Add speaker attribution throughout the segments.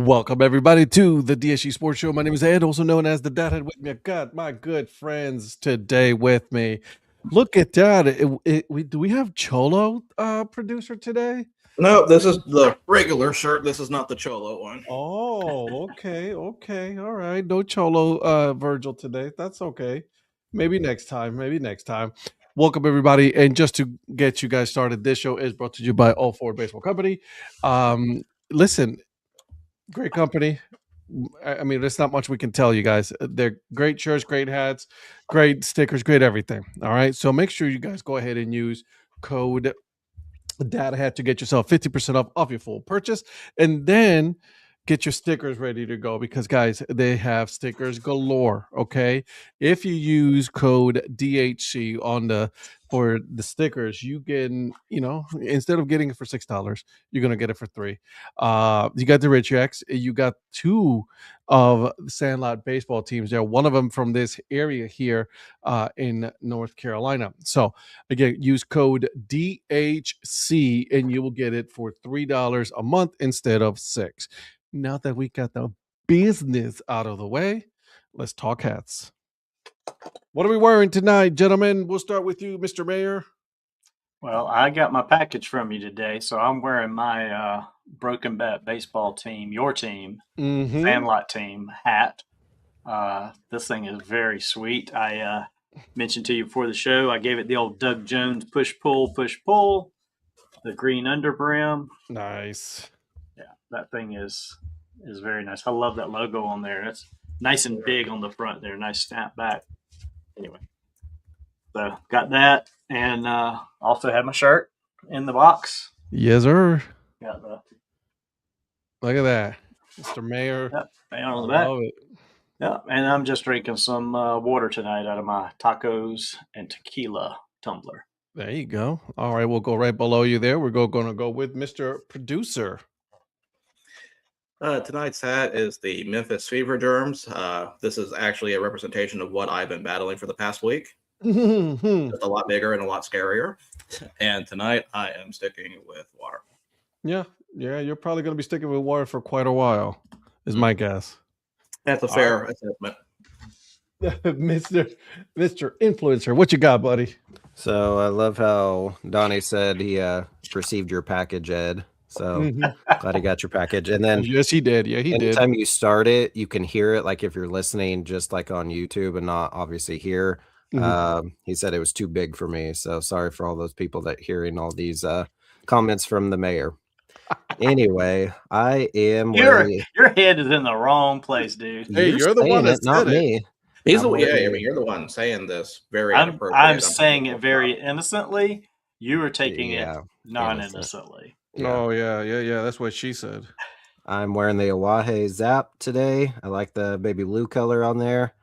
Speaker 1: Welcome everybody to the DHC Sports Show. My name is Ed, also known as the Dad Hat. With me, I got my good friends today with me. Look at that! Do we have Cholo producer today?
Speaker 2: No, this is the regular shirt. This is not the Cholo one.
Speaker 1: Oh, okay, all right. No Cholo Virgil today. That's okay. Maybe next time. Welcome everybody, and just to get you guys started, this show is brought to you by All Forward Baseball Company. Listen. Great company. I mean, there's not much we can tell you guys. They're great shirts, great hats, great stickers, great everything. All right. So make sure you guys go ahead and use code Dad Hat to get yourself 50% off your full purchase. And then get your stickers ready to go because, guys, they have stickers galore. Okay. If you use code DHC for the stickers, you get, instead of getting it for $6, you're going to get it for $3. You got the Rich X. You got two of the Sandlot baseball teams there. One of them from this area here in North Carolina. So again, use code DHC and you will get it for $3 a month instead of $6. Now that we got the business out of the way, let's talk hats. What are we wearing tonight, gentlemen? We'll start with you, Mr. Mayor.
Speaker 3: Well, I got my package from you today, so I'm wearing my Broken Bat baseball team, your team, Sandlot team hat. This thing is very sweet. I mentioned to you before the show, I gave it the old Doug Jones push-pull, the green underbrim.
Speaker 1: Nice.
Speaker 3: Yeah, that thing is very nice. I love that logo on there. It's nice and big on the front there. Nice snap back. Anyway, so got that, and also have my shirt in the box.
Speaker 1: Yes, sir.
Speaker 3: Got the.
Speaker 1: Look at that, Mr. Mayor.
Speaker 3: Yep, on the back.
Speaker 1: Love it.
Speaker 3: Yeah, and I'm just drinking some water tonight out of my tacos and tequila tumbler.
Speaker 1: There you go. All right, we'll go right below you there. We're going to go with Mr. Producer.
Speaker 2: Tonight's hat is the Memphis Fever Germs. This is actually a representation of what I've been battling for the past week. Just a lot bigger and a lot scarier. And tonight I am sticking with water.
Speaker 1: Yeah, you're probably going to be sticking with water for quite a while, is my guess.
Speaker 2: That's a fair assessment.
Speaker 1: Mr. Influencer, what you got, buddy?
Speaker 4: So I love how Donnie said he received your package, Ed. So glad he got your package. And then
Speaker 1: yes, he did. Yeah, he did.
Speaker 4: Anytime you start it, you can hear it. Like if you're listening just like on YouTube and not obviously here. He said it was too big for me. So sorry for all those people that hearing all these comments from the mayor. Anyway, I am
Speaker 3: your head is in the wrong place, dude.
Speaker 1: Hey, you're the one that's
Speaker 4: not me.
Speaker 2: He's you're the one saying this very inappropriate.
Speaker 3: I'm saying it very innocently. You were taking it non-innocently.
Speaker 1: Yeah. Oh yeah. That's what she said.
Speaker 4: I'm wearing the Oahe Zap today. I like the baby blue color on there.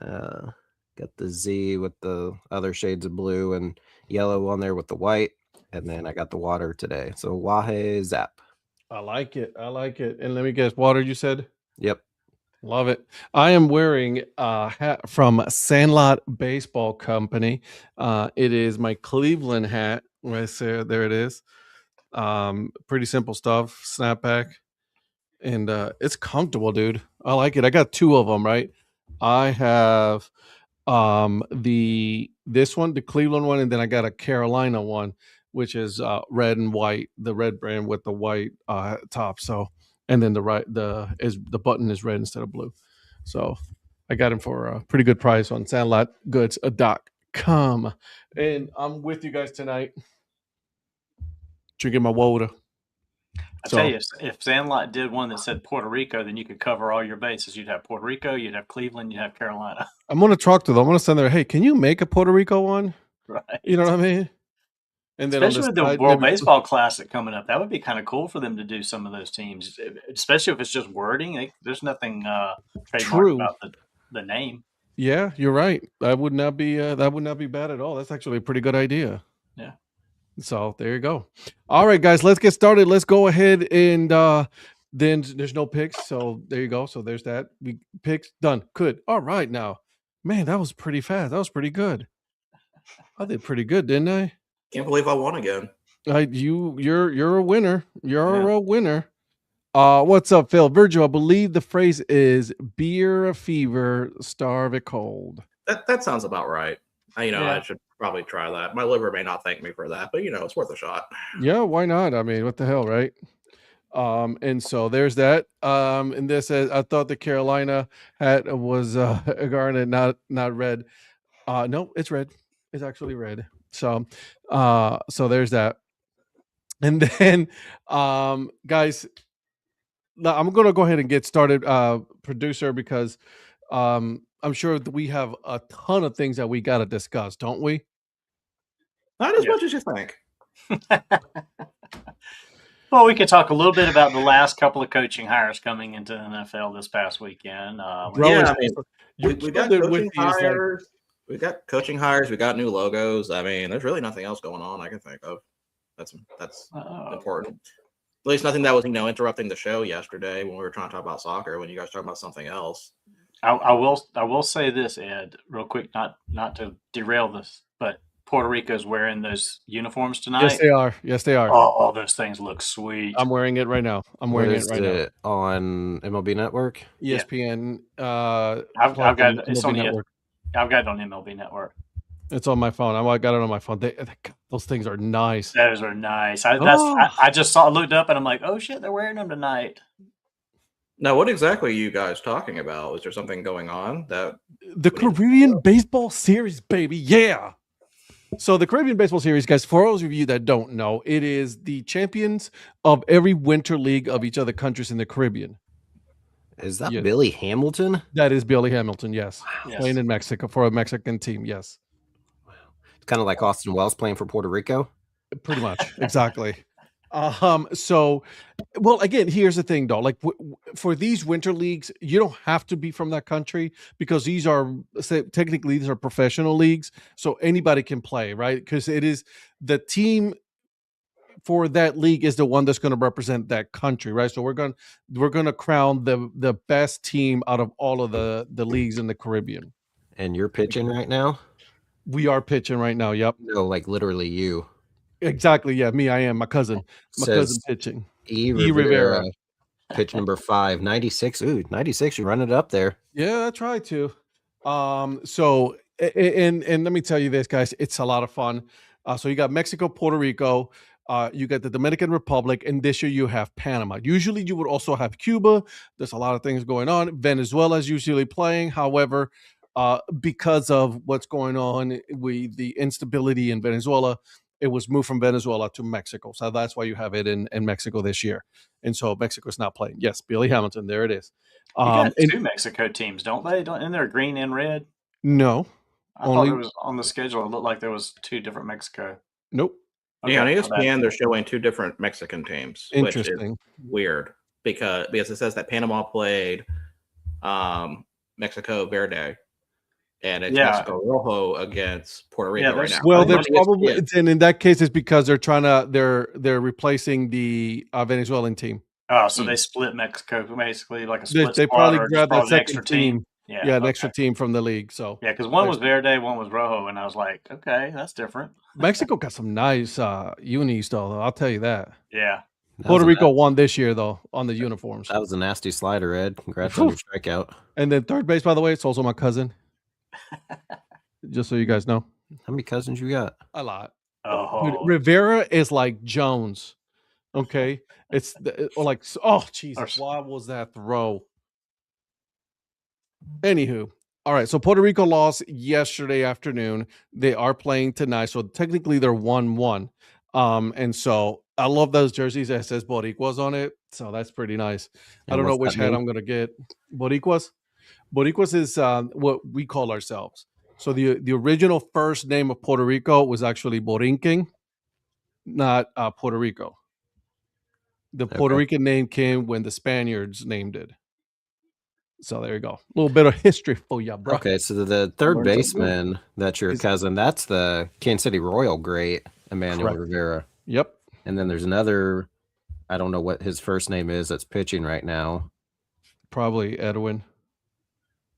Speaker 4: Got the Z with the other shades of blue and yellow on there with the white. And then I got the water today. So Oahe Zap.
Speaker 1: I like it. And let me guess, water you said?
Speaker 4: Yep.
Speaker 1: Love it. I am wearing a hat from Sandlot Baseball Company. It is my Cleveland hat. Right there it is. Pretty simple stuff. Snapback. And it's comfortable, dude. I like it. I got two of them, right? I have this one, the Cleveland one, and then I got a Carolina one, which is red and white, the red brand with the white top. So, and then the button is red instead of blue. So I got him for a pretty good price on sandlotgoods.com. And I'm with you guys tonight, drinking my water.
Speaker 3: I tell you, if Sandlot did one that said Puerto Rico, then you could cover all your bases. You'd have Puerto Rico, you'd have Cleveland, you'd have Carolina.
Speaker 1: I'm going to talk to them. I'm going to send them, hey, can you make a Puerto Rico one?
Speaker 3: Right.
Speaker 1: You know what I mean? And then
Speaker 3: especially with the World Baseball Classic coming up, that would be kind of cool for them to do some of those teams, especially if it's just wording. There's nothing trademarked about the name.
Speaker 1: Yeah, you're right. That would not be bad at all. That's actually a pretty good idea.
Speaker 3: Yeah.
Speaker 1: So there you go. All right, guys, let's get started. Let's go ahead and then there's no picks. So there you go. So there's that. We picks done. Good. All right, now, man, that was pretty fast. That was pretty good. I did pretty good, didn't I?
Speaker 2: Can't believe I won again.
Speaker 1: You're a winner. You're a winner. What's up, Phil? Virgil, I believe the phrase is beer fever, starve it cold.
Speaker 2: That sounds about right. I
Speaker 3: Yeah.
Speaker 2: should probably try that. My liver may not thank me for that, but it's worth a shot.
Speaker 1: Yeah, why not? I mean, what the hell, right? And so there's that. And this says, I thought the Carolina hat was garnet, not red. No, it's red. It's actually red. So there's that. And then guys, now I'm gonna go ahead and get started, producer, because I'm sure that we have a ton of things that we gotta discuss, don't we?
Speaker 2: Not as much as you think.
Speaker 3: Well, we could talk a little bit about the last couple of coaching hires coming into the NFL this past weekend.
Speaker 2: We got coaching hires. We got coaching hires. We got new logos. I mean, there's really nothing else going on I can think of. That's important. At least nothing that was interrupting the show yesterday when we were trying to talk about soccer. When you guys talking about something else.
Speaker 3: I will say this, Ed, real quick, not to derail this, but Puerto Rico's wearing those uniforms tonight.
Speaker 1: Yes, they are.
Speaker 3: Oh, those things look sweet.
Speaker 1: I'm wearing it right now. I'm wearing it right now
Speaker 4: on MLB Network,
Speaker 1: ESPN.
Speaker 3: I've got it on
Speaker 1: Network.
Speaker 3: I've got it on MLB Network.
Speaker 1: It's on my phone. I got it on my phone. Those things are nice.
Speaker 3: Those are nice. I just looked up and I'm like, oh shit, they're wearing them tonight.
Speaker 2: Now, what exactly are you guys talking about? Is there something going on
Speaker 1: the Caribbean Baseball Series, baby? Yeah. So the Caribbean Baseball Series, guys, for those of you that don't know, it is the champions of every winter league of each other countries in the Caribbean.
Speaker 4: Is that Billy Hamilton?
Speaker 1: That is Billy Hamilton, yes. Playing in Mexico for a Mexican team, yes.
Speaker 4: Wow. It's kind of like Austin Wells playing for Puerto Rico.
Speaker 1: Pretty much, exactly. So, well, again, here's the thing, though. Like for these winter leagues, you don't have to be from that country because these are technically professional leagues, so anybody can play, right? Because it is the team for that league is the one that's going to represent that country, right? So we're gonna crown the best team out of all of the leagues in the Caribbean.
Speaker 4: And you're pitching right now?
Speaker 1: We are pitching right now. Yep.
Speaker 4: No, like literally you.
Speaker 1: Exactly. Yeah, me. I am my cousin. My cousin pitching.
Speaker 4: E. Rivera. Pitch number 5, 96. Ooh, 96. You're running it up there.
Speaker 1: Yeah, I try to. So and let me tell you this, guys. It's a lot of fun. So you got Mexico, Puerto Rico. You got the Dominican Republic, and this year you have Panama. Usually you would also have Cuba. There's a lot of things going on. Venezuela is usually playing. However, because of what's going on with the instability in Venezuela, it was moved from Venezuela to Mexico. So that's why you have it in Mexico this year. And so Mexico's not playing. Yes, Billy Hamilton, there it is.
Speaker 3: You got two Mexico teams, don't they? Isn't there green and red?
Speaker 1: No.
Speaker 3: I thought it was on the schedule. It looked like there was 2 different Mexico.
Speaker 1: Nope.
Speaker 2: Okay, yeah, on ESPN, they're showing 2 different Mexican teams.
Speaker 1: Interesting.
Speaker 2: Which is weird because it says that Panama played Mexico Verde. And it's Mexico Rojo against Puerto Rico right now.
Speaker 1: Well, they're probably, and in that case, it's because they're replacing the Venezuelan team.
Speaker 3: Oh, so they split Mexico basically like a split.
Speaker 1: They probably grabbed that second
Speaker 3: extra team.
Speaker 1: Yeah, an extra team from the league. So
Speaker 3: because one was Verde, one was Rojo, and I was like, okay, that's different.
Speaker 1: Mexico got some nice unis, though. I'll tell you that.
Speaker 3: Yeah.
Speaker 1: Puerto Rico won this year, though, on the uniforms.
Speaker 4: That was a nasty slider, Ed. Congrats on your strikeout.
Speaker 1: And then third base, by the way, it's also my cousin. Just so you guys know.
Speaker 4: How many cousins you got?
Speaker 1: A lot.
Speaker 3: Oh.
Speaker 1: Dude, Rivera is like Jones. Okay. It's like, oh, Jesus. Why was that throw? Anywho. All right. So Puerto Rico lost yesterday afternoon. They are playing tonight. So technically they're 1-1. And so I love those jerseys that says Boricuas on it. So that's pretty nice. I don't know which hat I'm going to get. Boricuas? Boricuas is what we call ourselves. So the original first name of Puerto Rico was actually Borinquen, not Puerto Rico. The Puerto Rican name came when the Spaniards named it. So there you go. A little bit of history for you, bro.
Speaker 4: Okay, so the third baseman that's your cousin, that's the Kansas City Royal great, Emmanuel Rivera.
Speaker 1: Yep.
Speaker 4: And then there's another, I don't know what his first name is, that's pitching right now.
Speaker 1: Probably Edwin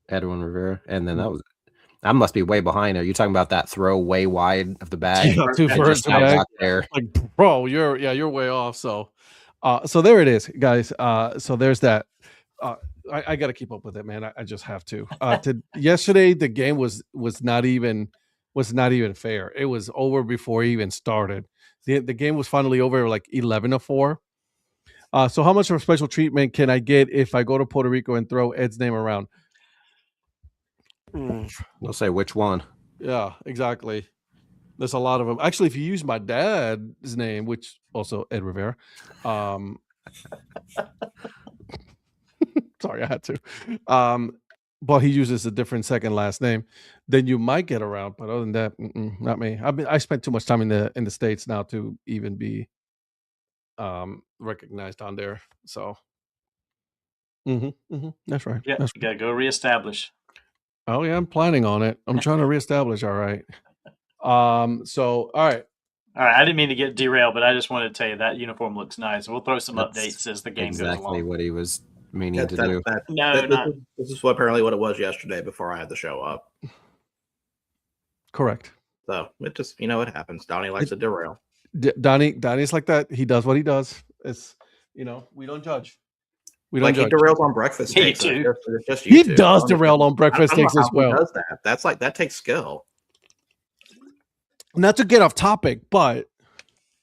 Speaker 4: Rivera. And then I must be way behind. Are you talking about that throw way wide of the bag?
Speaker 1: Yeah, there. Like, bro, you're way off. So So there it is, guys. So there's that. I got to keep up with it, man. I just have to. Yesterday, the game was not even fair. It was over before it even started. The game was finally over like 11-4. So how much of a special treatment can I get if I go to Puerto Rico and throw Ed's name around?
Speaker 4: We'll say which one.
Speaker 1: Yeah, exactly. There's a lot of them. Actually, if you use my dad's name, which also Ed Rivera, sorry, I had to. But he uses a different second last name, then you might get around. But other than that, not me. I spent too much time in the States now to even be recognized on there. So that's right.
Speaker 3: Yeah,
Speaker 1: That's
Speaker 3: you gotta go reestablish.
Speaker 1: Oh yeah, I'm planning on it. I'm trying to reestablish. All right. So all right.
Speaker 3: All right, I didn't mean to get derailed, but I just wanted to tell you that uniform looks nice. We'll throw some updates as the game goes along.
Speaker 4: Exactly what he was meaning to do.
Speaker 2: This is apparently what it was yesterday before I had to show up.
Speaker 1: Correct.
Speaker 2: So it just, it happens. Donnie likes to derail.
Speaker 1: Donnie's like that. He does what he does. It's, we don't judge. We don't
Speaker 2: like
Speaker 1: judge.
Speaker 2: He derails on breakfast
Speaker 3: Me
Speaker 2: takes.
Speaker 3: too.
Speaker 2: Just
Speaker 1: he does derail on breakfast takes as well.
Speaker 2: He does that. That takes skill.
Speaker 1: Not to get off topic, but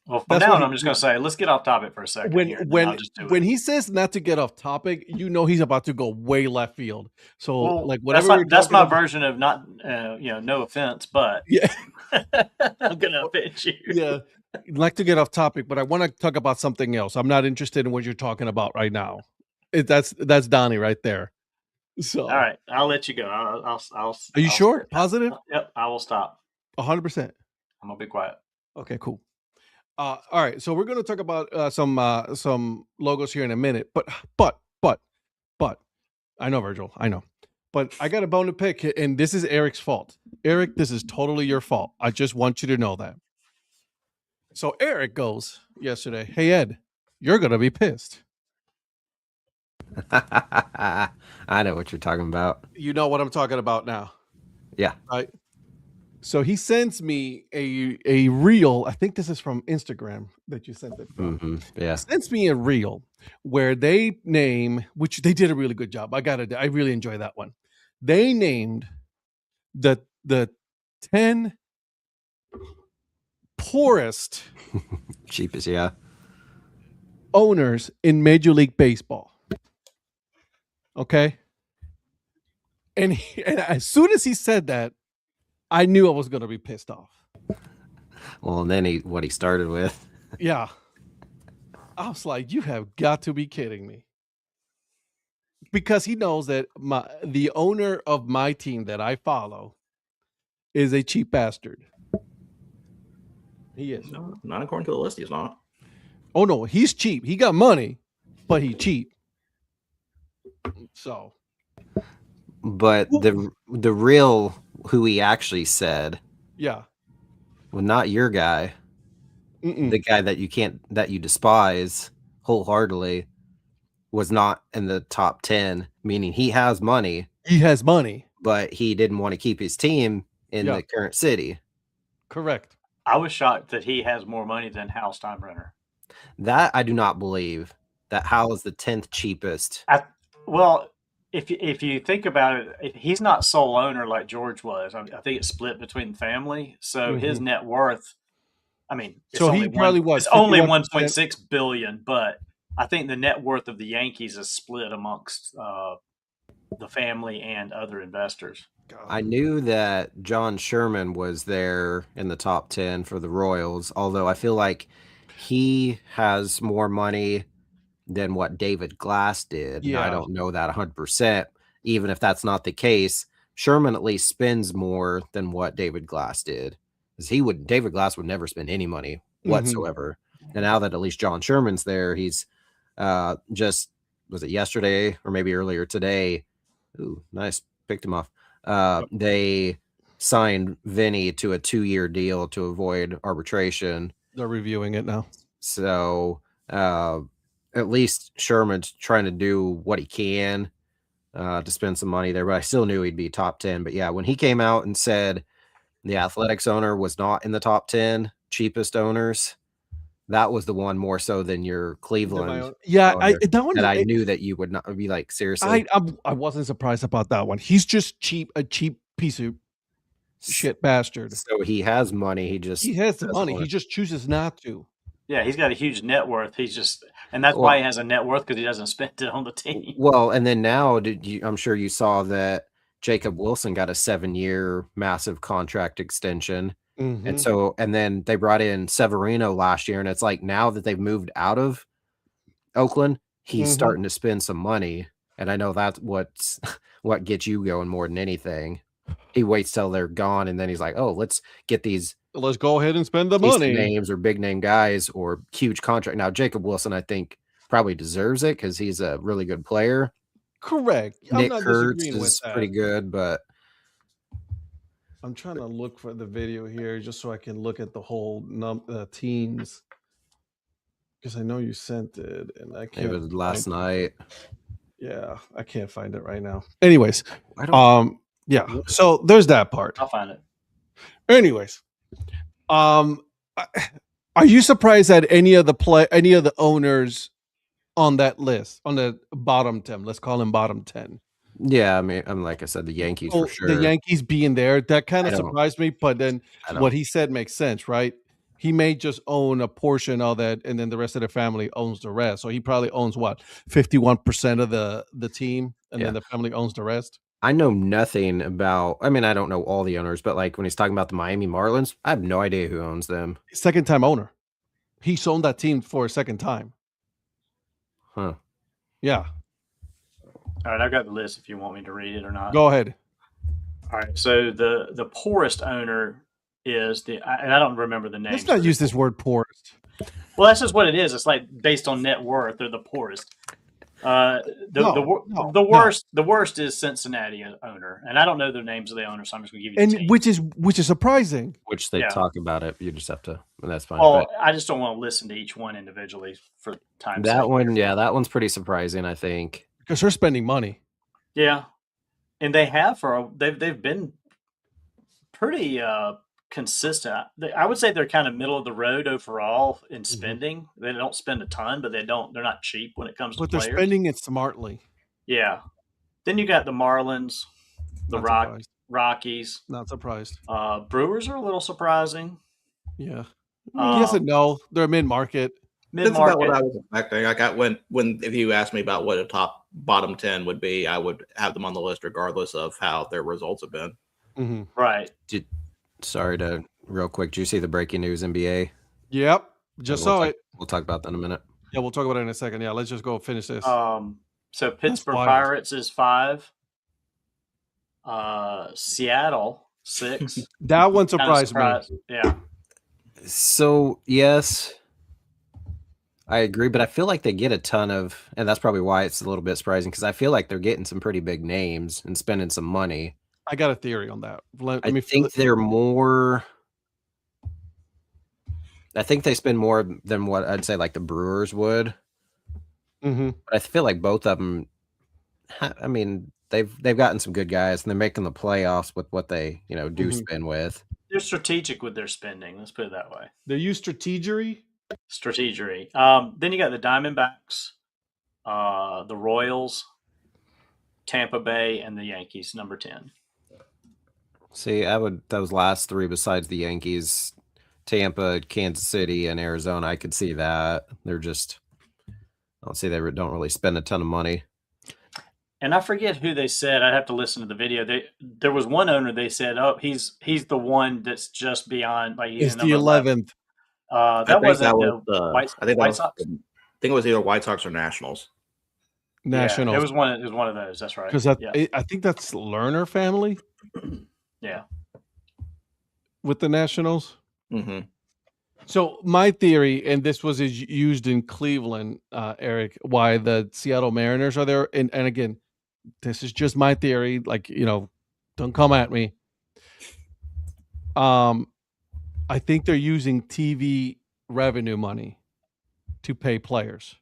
Speaker 3: well, from now on, I'm just going to say, let's get off topic for a second.
Speaker 1: When he says not to get off topic, he's about to go way left field. So, whatever.
Speaker 3: That's my version of not, no offense, but
Speaker 1: yeah,
Speaker 3: I'm going to offend you.
Speaker 1: Yeah, I'd like to get off topic, but I want to talk about something else. I'm not interested in what you're talking about right now. That's Donnie right there. So,
Speaker 3: all right, I'll let you go. I'll
Speaker 1: Are you sure? Positive?
Speaker 3: Yep, I will stop.
Speaker 1: 100%.
Speaker 3: I'm gonna be quiet.
Speaker 1: Okay, cool. All right, so we're going to talk about some logos here in a minute, but I know, Virgil, I know, but I got a bone to pick, and this is Eric's fault. Eric, this is totally your fault. I just want you to know that. So Eric goes yesterday, "Hey Ed, you're gonna be pissed."
Speaker 4: I know what you're talking about.
Speaker 1: You know what I'm talking about now.
Speaker 4: Yeah.
Speaker 1: Right. So he sends me a reel. I think this is from Instagram that you sent it from.
Speaker 4: Yeah.
Speaker 1: Sends me a reel where they name, which they did a really good job. I really enjoy that one. They named the 10 poorest
Speaker 4: cheapest, yeah,
Speaker 1: owners in Major League Baseball. Okay. And as soon as he said that, I knew I was going to be pissed off.
Speaker 4: Well, and then what he started with.
Speaker 1: Yeah. I was like, you have got to be kidding me. Because he knows that the owner of my team that I follow is a cheap bastard. He is.
Speaker 2: No, not according to the list, he's not.
Speaker 1: Oh, no, he's cheap. He got money, but he's cheap. So.
Speaker 4: But the real who he actually said,
Speaker 1: yeah,
Speaker 4: well, not your guy, the guy that you despise wholeheartedly, was not in the top 10. Meaning he has money.
Speaker 1: He has money,
Speaker 4: but he didn't want to keep his team in the current city.
Speaker 1: Correct.
Speaker 3: I was shocked that he has more money than Hal Steinbrenner.
Speaker 4: That I do not believe. That Hal is the 10th cheapest.
Speaker 3: Well. If you think about it, he's not sole owner like George was. I think it's split between the family. So his net worth, it's only 1.6 billion, but I think the net worth of the Yankees is split amongst the family and other investors.
Speaker 4: I knew that John Sherman was there in the top 10 for the Royals, although I feel like he has more money than what David Glass did.
Speaker 1: Yeah.
Speaker 4: I don't know that 100%. Even if that's not the case, Sherman at least spends more than what David Glass did. Because David Glass would never spend any money whatsoever. And now that at least John Sherman's there, he's was it yesterday or maybe earlier today? Ooh, nice. Picked him off. They signed Vinny to a 2-year deal to avoid arbitration.
Speaker 1: They're reviewing it now.
Speaker 4: So at least Sherman's trying to do what he can to spend some money there, but I still knew he'd be top 10. But yeah, when he came out and said the Athletics owner was not in the top 10 cheapest owners, that was the one more so than your Cleveland.
Speaker 1: Yeah,
Speaker 4: owner
Speaker 1: that one.
Speaker 4: that I knew that you would not be like, seriously.
Speaker 1: I wasn't surprised about that one. He's just a cheap piece of shit bastard.
Speaker 4: So he has money. He
Speaker 1: has the money. He just chooses not to.
Speaker 3: Yeah, he's got a huge net worth. And that's why he has a net worth, because he doesn't spend it on the team.
Speaker 4: Well, and then now, I'm sure you saw that Jacob Wilson got a 7-year massive contract extension.
Speaker 1: Mm-hmm.
Speaker 4: And then they brought in Severino last year, and it's like now that they've moved out of Oakland, he's starting to spend some money. And I know that's what gets you going more than anything. He waits till they're gone, and then he's like, "Oh, let's go ahead and spend the money." Names or big name guys or huge contract. Now, Jacob Wilson, I think, probably deserves it because he's a really good player.
Speaker 1: Correct.
Speaker 4: Nick Kurtz is pretty good, but
Speaker 1: I'm trying to look for the video here just so I can look at the whole teams, because I know you sent it and I can't.
Speaker 4: It was last night.
Speaker 1: Yeah, I can't find it right now. Anyways, yeah. So there's that part.
Speaker 3: I'll find it.
Speaker 1: Anyways, are you surprised that any of the owners on that list, on the bottom 10, let's call them bottom 10?
Speaker 4: Yeah, I mean, like I said, the Yankees for sure.
Speaker 1: The Yankees being there, that kind of surprised me. But then what he said makes sense, right? He may just own a portion of that, and then the rest of the family owns the rest. So he probably owns 51% of the team, and then the family owns the rest.
Speaker 4: I know nothing about. I mean, I don't know all the owners, but like when he's talking about the Miami Marlins, I have no idea who owns them.
Speaker 1: Second time owner. He's owned that team for a second time.
Speaker 4: Huh.
Speaker 1: Yeah.
Speaker 3: All right, I've got the list if you want me to read it or not.
Speaker 1: Go ahead.
Speaker 3: All right, so the poorest owner is and I don't remember the name.
Speaker 1: Let's not use this word poorest.
Speaker 3: Well, that's just what it is. It's like based on net worth, they're the poorest. The worst is Cincinnati owner, and I don't know the names of the owners, so I'm just going to give you the team.
Speaker 1: which is surprising.
Speaker 4: Which they talk about it. You just have to, and that's fine.
Speaker 3: Well, I just don't want to listen to each one individually for time.
Speaker 4: That one, that one's pretty surprising, I think,
Speaker 1: because they're spending money.
Speaker 3: Yeah, and they have they've been pretty consistent. I would say they're kind of middle of the road overall in spending. They don't spend a ton, but they're not cheap when it comes to players.
Speaker 1: But they're spending it smartly.
Speaker 3: Yeah. Then you got the Marlins, the Rockies.
Speaker 1: Not surprised.
Speaker 3: Brewers are a little surprising.
Speaker 1: Yeah. Yes and no. They're mid-market.
Speaker 2: That's about what I was expecting. I got when if you asked me about what a bottom 10 would be, I would have them on the list regardless of how their results have been.
Speaker 1: Mm-hmm.
Speaker 3: Right.
Speaker 4: Sorry to real quick. Did you see the breaking news NBA?
Speaker 1: Yep. Just saw it.
Speaker 4: We'll talk about that in a minute.
Speaker 1: Yeah, we'll talk about it in a second. Yeah, let's just go finish this.
Speaker 3: So Pittsburgh Pirates is 5. Seattle 6.
Speaker 1: That one surprised me.
Speaker 3: Yeah.
Speaker 4: So yes, I agree, but I feel like they get a ton of, and that's probably why it's a little bit surprising, because I feel like they're getting some pretty big names and spending some money.
Speaker 1: I got a theory on that.
Speaker 4: I think they're more. I think they spend more than what I'd say like the Brewers would.
Speaker 1: Mm-hmm.
Speaker 4: But I feel like both of them. I mean, they've gotten some good guys, and they're making the playoffs with what they do spend with.
Speaker 3: They're strategic with their spending. Let's put it that way.
Speaker 1: They use strategery.
Speaker 3: Then you got the Diamondbacks, the Royals, Tampa Bay, and the Yankees, number 10.
Speaker 4: See, those last three besides the Yankees, Tampa, Kansas City, and Arizona, I could see that. They're just, I'll say they don't really spend a ton of money.
Speaker 3: And I forget who they said. I'd have to listen to the video. There was one owner. They said, "Oh, he's the one that's just beyond." Like
Speaker 1: he's the 11th.
Speaker 3: That wasn't the White Sox.
Speaker 2: I think it was either White Sox or Nationals.
Speaker 1: Nationals.
Speaker 3: Yeah, it was one of those. That's right.
Speaker 1: Because I think that's Lerner family.
Speaker 3: Yeah.
Speaker 1: With the Nationals.
Speaker 2: Mm-hmm.
Speaker 1: So my theory, and this was used in Cleveland, Eric, why the Seattle Mariners are there, and again, this is just my theory. Like, don't come at me. I think they're using TV revenue money to pay players.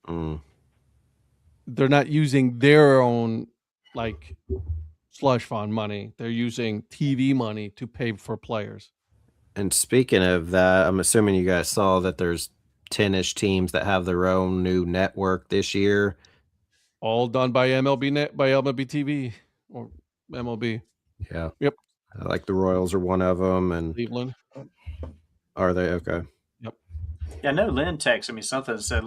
Speaker 4: Mm.
Speaker 1: They're not using their own slush fund money. They're using TV money to pay for players.
Speaker 4: And speaking of that, I'm assuming you guys saw that there's 10-ish teams that have their own new network this year.
Speaker 1: All done by MLB Net, by MLB TV or MLB.
Speaker 4: Yeah.
Speaker 1: Yep.
Speaker 4: Like the Royals are one of them, and
Speaker 1: Cleveland.
Speaker 4: are they? Okay.
Speaker 1: Yep.
Speaker 3: Yeah, no. Lynn texted me something that said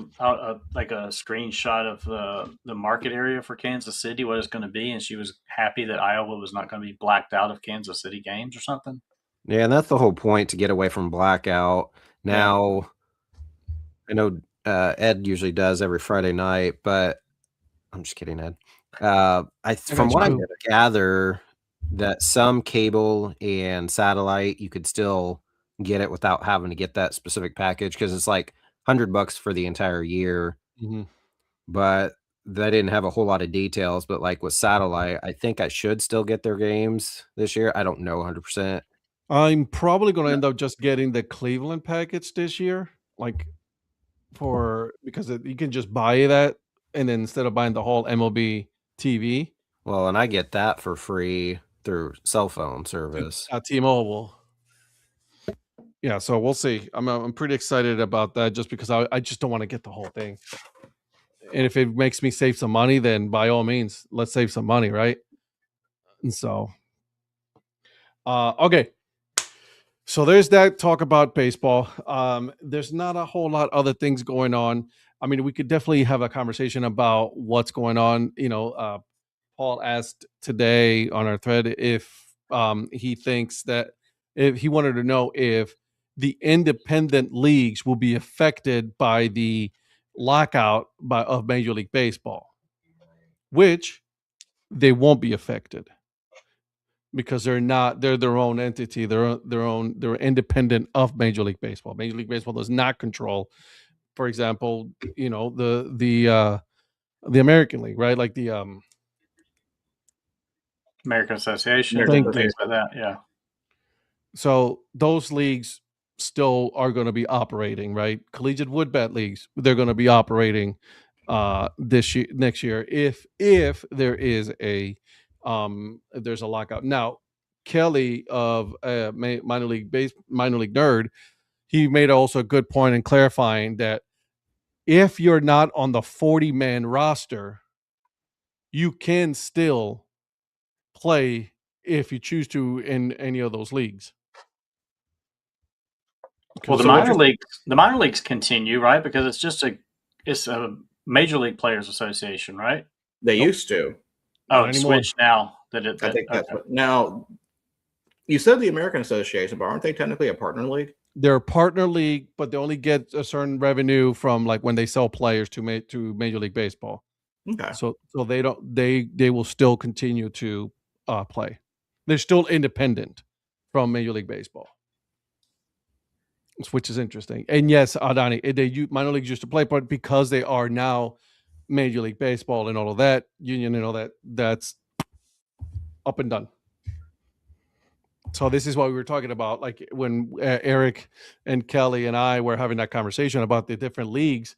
Speaker 3: like a screenshot of the market area for Kansas City, what it's going to be, and she was happy that Iowa was not going to be blacked out of Kansas City games or something.
Speaker 4: Yeah, and that's the whole point, to get away from blackout. Now, I know Ed usually does every Friday night, but I'm just kidding, Ed. From what I gather, that some cable and satellite, you could still get it without having to get that specific package, because it's like $100 for the entire year.
Speaker 1: Mm-hmm.
Speaker 4: But they didn't have a whole lot of details. But like with satellite, I think I should still get their games this year. I don't know 100%.
Speaker 1: I'm probably going to end up just getting the Cleveland package this year, like because you can just buy that, and then instead of buying the whole MLB TV.
Speaker 4: Well, and I get that for free through cell phone service
Speaker 1: at T-Mobile. Yeah, so we'll see. I'm pretty excited about that, just because I just don't want to get the whole thing. And if it makes me save some money, then by all means, let's save some money, right? And so, okay. So there's that talk about baseball. There's not a whole lot other things going on. I mean, we could definitely have a conversation about what's going on. Paul asked today on our thread if he thinks that, if he wanted to know if the independent leagues will be affected by the lockout of Major League Baseball, which they won't be affected, because they're their own entity. They're independent of Major League Baseball. Major League Baseball does not control, for example, the American League, right? Like the
Speaker 3: American Association,
Speaker 1: Thank
Speaker 3: things
Speaker 1: you.
Speaker 3: like that. Yeah.
Speaker 1: So those leagues still are going to be operating, right? Collegiate wood bat leagues, they're going to be operating next year, if there is if there's a lockout. Now, Kelly of minor league nerd, he made also a good point in clarifying that if you're not on the 40-man roster, you can still play if you choose to in any of those leagues.
Speaker 3: Well, the minor leagues continue, right? Because it's a Major League Players Association, right?
Speaker 2: They used to.
Speaker 3: Oh, it's switched now.
Speaker 2: I think that's what, now. You said the American Association, but aren't they technically a partner league?
Speaker 1: They're a partner league, but they only get a certain revenue from, like, when they sell players to Major League Baseball.
Speaker 2: Okay.
Speaker 1: So they don't. They will still continue to play. They're still independent from Major League Baseball, which is interesting. And yes, Donnie, minor leagues used to play, but because they are now Major League Baseball and all of that union and all that's up and done. So this is what we were talking about, like when Eric and Kelly and I were having that conversation about the different leagues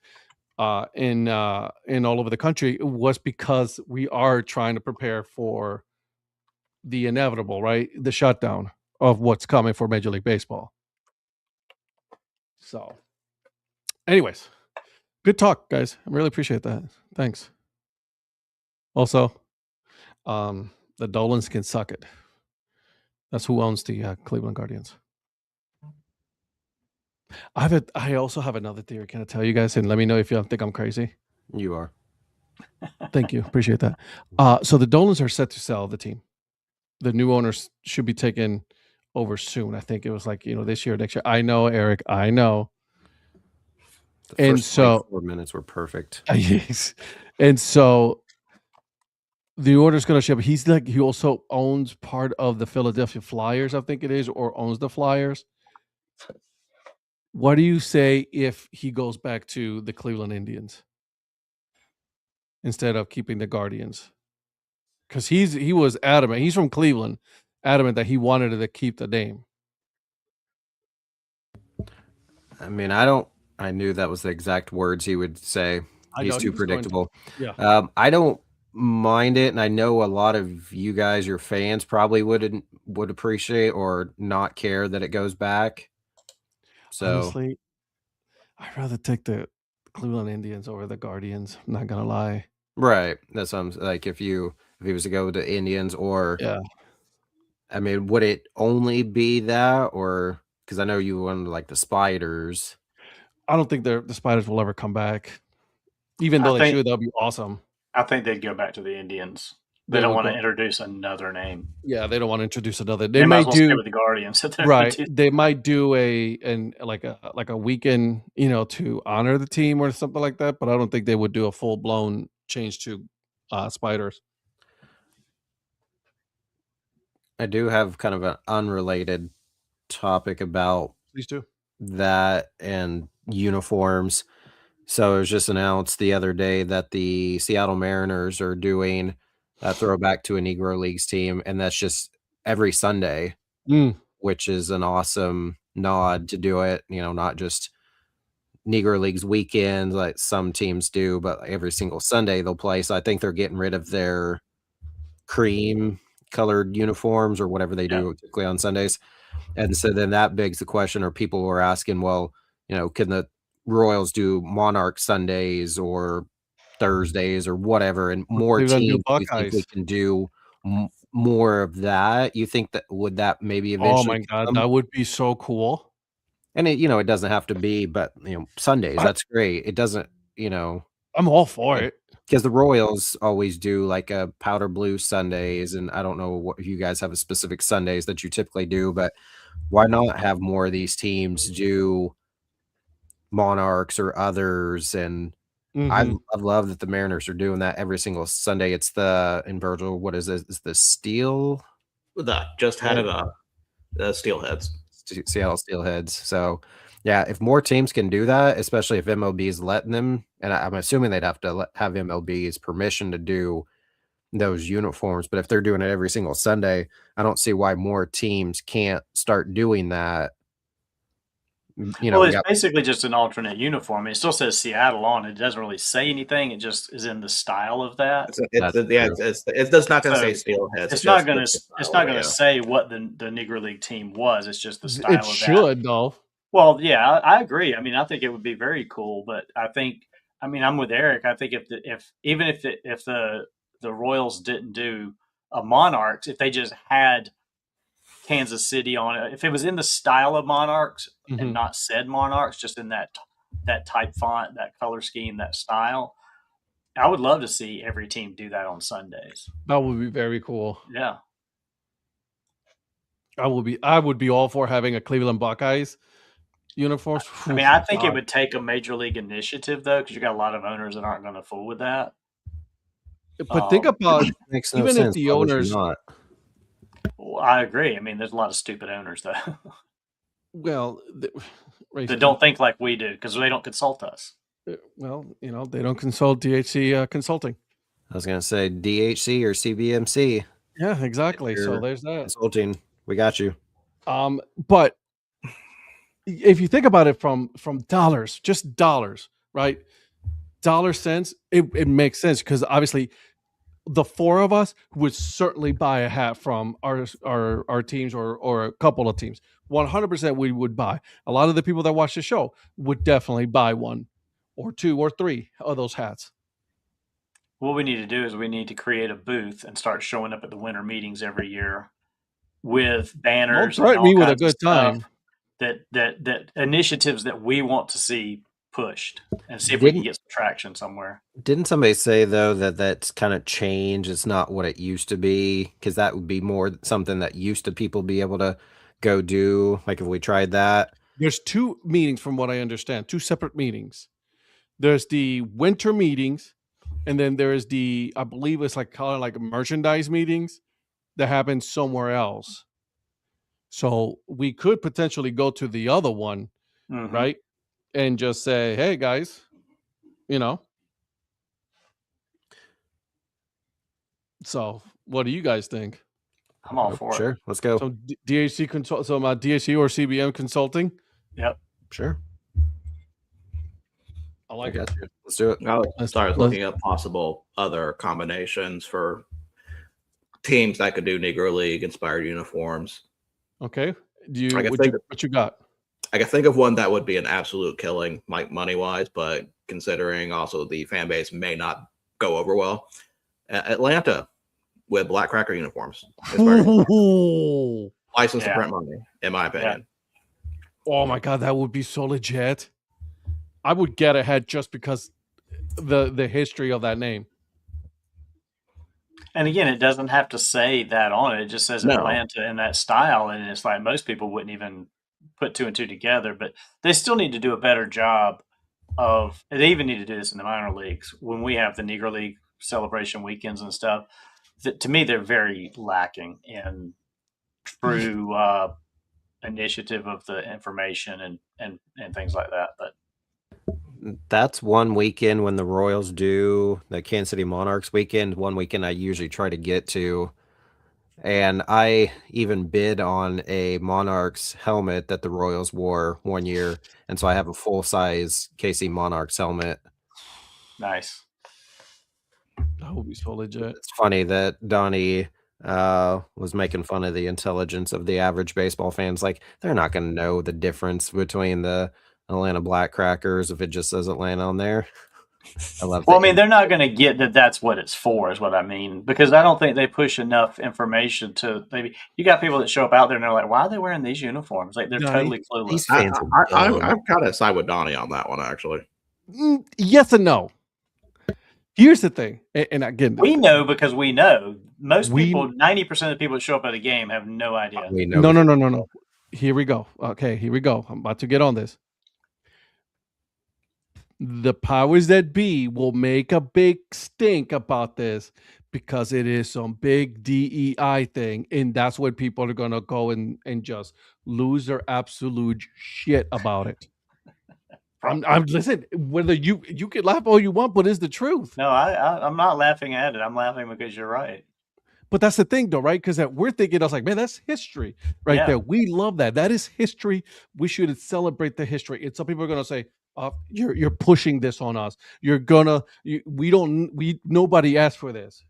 Speaker 1: in all over the country, was because we are trying to prepare for the inevitable, right? The shutdown of what's coming for Major League Baseball. So anyways, good talk, guys. I really appreciate that. Thanks. Also, the Dolans can suck it. That's who owns the Cleveland Guardians. I also have another theory. Can I tell you guys? And let me know if you think I'm crazy.
Speaker 4: You are.
Speaker 1: Thank you. Appreciate that. So the Dolans are set to sell the team. The new owners should be taken over soon. I think it was like, this year, next year. I know, Eric. I know.
Speaker 4: The first 4 minutes were perfect.
Speaker 1: Yes. And so the order's going to ship. He also owns part of the Philadelphia Flyers, I think it is, or owns the Flyers. What do you say if he goes back to the Cleveland Indians instead of keeping the Guardians? Because he was adamant. He's from Cleveland, adamant that he wanted to keep the name.
Speaker 4: I mean, I knew that was the exact words he would say. He's too predictable.
Speaker 1: Yeah.
Speaker 4: I don't mind it, and I know a lot of you guys, your fans, probably would appreciate or not care that it goes back. So
Speaker 1: Honestly, I'd rather take the Cleveland Indians over the Guardians. I'm not gonna lie.
Speaker 4: right, that's what I'm like. If he was to go to Indians, or
Speaker 1: Yeah,
Speaker 4: I mean, would it only be that, or because I know you wanted like the Spiders?
Speaker 1: I don't think the Spiders will ever come back. Even
Speaker 3: I
Speaker 1: though they
Speaker 3: think
Speaker 1: should, that'll be awesome.
Speaker 3: I think they'd go back to the Indians. They
Speaker 1: They
Speaker 3: don't
Speaker 1: would
Speaker 3: want to
Speaker 1: go.
Speaker 3: introduce another name.
Speaker 1: Yeah, they don't want to introduce another.
Speaker 3: They
Speaker 1: They
Speaker 3: might
Speaker 1: may
Speaker 3: as well stay
Speaker 1: do
Speaker 3: with the Guardians if they're
Speaker 1: right.
Speaker 3: gonna do
Speaker 1: They might do like a weekend, to honor the team or something like that. But I don't think they would do a full blown change to Spiders.
Speaker 4: I do have kind of an unrelated topic about
Speaker 1: These two.
Speaker 4: that and uniforms. So it was just announced the other day that the Seattle Mariners are doing a throwback to a Negro Leagues team, and that's just every Sunday, which is an awesome nod to do it. Not just Negro Leagues weekends like some teams do, but every single Sunday they'll play. So I think they're getting rid of their cream colored uniforms or whatever they do typically on Sundays. And so then that begs the question, or people were asking, well, can the Royals do Monarch Sundays or Thursdays or whatever, and more
Speaker 1: Cleveland do
Speaker 4: teams, you think we
Speaker 1: Buckeyes.
Speaker 4: can do more of that? You think that would that maybe
Speaker 1: Oh
Speaker 4: eventually
Speaker 1: my God,
Speaker 4: come?
Speaker 1: that would be so cool.
Speaker 4: And it doesn't have to be, but Sundays, that's great. It doesn't,
Speaker 1: I'm all for it.
Speaker 4: because the Royals always do like a powder blue Sundays, and I don't know what if you guys have a specific Sundays that you typically do, but why not have more of these teams do Monarchs or others? And I love that the Mariners are doing that every single Sunday. It's in Virgil, what is it? It's the Steel?
Speaker 2: Just had it Steelheads.
Speaker 4: Seattle Steelheads. So, yeah, if more teams can do that, especially if MLB is letting them, and I'm assuming they'd have to have MLB's permission to do those uniforms, but if they're doing it every single Sunday, I don't see why more teams can't start doing that.
Speaker 3: Well, it's basically just an alternate uniform. It still says Seattle on it. It doesn't really say anything. It just is in the style of that.
Speaker 2: It's not going to say Steelheads.
Speaker 3: It's not going to say what the Negro League team was. It's just the style of that.
Speaker 1: It should, though.
Speaker 3: Well, yeah, I agree. I mean, I think it would be very cool, but I'm with Eric. I think if the Royals didn't do a Monarchs, if they just had Kansas City on it, if it was in the style of Monarchs and not said Monarchs, just in that type font, that color scheme, that style, I would love to see every team do that on Sundays.
Speaker 1: That would be very cool.
Speaker 3: Yeah,
Speaker 1: I would be all for having a Cleveland Buckeyes uniform.
Speaker 3: I mean, I think it would take a major league initiative though, because you got a lot of owners that aren't going to fool with that.
Speaker 1: But think about
Speaker 4: makes no
Speaker 1: even
Speaker 4: sense.
Speaker 1: if the owners.
Speaker 3: Well, I agree. I mean, there's a lot of stupid owners though.
Speaker 1: Well,
Speaker 3: that don't think like we do because they don't consult us.
Speaker 1: Well, they don't consult DHC Consulting.
Speaker 4: I was going to say DHC or CBMC.
Speaker 1: Yeah, exactly. So there's that.
Speaker 4: Consulting. We got you.
Speaker 1: But if you think about it from dollars, just dollars, right? Dollar cents, it makes sense because obviously the four of us would certainly buy a hat from our teams or a couple of teams. 100% we would buy. A lot of the people that watch the show would definitely buy one or two or three of those hats.
Speaker 3: What we need to do is we need to create a booth and start showing up at the winter meetings every year with banners.
Speaker 1: Don't threaten me with a good time.
Speaker 3: That initiatives that we want to see pushed and see if we can get some traction somewhere.
Speaker 4: Didn't somebody say though that that's kind of changed? It's not what it used to be, because that would be more something that used to people be able to go do. Like if we tried that.
Speaker 1: There's two meetings from what I understand, two separate meetings. There's the winter meetings, and then there is I believe it's kind of like merchandise meetings that happen somewhere else. So we could potentially go to the other one, right? And just say, hey, guys, So what do you guys think?
Speaker 3: I'm all for it.
Speaker 4: Sure, let's go.
Speaker 1: So DHC so my DHC or CBM Consulting?
Speaker 3: Yep.
Speaker 4: Sure.
Speaker 1: I like
Speaker 4: I
Speaker 1: it.
Speaker 4: got you. Let's do it.
Speaker 2: I was looking at possible other combinations for teams that could do Negro League inspired uniforms.
Speaker 1: Okay.
Speaker 2: I can
Speaker 1: What you got?
Speaker 2: I can think of one that would be an absolute killing, like money wise, but considering also the fan base may not go over well. Atlanta with Black Cracker uniforms. License to print money, in my opinion.
Speaker 1: Oh my god, that would be so legit. I would get ahead just because the history of that name.
Speaker 3: And again, it doesn't have to say that on it. It just says Atlanta in that style, and it's like most people wouldn't even put two and two together. But they still need to do a better job of. They even need to do this in the minor leagues when we have the Negro League celebration weekends and stuff. To me, they're very lacking in true initiative of the information and things like that. But
Speaker 4: that's one weekend when the Royals do the Kansas City Monarchs weekend. One weekend I usually try to get to, and I even bid on a Monarchs helmet that the Royals wore one year, and so I have a full-size KC Monarchs helmet.
Speaker 3: Nice.
Speaker 1: That would be so legit.
Speaker 4: It's funny that Donnie was making fun of the intelligence of the average baseball fans. Like, they're not going to know the difference between the Atlanta Black Crackers if it just says Atlanta on there.
Speaker 3: Well, I mean, they're not going to get that that's what it's for, is what I mean, because I don't think they push enough information to maybe. You got people that show up out there and they're like, why are they wearing these uniforms? Like, they're totally clueless.
Speaker 2: I'm kind of side with Donnie on that one, actually.
Speaker 1: Yes and no. Here's the thing, and again,
Speaker 3: we know because we know. Most people, 90% of the people that show up at a game have no idea.
Speaker 1: No. Here we go. Okay, here we go. I'm about to get on this. The powers that be will make a big stink about this because it is some big DEI thing, and that's what people are gonna go and just lose their absolute shit about it. I'm listen. Whether you can laugh all you want, but it's the truth.
Speaker 3: No, I'm not laughing at it. I'm laughing because you're right.
Speaker 1: But that's the thing, though, right? Because we're thinking, I was like, man, that's history, right there. We love that. That is history. We should celebrate the history. And some people are gonna say, "You're pushing this on us. Nobody asked for this.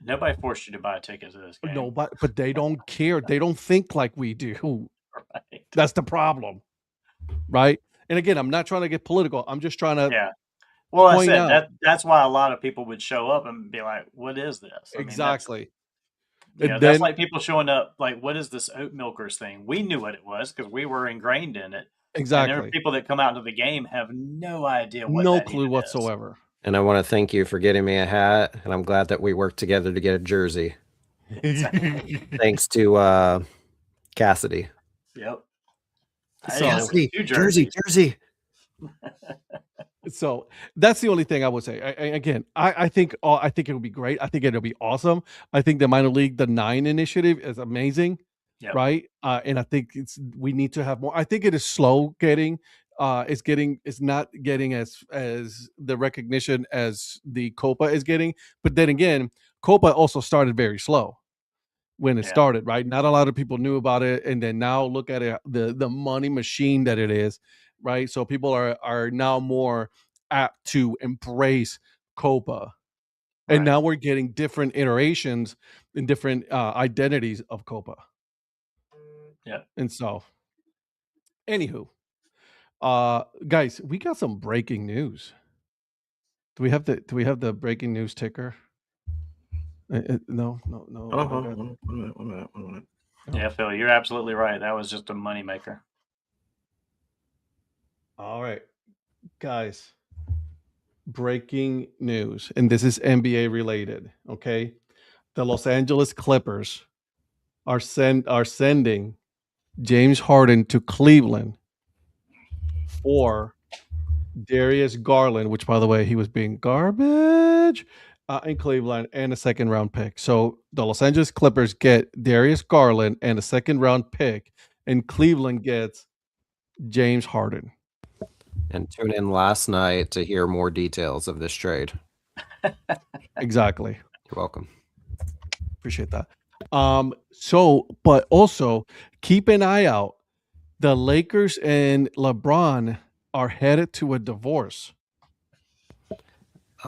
Speaker 3: Nobody forced you to buy a ticket to this game.
Speaker 1: Nobody, but they don't care. They don't think like we do.
Speaker 3: Right.
Speaker 1: That's the problem, right? And again, I'm not trying to get political. I'm just trying to.
Speaker 3: Yeah. Well, I said that's why a lot of people would show up and be like, "What is this?"
Speaker 1: Exactly.
Speaker 3: That's like people showing up like, "What is this oat milkers thing?" We knew what it was because we were ingrained in it.
Speaker 1: Exactly.
Speaker 3: And there are people that come out into the game have no idea what.
Speaker 1: No clue whatsoever.
Speaker 4: And I want to thank you for getting me a hat, and I'm glad that we worked together to get a jersey. Thanks to Cassidy.
Speaker 3: Yep.
Speaker 4: Cassidy, jersey.
Speaker 1: So that's the only thing I would say. I think it would be great. I think it'll be awesome. I think the minor league, the 9 initiative is amazing, right? And I think we need to have more. I think it is slow getting. It's not getting as the recognition as the Copa is getting. But then again, Copa also started very slow when it started, right? Not a lot of people knew about it, and then now look at it, the money machine that it is. Right, so people are now more apt to embrace Copa, and now we're getting different iterations and different identities of Copa.
Speaker 3: Yeah,
Speaker 1: and so, anywho, guys, we got some breaking news. Do we have the breaking news ticker? No.
Speaker 2: One minute.
Speaker 3: Yeah, Phil, you're absolutely right. That was just a moneymaker.
Speaker 1: All right, guys, breaking news, and this is NBA related. Okay, the Los Angeles Clippers are sending James Harden to Cleveland for Darius Garland, which, by the way, he was being garbage in Cleveland, and a second round pick. So the Los Angeles Clippers get Darius Garland and a second round pick, and Cleveland gets James Harden.
Speaker 4: And tune in last night to hear more details of this trade.
Speaker 1: Exactly.
Speaker 4: You're welcome.
Speaker 1: Appreciate that. But also keep an eye out. The Lakers and LeBron are headed to a divorce.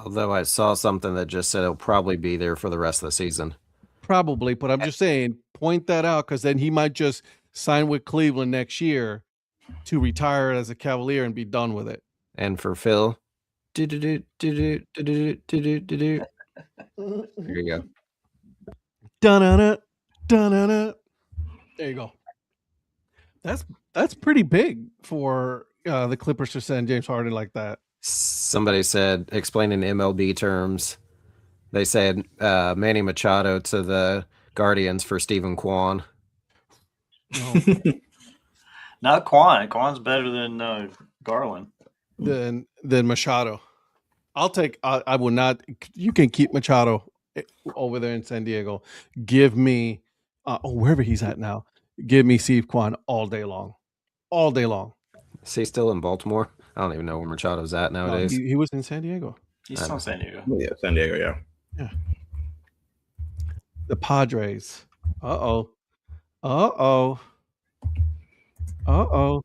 Speaker 4: Although I saw something that just said he'll probably be there for the rest of the season.
Speaker 1: Probably, but I'm just saying, point that out because then he might just sign with Cleveland next year to retire as a Cavalier and be done with it.
Speaker 4: And for Phil, there you go.
Speaker 1: Da-na-na, da-na-na. There you go. That's pretty big for the Clippers to send James Harden like that.
Speaker 4: Somebody said, explaining MLB terms, they said Manny Machado to the Guardians for Stephen Kwan.
Speaker 1: No.
Speaker 3: Not Kwan. Kwan's better than Garland.
Speaker 1: Than Machado. I'll take. I will not. You can keep Machado over there in San Diego. Give me wherever he's at now. Give me Steve Kwan all day long. All day long.
Speaker 4: Is he still in Baltimore? I don't even know where Machado's at nowadays.
Speaker 1: He was in San Diego.
Speaker 3: He's from San Diego.
Speaker 2: Yeah, San Diego,
Speaker 1: yeah. The Padres. Uh-oh. Uh-oh. Uh-oh.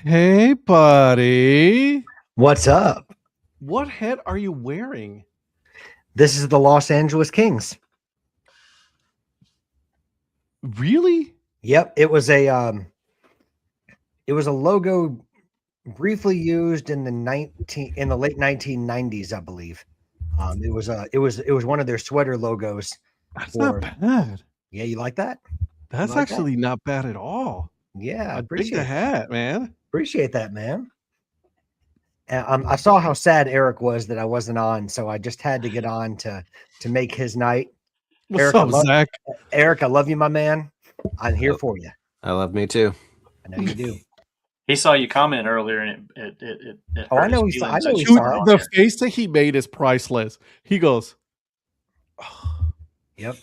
Speaker 1: Hey, buddy.
Speaker 5: What's up?
Speaker 1: What hat are you wearing?
Speaker 5: This is the Los Angeles Kings.
Speaker 1: Really?
Speaker 5: Yep, it was a logo briefly used in the late 1990s, I believe. It was one of their sweater logos.
Speaker 1: That's not bad.
Speaker 5: Yeah, you like that?
Speaker 1: That's
Speaker 5: like
Speaker 1: actually not bad at all.
Speaker 5: Yeah,
Speaker 1: I dig the hat, man.
Speaker 5: Appreciate that, man. I saw how sad Eric was that I wasn't on, so I just had to get on to make his night.
Speaker 1: What's up, Zach?
Speaker 5: Eric, I love you, my man. I'm here for you.
Speaker 4: I love me too.
Speaker 5: I know you do.
Speaker 3: He saw you comment earlier, and it
Speaker 5: Oh, I know he saw. I know he
Speaker 1: Dude,
Speaker 5: saw.
Speaker 1: the face that he made is priceless. He goes,
Speaker 5: oh. Yep.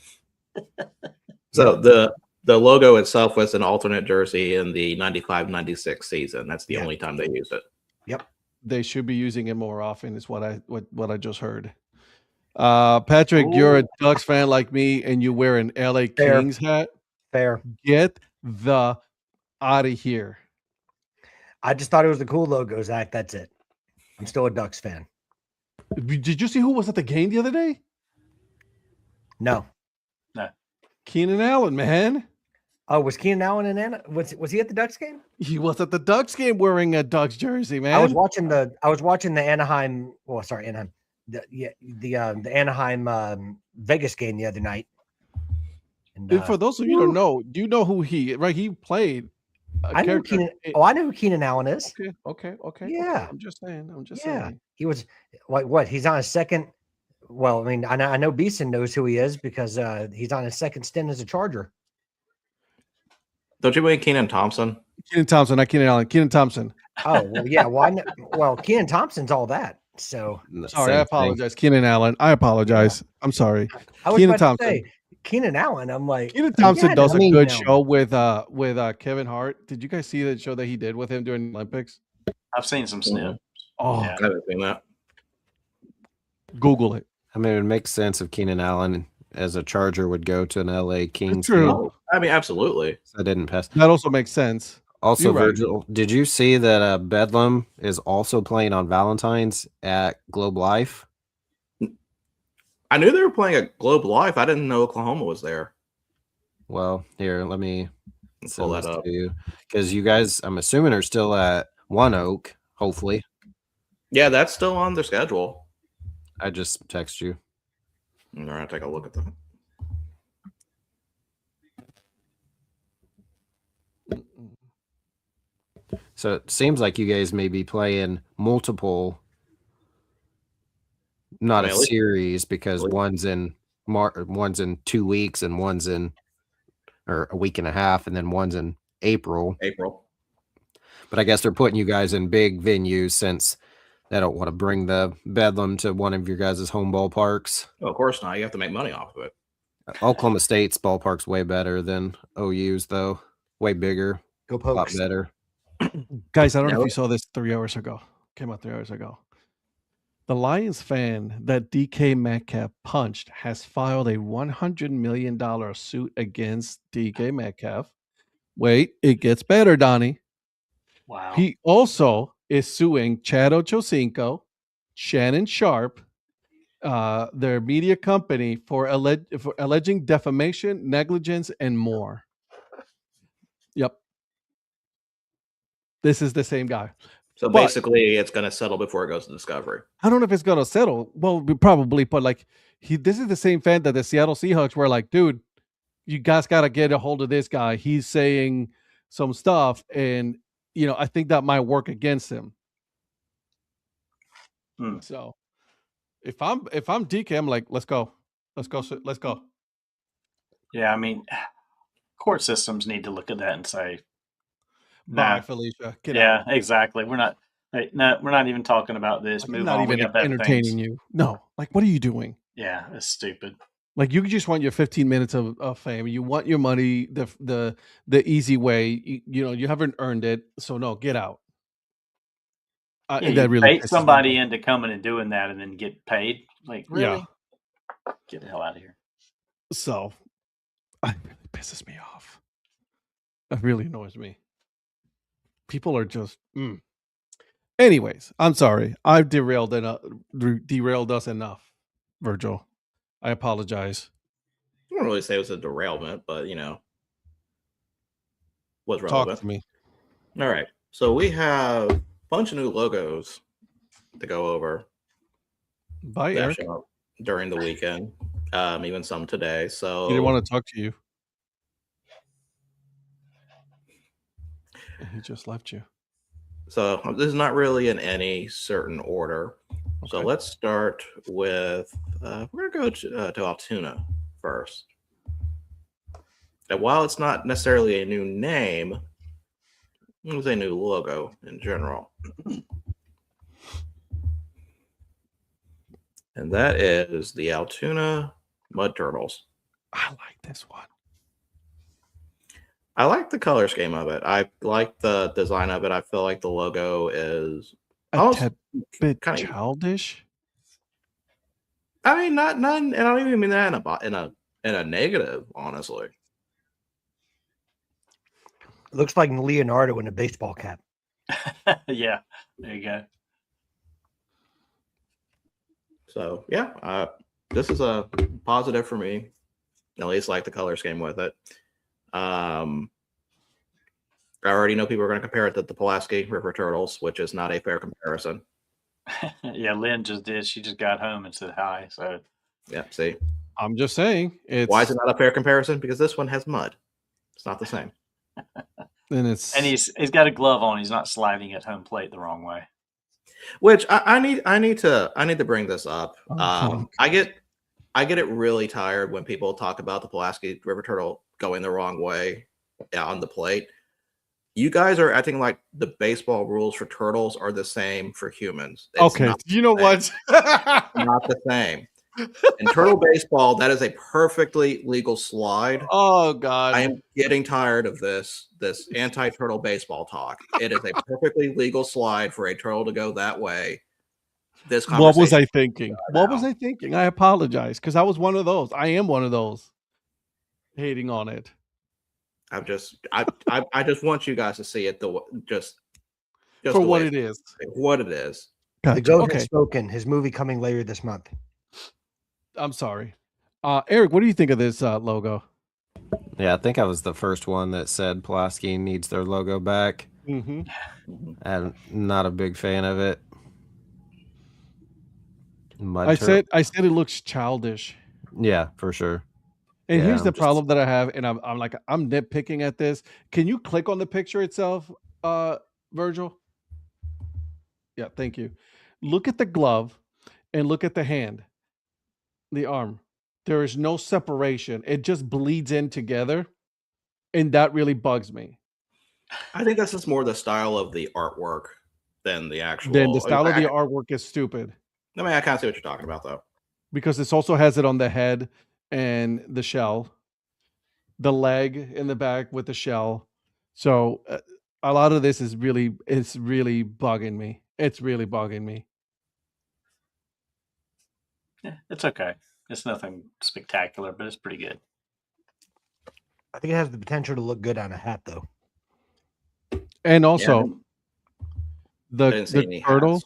Speaker 2: So the logo itself was an alternate jersey in the 95-96 season. That's the only time they used it.
Speaker 5: Yep.
Speaker 1: They should be using it more often, is what I just heard. Patrick, you're a Ducks fan like me, and you wear an LA Kings hat.
Speaker 5: Fair.
Speaker 1: Get the out of here.
Speaker 5: I just thought it was a cool logo, Zach. That's it. I'm still a Ducks fan.
Speaker 1: Did you see who was at the game the other day?
Speaker 5: No.
Speaker 1: Keenan Allen, man.
Speaker 5: Oh, was Keenan Allen in Anna? Was he at the Ducks game?
Speaker 1: He was at the Ducks game wearing a Ducks jersey, man.
Speaker 5: I was watching the Anaheim. Well, sorry, Anaheim. The Anaheim Vegas game the other night.
Speaker 1: And for those of you who don't know, do you know who he played?
Speaker 5: I know who Keenan Allen is.
Speaker 1: Okay.
Speaker 5: Yeah.
Speaker 1: Okay. I'm just saying.
Speaker 5: He was what? He's on his second. Well, I mean, I know Beeson knows who he is because he's on his second stint as a Charger.
Speaker 2: Don't you mean Keenan Thompson?
Speaker 1: Keenan Thompson, not Keenan Allen. Keenan Thompson.
Speaker 5: Oh, well, yeah. Well, Keenan Thompson's all that. So
Speaker 1: sorry, I apologize. Keenan Allen. I apologize. I'm sorry.
Speaker 5: I was Keenan Thompson. To say, Keenan Allen. I'm like,
Speaker 1: Keenan Thompson does a good show with Kevin Hart. Did you guys see the show that he did with him during the Olympics?
Speaker 3: I've seen some snips.
Speaker 1: Oh,
Speaker 2: I haven't seen that.
Speaker 1: Google it.
Speaker 4: I mean, it makes sense if Keenan Allen as a Charger would go to an LA Kings.
Speaker 1: True.
Speaker 2: I mean, absolutely.
Speaker 4: I didn't pass.
Speaker 1: That also makes sense.
Speaker 4: Also, Virgil, did you see that Bedlam is also playing on Valentine's at Globe Life?
Speaker 2: I knew they were playing at Globe Life. I didn't know Oklahoma was there.
Speaker 4: Well, here, let me
Speaker 2: pull that up
Speaker 4: to you because you guys, I'm assuming, are still at One Oak. Hopefully,
Speaker 2: yeah, that's still on their schedule.
Speaker 4: I just text you.
Speaker 2: All right, take a look at that.
Speaker 4: So it seems like you guys may be playing multiple, not a series, because one's in 2 weeks and one's in or a week and a half, and then one's in April. But I guess they're putting you guys in big venues since they don't want to bring the Bedlam to one of your guys' home ballparks.
Speaker 2: Oh, of course not. You have to make money off of it.
Speaker 4: Oklahoma State's ballpark's way better than OU's, though. Way bigger.
Speaker 5: Go Pokes.
Speaker 4: A lot better.
Speaker 1: Guys, I don't know if you saw this 3 hours ago. Came out 3 hours ago. The Lions fan that DK Metcalf punched has filed a $100 million suit against DK Metcalf. Wait, it gets better, Donnie.
Speaker 3: Wow.
Speaker 1: He also is suing Chad Ochocinco Shannon Sharp, their media company, for alleging defamation, negligence, and more. Yep. This is the same guy.
Speaker 2: So
Speaker 1: But
Speaker 2: basically, it's going to settle before it goes to discovery.
Speaker 1: I don't know if it's going to settle. Well, probably, but like this is the same fan that the Seattle Seahawks were like, dude, you guys got to get a hold of this guy. He's saying some stuff, and I think that might work against him. So if I'm DK, I'm like, let's go.
Speaker 3: Yeah, I mean, court systems need to look at that and say,
Speaker 1: bye,
Speaker 3: nah.
Speaker 1: Felicia. Get
Speaker 3: yeah,
Speaker 1: out.
Speaker 3: Exactly. We're not even talking about this.
Speaker 1: Like,
Speaker 3: Move
Speaker 1: I'm not
Speaker 3: on.
Speaker 1: even
Speaker 3: We got better
Speaker 1: entertaining
Speaker 3: things.
Speaker 1: you. No, like, what are you doing?
Speaker 3: Yeah, it's stupid.
Speaker 1: Like, you just want your 15 minutes of fame. You want your money the easy way. You haven't earned it, so no, get out. That really
Speaker 3: pay
Speaker 1: pisses
Speaker 3: somebody
Speaker 1: me off.
Speaker 3: into coming and doing that and then get paid. Like, really?
Speaker 1: Yeah.
Speaker 3: Get the hell out of here.
Speaker 1: So, it really pisses me off. It really annoys me. People are just. Anyways, I'm sorry. I've derailed us enough, Virgil. I apologize.
Speaker 2: I don't really say it was a derailment, but was relevant.
Speaker 1: Talk to me.
Speaker 2: All right. So we have a bunch of new logos to go over.
Speaker 1: Bye, Eric.
Speaker 2: During the weekend, even some today. So
Speaker 1: he didn't want to talk to you. He just left you.
Speaker 2: So this is not really in any certain order. Okay. So let's start with we're going to go to Altoona first. And while it's not necessarily a new name, it was a new logo in general. And that is the Altoona Mud Turtles.
Speaker 1: I like this one.
Speaker 2: I like the color scheme of it. I like the design of it. I feel like the logo is
Speaker 1: a bit childish.
Speaker 2: I mean, not, and I don't even mean that in a negative, honestly.
Speaker 5: It looks like Leonardo in a baseball cap.
Speaker 3: Yeah, there you go.
Speaker 2: So yeah, this is a positive for me. At least like the color scheme with it. I already know people are going to compare it to the Pulaski River Turtles, which is not a fair comparison.
Speaker 3: Yeah, Lynn just did. She just got home and said hi. So
Speaker 2: yeah, see,
Speaker 1: I'm just saying,
Speaker 2: why is it not a fair comparison? Because this one has mud. It's not the same.
Speaker 1: And
Speaker 3: he's got a glove on. He's not sliding at home plate the wrong way.
Speaker 2: Which I need to bring this up. I get it really tired when people talk about the Pulaski River Turtle going the wrong way on the plate. You guys are acting like the baseball rules for turtles are the same for humans.
Speaker 1: Okay, you know what?
Speaker 2: Not the same. In turtle baseball, that is a perfectly legal slide.
Speaker 1: Oh God,
Speaker 2: I am getting tired of this anti-turtle baseball talk. It is a perfectly legal slide for a turtle to go that way.
Speaker 1: What was I thinking? I apologize because I was one of those. I am one of those hating on it.
Speaker 2: I just want you guys to see it just
Speaker 1: for what it is.
Speaker 2: What it is.
Speaker 5: Gotcha. The GOAT has spoken. His movie coming later this month.
Speaker 1: I'm sorry. Eric, what do you think of this logo?
Speaker 4: Yeah, I think I was the first one that said Pulaski needs their logo back.
Speaker 1: Mm-hmm.
Speaker 4: I'm not a big fan of it.
Speaker 1: I said it looks childish.
Speaker 4: Yeah, for sure.
Speaker 1: And here's the problem that I have, and I'm nitpicking at this. Can you click on the picture itself, Virgil? Yeah, thank you. Look at the glove and look at the hand, the arm. There is no separation. It just bleeds in together, and that really bugs me.
Speaker 2: I think that's just more the style of the artwork than the actual.
Speaker 1: Then the style of the artwork is stupid.
Speaker 2: I mean, I kind of see what you're talking about, though.
Speaker 1: Because this also has it on the head and the shell, the leg in the back with the shell. So a lot of this is really bugging me. It's really bugging me.
Speaker 3: Yeah, it's okay. It's nothing spectacular, but it's pretty good.
Speaker 5: I think it has the potential to look good on a hat, though.
Speaker 1: And also, the turtle.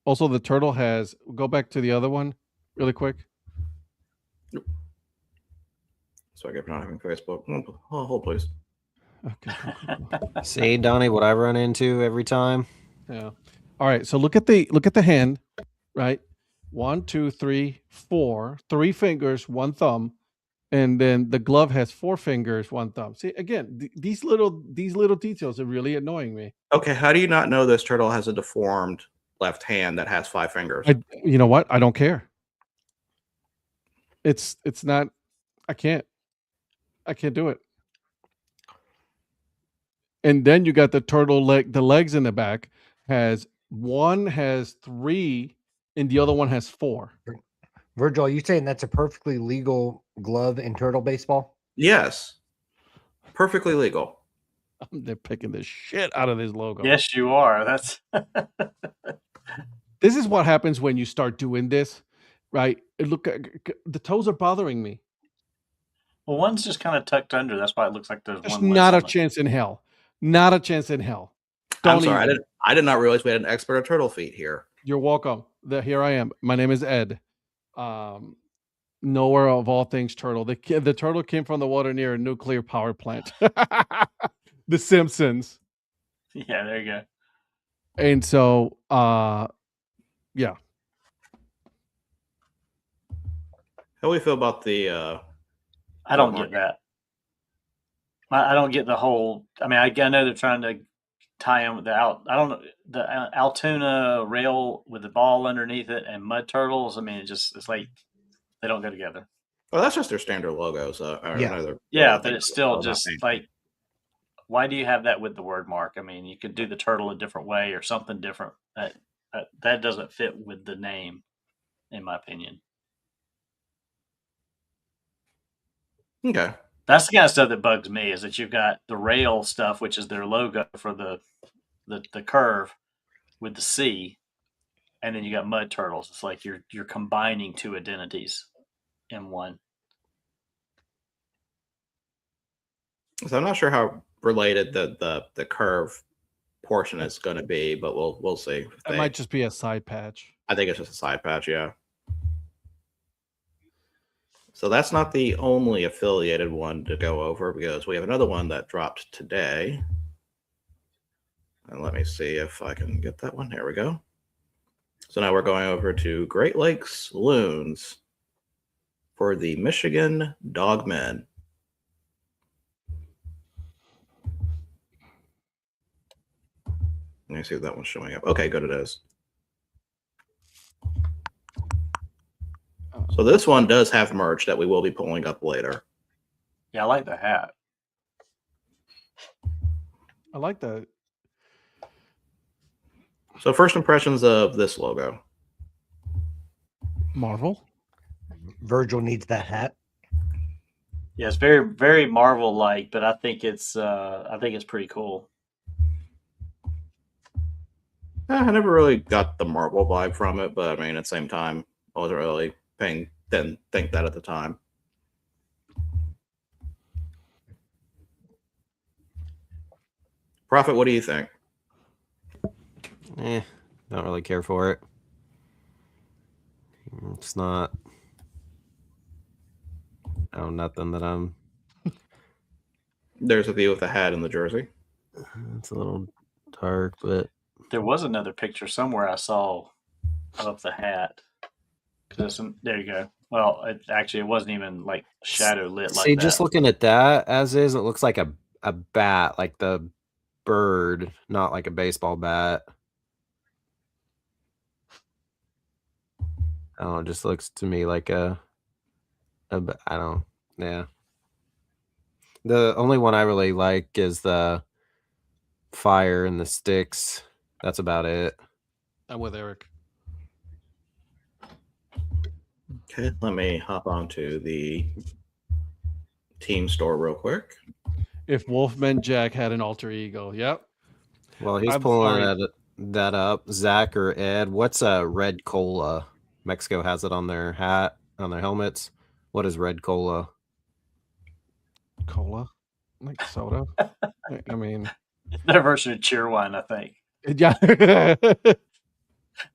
Speaker 1: Also, the turtle has. Go back to the other one, really quick.
Speaker 2: So I guess not having Facebook. Hold please.
Speaker 1: Okay. Cool.
Speaker 4: See, Donnie, what I run into every time.
Speaker 1: Yeah. All right. So look at the hand, right? 1, 2, 3, 4. 3 fingers, 1 thumb, and then the glove has 4 fingers, 1 thumb. See, again, these little details are really annoying me.
Speaker 2: Okay, how do you not know this turtle has a deformed left hand that has 5 fingers?
Speaker 1: You know what? I don't care. It's not. I can't do it. And then you got the turtle leg. The legs in the back one has 3, and the other one has 4.
Speaker 5: Virgil, are you saying that's a perfectly legal glove in turtle baseball?
Speaker 2: Yes. Perfectly legal.
Speaker 1: They're picking the shit out of this logo.
Speaker 3: Yes, you are. That's
Speaker 1: This is what happens when you start doing this, right? Look, the toes are bothering me.
Speaker 3: well, one's just kind of tucked under. That's why it looks like there's
Speaker 1: There's
Speaker 3: one.
Speaker 1: not a chance in hell. Not a chance in hell.
Speaker 2: I'm sorry. I did not realize we had an expert at turtle feet here.
Speaker 1: You're welcome. Here I am. My name is Ed. Nowhere of all things turtle. The turtle came from the water near a nuclear power plant. The Simpsons.
Speaker 3: Yeah, there you go.
Speaker 1: And so, yeah.
Speaker 2: How do we feel about the?
Speaker 3: I don't get that. I don't get the whole. I mean, I know they're trying to tie in with the I don't know, the Altoona rail with the ball underneath it and mud turtles. I mean, it's like they don't go together.
Speaker 2: Well, that's just their standard logo. So
Speaker 3: yeah, but it's still just like, why do you have that with the word mark? I mean, you could do the turtle a different way or something different. That doesn't fit with the name, in my opinion.
Speaker 2: Okay.
Speaker 3: That's the kind of stuff that bugs me, is that you've got the rail stuff, which is their logo for the curve with the C, and then you got mud turtles. It's like you're combining 2 identities in one.
Speaker 2: So I'm not sure how related the curve portion is going to be, but we'll see.
Speaker 1: It might just be a side patch.
Speaker 2: I think it's just a side patch, yeah. So that's not the only affiliated one to go over, because we have another one that dropped today. And let me see if I can get that one. There we go. So now we're going over to Great Lakes Loons for the Michigan Dogmen. Let me see if that one's showing up. Okay, good, it is. So this one does have merch that we will be pulling up later.
Speaker 3: Yeah, I like the hat.
Speaker 1: I like that.
Speaker 2: So first impressions of this logo.
Speaker 1: Marvel.
Speaker 5: Virgil needs that hat.
Speaker 3: Yeah, it's very, very Marvel-like, but I think it's pretty cool.
Speaker 2: I never really got the Marvel vibe from it, but I mean, at the same time, I wasn't really didn't think that at the time. Prophet, what do you think?
Speaker 4: Don't really care for it. It's not. Oh, nothing that I'm.
Speaker 2: There's a view of the hat and the jersey.
Speaker 4: It's a little dark, but
Speaker 3: there was another picture somewhere I saw of the hat. There you go. Well, it wasn't even like shadow lit like that.
Speaker 4: See, just looking at that as is, it looks like a bat, like the bird, not like a baseball bat. I don't know, it just looks to me like I don't, yeah. The only one I really like is the fire and the sticks. That's about it.
Speaker 1: I'm with Eric.
Speaker 2: Okay, let me hop onto the team store real quick.
Speaker 1: If Wolfman Jack had an alter ego, yep.
Speaker 4: Well, he's pulling that up. Zach or Ed, what's a red cola? Mexico has it on their hat, on their helmets. What is red cola?
Speaker 1: Cola? Like soda? I mean...
Speaker 3: Their version of Cheerwine, I think.
Speaker 1: Yeah.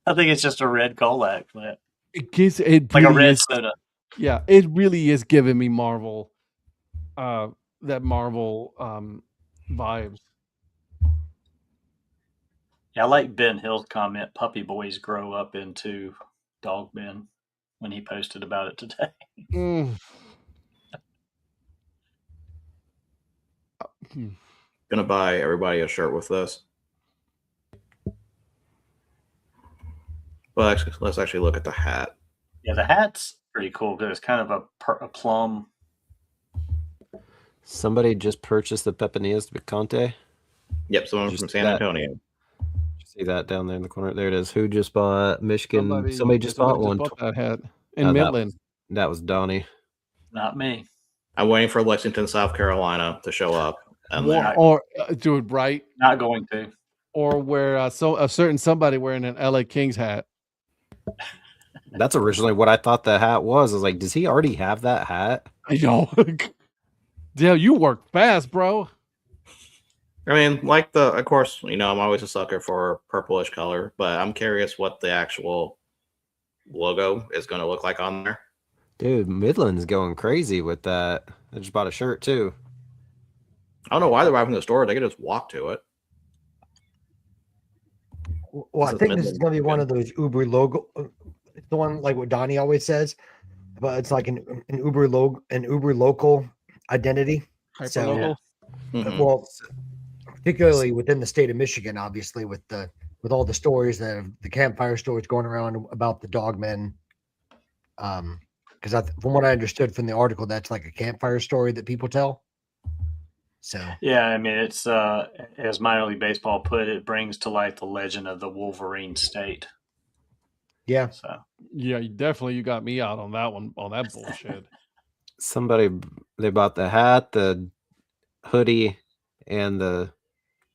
Speaker 3: I think it's just a red Colac, man.
Speaker 1: It
Speaker 3: Like a
Speaker 1: really
Speaker 3: red
Speaker 1: is.
Speaker 3: soda.
Speaker 1: Yeah, it really is giving me Marvel, that Marvel vibes.
Speaker 3: Yeah, I like Ben Hill's comment, puppy boys grow up into dog men, when he posted about it today.
Speaker 1: Mm.
Speaker 2: Gonna buy everybody a shirt with this. Well, actually, let's actually look at the hat.
Speaker 3: Yeah, the hat's pretty cool because it's kind of a plum.
Speaker 4: Somebody just purchased the Pepinillas Picante.
Speaker 2: Yep, someone
Speaker 4: Just
Speaker 2: from San
Speaker 4: that.
Speaker 2: Antonio.
Speaker 4: See that down there in the corner? There it is. Who just bought Michigan? Somebody just
Speaker 1: somebody
Speaker 4: bought one.
Speaker 1: bought that hat in Midland.
Speaker 4: That was Donnie.
Speaker 3: Not me.
Speaker 2: I'm waiting for Lexington, South Carolina to show up. And
Speaker 1: Or dude, right?
Speaker 3: Not going to.
Speaker 1: Or where a certain somebody wearing an LA Kings hat.
Speaker 4: That's originally what I thought the hat was. I was like, does he already have that hat?
Speaker 1: Yo, Dale, you work fast, bro.
Speaker 2: I mean, of course, I'm always a sucker for purplish color, but I'm curious what the actual logo is going to look like on there.
Speaker 4: Dude, Midland's going crazy with that. I just bought a shirt too.
Speaker 2: I don't know why they're arriving in the store. They could just walk to it.
Speaker 5: Well, I think this is going to be one of those Uber logo, the one like what Donnie always says, but it's like an Uber local identity.
Speaker 1: Hyperlocal.
Speaker 5: Well, particularly within the state of Michigan, obviously with all the stories the campfire stories going around about the dogmen. Because from what I understood from the article, that's like a campfire story that people tell. So
Speaker 3: yeah, I mean, it's as minor league baseball put, it brings to light the legend of the Wolverine state.
Speaker 5: Yeah.
Speaker 3: So
Speaker 1: yeah, you got me out on that one, on that bullshit.
Speaker 4: They bought the hat, the hoodie, and the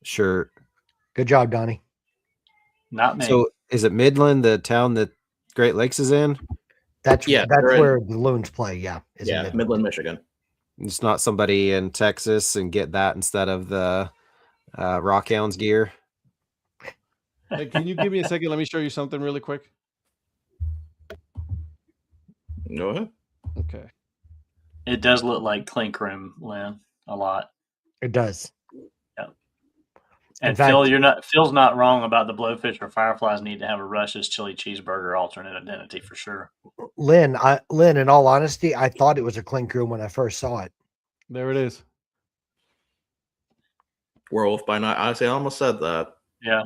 Speaker 4: shirt.
Speaker 5: Good job, Donnie.
Speaker 3: Not me.
Speaker 4: So is it Midland, the town that Great Lakes is in?
Speaker 5: That's where the Loons play. Yeah.
Speaker 2: Midland, Michigan.
Speaker 4: It's not somebody in Texas and get that instead of the Rockhounds gear.
Speaker 1: Hey, can you give me a second? Let me show you something really quick.
Speaker 2: Go ahead.
Speaker 1: Okay.
Speaker 3: It does look like Clink Room, Lynn, a lot.
Speaker 5: It does.
Speaker 3: Yeah. And Phil's not wrong about the Blowfish or Fireflies need to have a Rush's chili cheeseburger alternate identity for sure.
Speaker 5: Lynn, in all honesty, I thought it was a Clink Room when I first saw it.
Speaker 1: There it is.
Speaker 2: Werewolf by Night. Honestly, I almost said that.
Speaker 3: Yeah.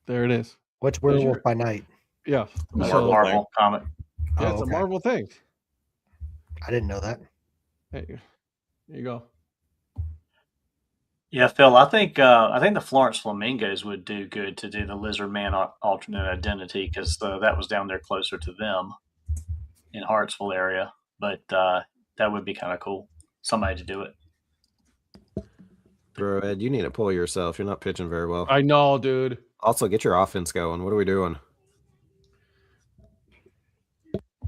Speaker 1: There it is.
Speaker 5: What's Werewolf by Night?
Speaker 1: Yeah.
Speaker 3: Marvel comic.
Speaker 1: Yeah, it's a Marvel thing.
Speaker 5: I didn't know that.
Speaker 1: Hey, here you go.
Speaker 3: Yeah, Phil, I think the Florence Flamingos would do good to do the Lizard Man alternate identity because that was down there closer to them in Hartsville area. But that would be kind of cool. Somebody to do it.
Speaker 4: Bro, Ed, you need to pull yourself. You're not pitching very well.
Speaker 1: I know, dude.
Speaker 4: Also, get your offense going. What are we doing?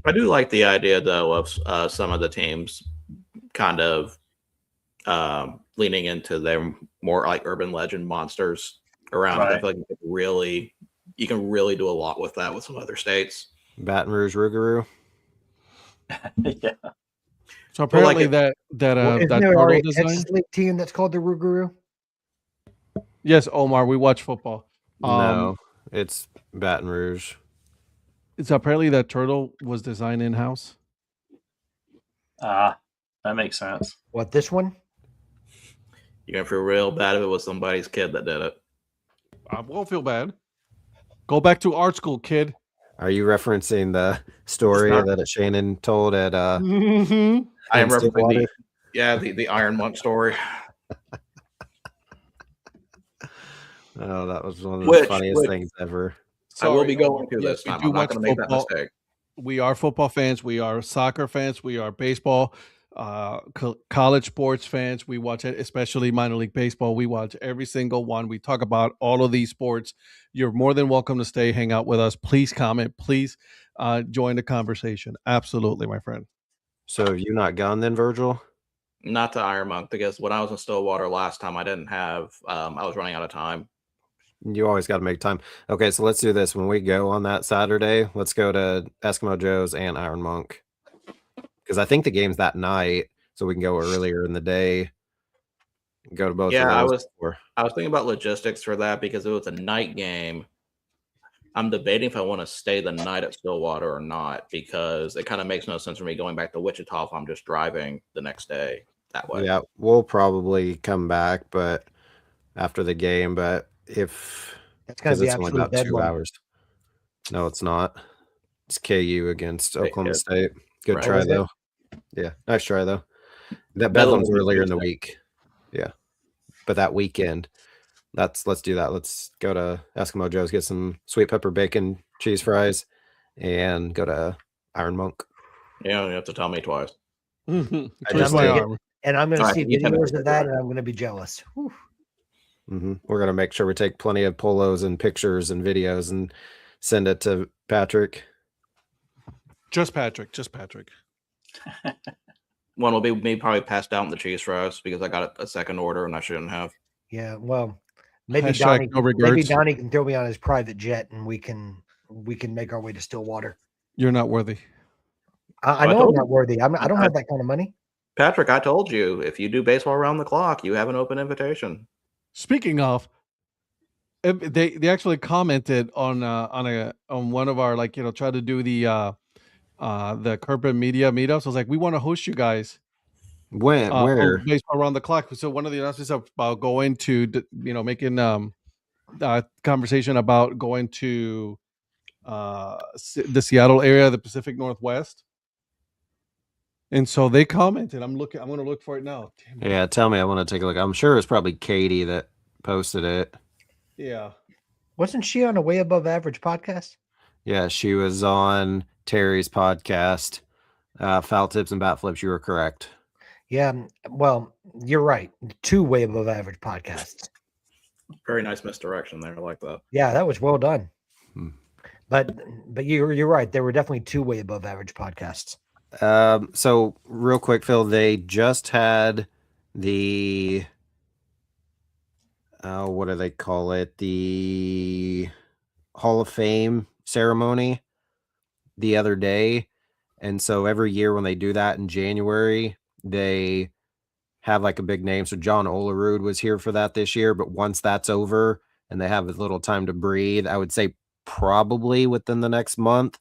Speaker 2: I do like the idea, though, of some of the teams kind of leaning into their more like urban legend monsters around. Right. I feel like you can really do a lot with that with some other states.
Speaker 4: Baton Rouge Rougarou.
Speaker 3: Yeah.
Speaker 1: So apparently that turtle design
Speaker 5: team that's called the Rougarou.
Speaker 1: Yes, Omar, we watch football.
Speaker 4: No, it's Baton Rouge.
Speaker 1: It's apparently that turtle was designed in-house.
Speaker 3: That makes sense.
Speaker 5: What, this one?
Speaker 2: You're gonna feel real bad if it was somebody's kid that did it.
Speaker 1: I won't feel bad. Go back to art school, kid.
Speaker 4: Are you referencing the story that Shannon told at
Speaker 2: I am referencing the Iron Monk story.
Speaker 4: Oh, that was one of the funniest things ever.
Speaker 2: Sorry, I will be going through this time. I'm not going to make that mistake.
Speaker 1: We are football fans. We are soccer fans. We are baseball, college sports fans. We watch it, especially minor league baseball. We watch every single one. We talk about all of these sports. You're more than welcome to stay, hang out with us. Please comment. Please join the conversation. Absolutely, my friend.
Speaker 4: So have you not gone then, Virgil?
Speaker 2: Not to Iron Monk, because when I was in Stillwater last time, I didn't have. I was running out of time.
Speaker 4: You always got to make time. Okay, so let's do this. When we go on that Saturday, let's go to Eskimo Joe's and Iron Monk. Because I think the game's that night, so we can go earlier in the day. Go to both of those.
Speaker 2: I was thinking about logistics for that because if it's a night game, I'm debating if I want to stay the night at Stillwater or not, because it kind of makes no sense for me going back to Wichita if I'm just driving the next day that way.
Speaker 4: Yeah, we'll probably come back, but after the game, but if
Speaker 5: that's going to be
Speaker 4: it's only about 2 hours. No, it's not. It's KU against Oklahoma State. Good try though. Yeah, nice try though. That Bedlam's earlier in the week. Yeah, but that weekend, let's do that. Let's go to Eskimo Joe's, get some sweet pepper bacon cheese fries, and go to Iron Monk.
Speaker 2: Yeah, you have to tell me twice.
Speaker 1: Twist my arm.
Speaker 5: And I'm going to see videos of that, and I'm going to be jealous.
Speaker 4: We're going to make sure we take plenty of polos and pictures and videos and send it to Patrick.
Speaker 1: Just Patrick.
Speaker 2: One will be me probably passed out in the cheese fries because I got a second order and I shouldn't have.
Speaker 5: Yeah, well, maybe Donnie can throw me on his private jet and we can make our way to Stillwater.
Speaker 1: You're not worthy.
Speaker 5: I know I'm not worthy. I don't have that kind of money.
Speaker 2: Patrick, I told you, if you do baseball around the clock, you have an open invitation.
Speaker 1: Speaking of, they actually commented on one of our, like, try to do the Kerpen Media meetups. I was like, we want to host you guys.
Speaker 4: Where?
Speaker 1: Baseball around the clock. So one of the announcements about going to, making conversation about going to the Seattle area, the Pacific Northwest. And so they commented. I'm going to look for it now.
Speaker 4: Yeah, tell me. I want to take a look. I'm sure it's probably Katie that posted it.
Speaker 1: Yeah.
Speaker 5: Wasn't she on a Way Above Average podcast?
Speaker 4: Yeah, she was on Terry's podcast. Foul Tips and Bat Flips. You were correct.
Speaker 5: Yeah, well, you're right. 2 Way Above Average podcasts.
Speaker 2: Very nice misdirection there. I like that.
Speaker 5: Yeah, that was well done. But you're right. There were definitely 2 Way Above Average podcasts.
Speaker 4: So real quick, Phil, they just had the what do they call it? The Hall of Fame ceremony the other day. And so every year when they do that in January, they have like a big name. So John Olerud was here for that this year, but once that's over and they have a little time to breathe, I would say probably within the next month,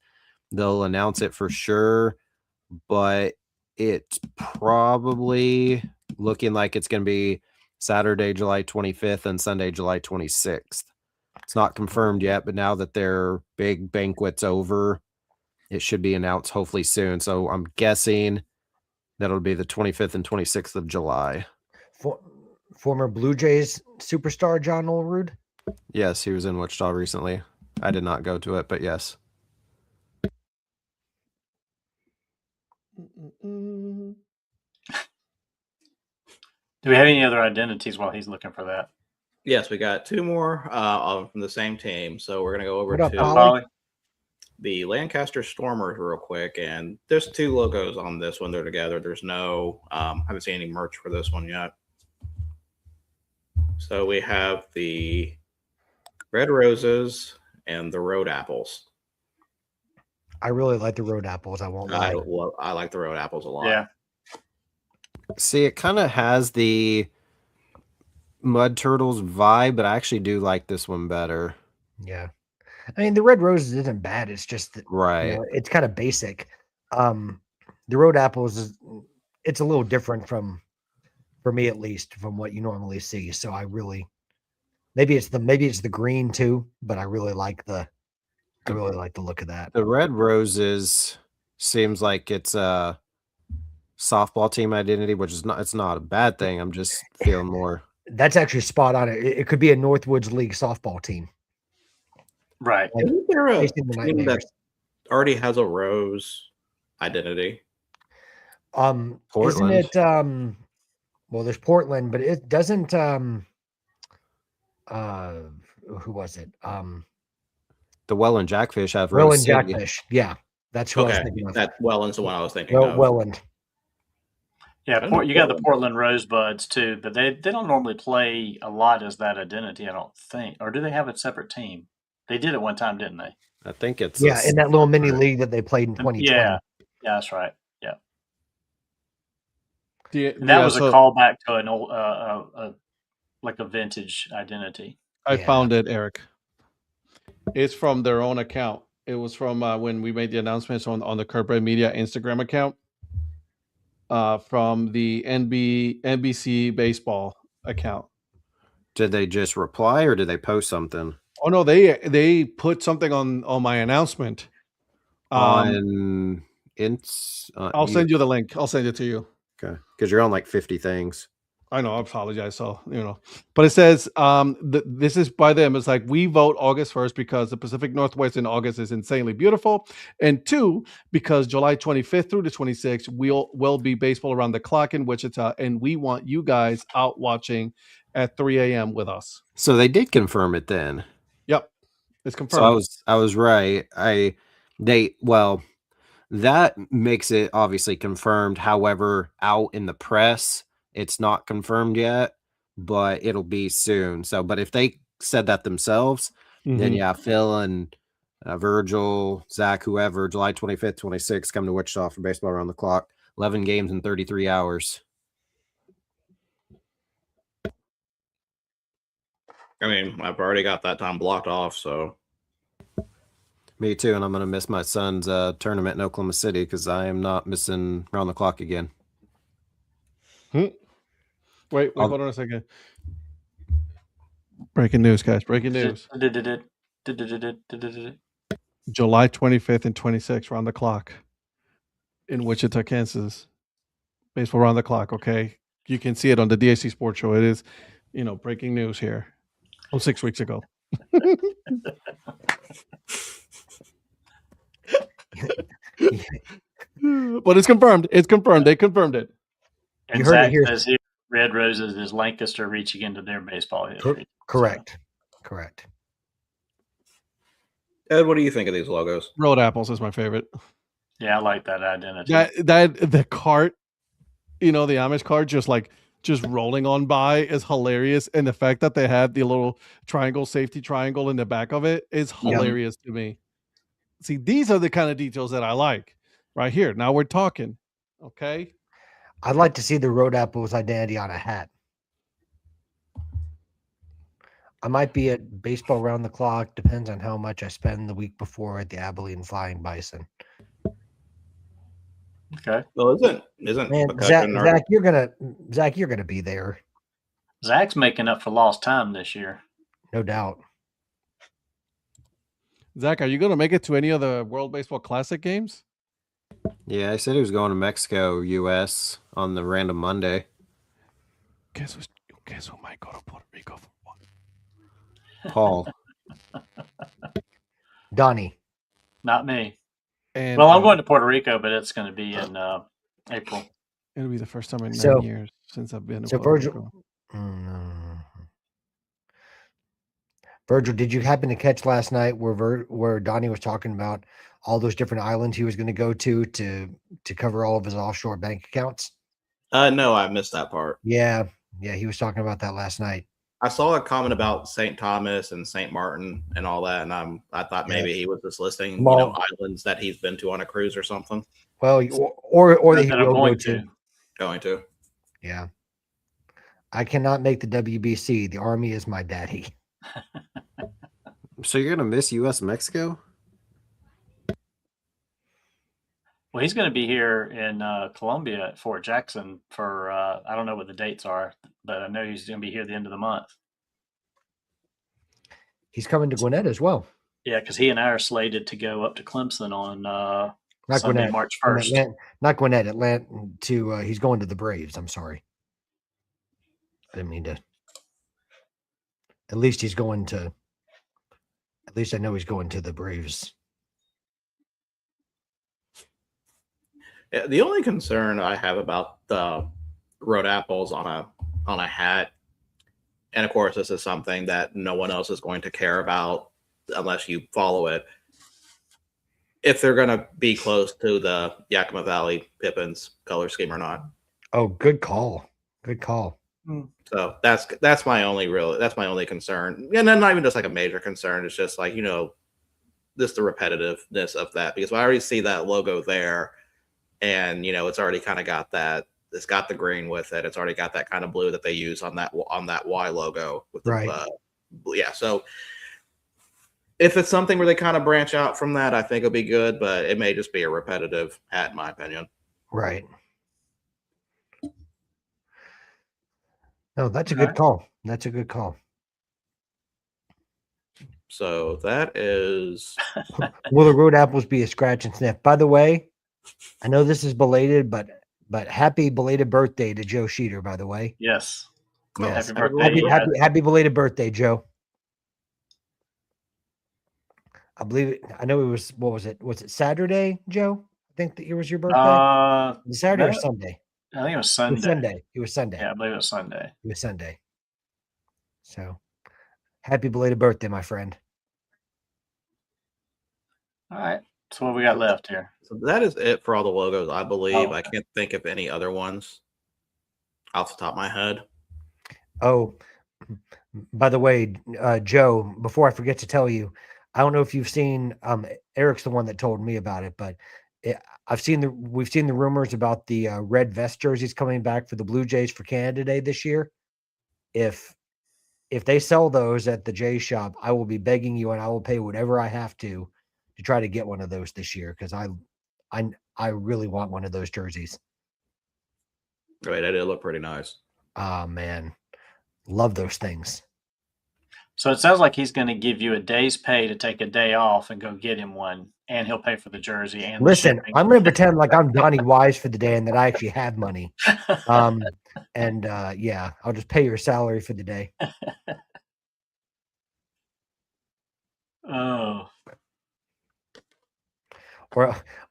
Speaker 4: they'll announce it for sure. But it's probably looking like it's going to be Saturday, July 25th and Sunday, July 26th. It's not confirmed yet, but now that their big banquet's over, it should be announced hopefully soon. So I'm guessing that'll be the 25th and 26th of July.
Speaker 5: Former Blue Jays superstar John Olerud?
Speaker 4: Yes, he was in Wichita recently. I did not go to it, but yes.
Speaker 3: Do we have any other identities while he's looking for that?
Speaker 2: Yes, we got 2 more from the same team. So we're going to go over
Speaker 3: to
Speaker 2: the Lancaster Stormers real quick. And there's 2 logos on this one. They're together. There's no, haven't seen any merch for this one yet. So we have the Red Roses and the Road Apples.
Speaker 5: I really like the Road Apples. I won't lie.
Speaker 2: I like the Road Apples a lot.
Speaker 3: Yeah.
Speaker 4: See, it kind of has the Mud Turtles vibe, but I actually do like this one better.
Speaker 5: Yeah. I mean, the Red Roses isn't bad. It's just that,
Speaker 4: right.
Speaker 5: It's kind of basic. The Road Apples it's a little different for me, at least, from what you normally see. So I really, maybe it's the green too, but I really like the look of that.
Speaker 4: The Red Roses seems like it's a softball team identity, which is it's not a bad thing. I'm just feeling more.
Speaker 5: That's actually spot on. It could be a Northwoods League softball team.
Speaker 3: Right.
Speaker 2: Isn't there a team that already has a rose identity?
Speaker 4: Portland.
Speaker 5: Isn't it well, there's Portland, but it doesn't who was it?
Speaker 4: The Welland Jackfish have
Speaker 5: Welland Jackfish. Yeah. That's who I was thinking of.
Speaker 2: That Welland's the one I was thinking of.
Speaker 5: Welland.
Speaker 3: Yeah, you got the Portland Rosebuds too, but they don't normally play a lot as that identity, I don't think. Or do they have a separate team? They did at one time, didn't they?
Speaker 4: I think it's
Speaker 5: in that little mini league that they played in 2020.
Speaker 3: Yeah, that's right. Yeah,
Speaker 1: And
Speaker 3: that was a callback to an old, like a vintage identity.
Speaker 1: I found it, Eric. It's from their own account. It was from when we made the announcements on the Corporate Media Instagram account. From the NBC baseball account.
Speaker 4: Did they just reply or did they post something?
Speaker 1: Oh no, they put something on my announcement.
Speaker 4: I'll
Speaker 1: send you the link. I'll send it to you.
Speaker 4: Okay, because you're on like 50 things.
Speaker 1: I know. I apologize. So but it says this is by them. It's like, we vote August 1st because the Pacific Northwest in August is insanely beautiful, and 2, because July 25th through the 26th will be baseball around the clock in Wichita, and we want you guys out watching at 3 a.m. with us.
Speaker 4: So they did confirm it then.
Speaker 1: Yep, it's confirmed.
Speaker 4: So I was right. That makes it obviously confirmed. However, out in the press, it's not confirmed yet, but it'll be soon. So, but if they said that themselves, then yeah, Phil and Virgil, Zach, whoever, July 25th, 26th, come to Wichita for baseball around the clock. 11 games in 33 hours.
Speaker 2: I mean, I've already got that time blocked off, so.
Speaker 4: Me too, and I'm going to miss my son's tournament in Oklahoma City because I am not missing around the clock again.
Speaker 1: Wait, hold on a second. Breaking news, guys. Breaking news. July 25th and 26th, round the clock in Wichita, Kansas. Baseball round the clock, okay? You can see it on the DHC Sports Show. It is, breaking news here. 6 weeks ago. But it's confirmed. It's confirmed. They confirmed it.
Speaker 3: And you heard Zach says here, Red Roses is Lancaster reaching into their baseball history.
Speaker 5: Correct.
Speaker 2: Ed, what do you think of these logos?
Speaker 1: Road Apples is my favorite.
Speaker 3: Yeah, I like that identity.
Speaker 1: The cart, the Amish cart, just rolling on by is hilarious, and the fact that they have the little safety triangle in the back of it is hilarious to me. See, these are the kind of details that I like right here. Now we're talking. Okay.
Speaker 5: I'd like to see the Road Apples identity on a hat. I might be at baseball around the clock. Depends on how much I spend the week before at the Abilene Flying Bison.
Speaker 3: Okay.
Speaker 2: Well, isn't
Speaker 5: man, Zach, you're gonna be there.
Speaker 3: Zach's making up for lost time this year.
Speaker 5: No doubt.
Speaker 1: Zach, are you going to make it to any of the World Baseball Classic games?
Speaker 4: Yeah, I said he was going to Mexico, U.S. on the random Monday.
Speaker 1: Guess who might go to Puerto Rico for what?
Speaker 4: Paul.
Speaker 5: Donnie.
Speaker 3: Not me.
Speaker 1: And,
Speaker 3: I'm going to Puerto Rico, but it's going to be in April.
Speaker 1: It'll be the first time in 9 years since I've been to Puerto Rico.
Speaker 5: Virgil, did you happen to catch last night where Donnie was talking about all those different islands he was going to go to cover all of his offshore bank accounts?
Speaker 2: No, I missed that part.
Speaker 5: Yeah, he was talking about that last night.
Speaker 2: I saw a comment about St. Thomas and St. Martin and all that, and I thought maybe he was just listing islands that he's been to on a cruise or something.
Speaker 5: Well, or that he will go to.
Speaker 2: Going to.
Speaker 5: Yeah. I cannot make the WBC. The Army is my daddy.
Speaker 4: So you're going to miss U.S. Mexico?
Speaker 3: Well, he's going to be here in Colombia at Fort Jackson for, I don't know what the dates are, but I know he's going to be here at the end of the month.
Speaker 5: He's coming to Gwinnett as well.
Speaker 3: Yeah, because he and I are slated to go up to Clemson on
Speaker 5: not
Speaker 3: Sunday,
Speaker 5: Gwinnett,
Speaker 3: March 1st.
Speaker 5: Not Gwinnett, Atlanta. He's going to the Braves. I'm sorry. I didn't mean to. At least I know he's going to the Braves.
Speaker 2: Yeah, the only concern I have about the Road Apples on a hat, and of course this is something that no one else is going to care about unless you follow it, if they're going to be close to the Yakima Valley Pippins color scheme or not.
Speaker 5: Oh, good call. Good call.
Speaker 2: So that's my only concern. And then not even just like a major concern. It's just like, just the repetitiveness of that, because I already see that logo there, and it's already kind of got that. It's got the green with it. It's already got that kind of blue that they use on that Y logo with the
Speaker 5: Right.
Speaker 2: yeah. So if it's something where they kind of branch out from that, I think it'll be good, but it may just be a repetitive hat, in my opinion.
Speaker 5: Right. No, that's a good call. That's a good call.
Speaker 2: So that is.
Speaker 5: Will the road apples be a scratch and sniff? By the way, I know this is belated, but happy belated birthday to Joe Sheeter, by the way.
Speaker 3: Yes.
Speaker 5: Yes.
Speaker 3: Happy birthday.
Speaker 5: Happy belated birthday, Joe. I believe it. I know it was, what was it? Was it Saturday, Joe? I think that it was your birthday. Saturday or Sunday?
Speaker 3: I think it was Sunday.
Speaker 5: It was Sunday.
Speaker 3: Yeah, I believe it was Sunday.
Speaker 5: It was Sunday. So happy belated birthday, my friend.
Speaker 3: All right. So what we got left here?
Speaker 2: So that is it for all the logos, I believe. I can't think of any other ones off the top of my head.
Speaker 5: Oh, by the way, Joe, before I forget to tell you, I don't know if you've seen, Eric's the one that told me about it, but we've seen the rumors about the red vest jerseys coming back for the Blue Jays for Canada Day this year. If they sell those at the Jays shop, I will be begging you, and I will pay whatever I have to try to get one of those this year, because I really want one of those jerseys.
Speaker 2: Right, that did look pretty nice.
Speaker 5: Oh man, love those things.
Speaker 3: So it sounds like he's going to give you a day's pay to take a day off and go get him one, and he'll pay for the jersey. And
Speaker 5: listen, I'm going to pretend like I'm Donnie Wise for the day and that I actually have money. Yeah, I'll just pay your salary for the day.
Speaker 3: Oh.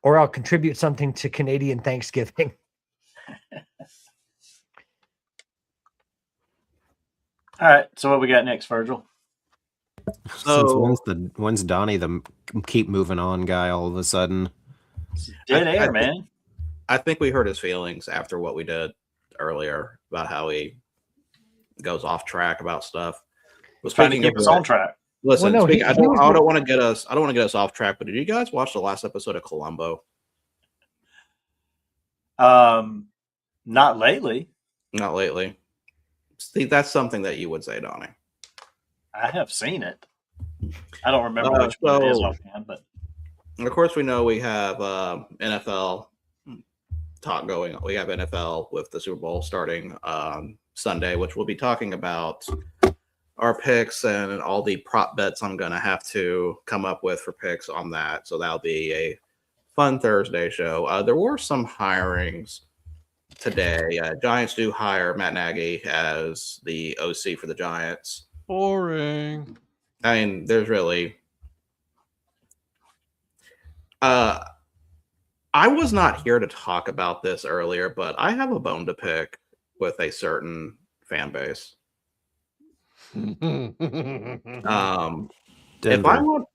Speaker 5: Or I'll contribute something to Canadian Thanksgiving.
Speaker 3: All right. So what we got next, Virgil?
Speaker 4: So when's Donnie the keep moving on guy all of a sudden?
Speaker 3: Dead air, man.
Speaker 2: I think we hurt his feelings after what we did earlier about how he goes off track about stuff.
Speaker 3: Was trying to keep us on track.
Speaker 2: Listen, I don't want to get us off track, but did you guys watch the last episode of Columbo?
Speaker 3: Not lately.
Speaker 2: Not lately. See, that's something that you would say, Donnie.
Speaker 3: I have seen it. I don't remember which one it is offhand, but
Speaker 2: of course we know we have NFL talk going on. We have NFL with the Super Bowl starting Sunday, which we'll be talking about our picks and all the prop bets I'm going to have to come up with for picks on that. So that'll be a fun Thursday show. There were some hirings today. Giants do hire Matt Nagy as the OC for the Giants.
Speaker 1: Boring.
Speaker 2: I mean, there's really... I was not here to talk about this earlier, but I have a bone to pick with a certain fan base. If I want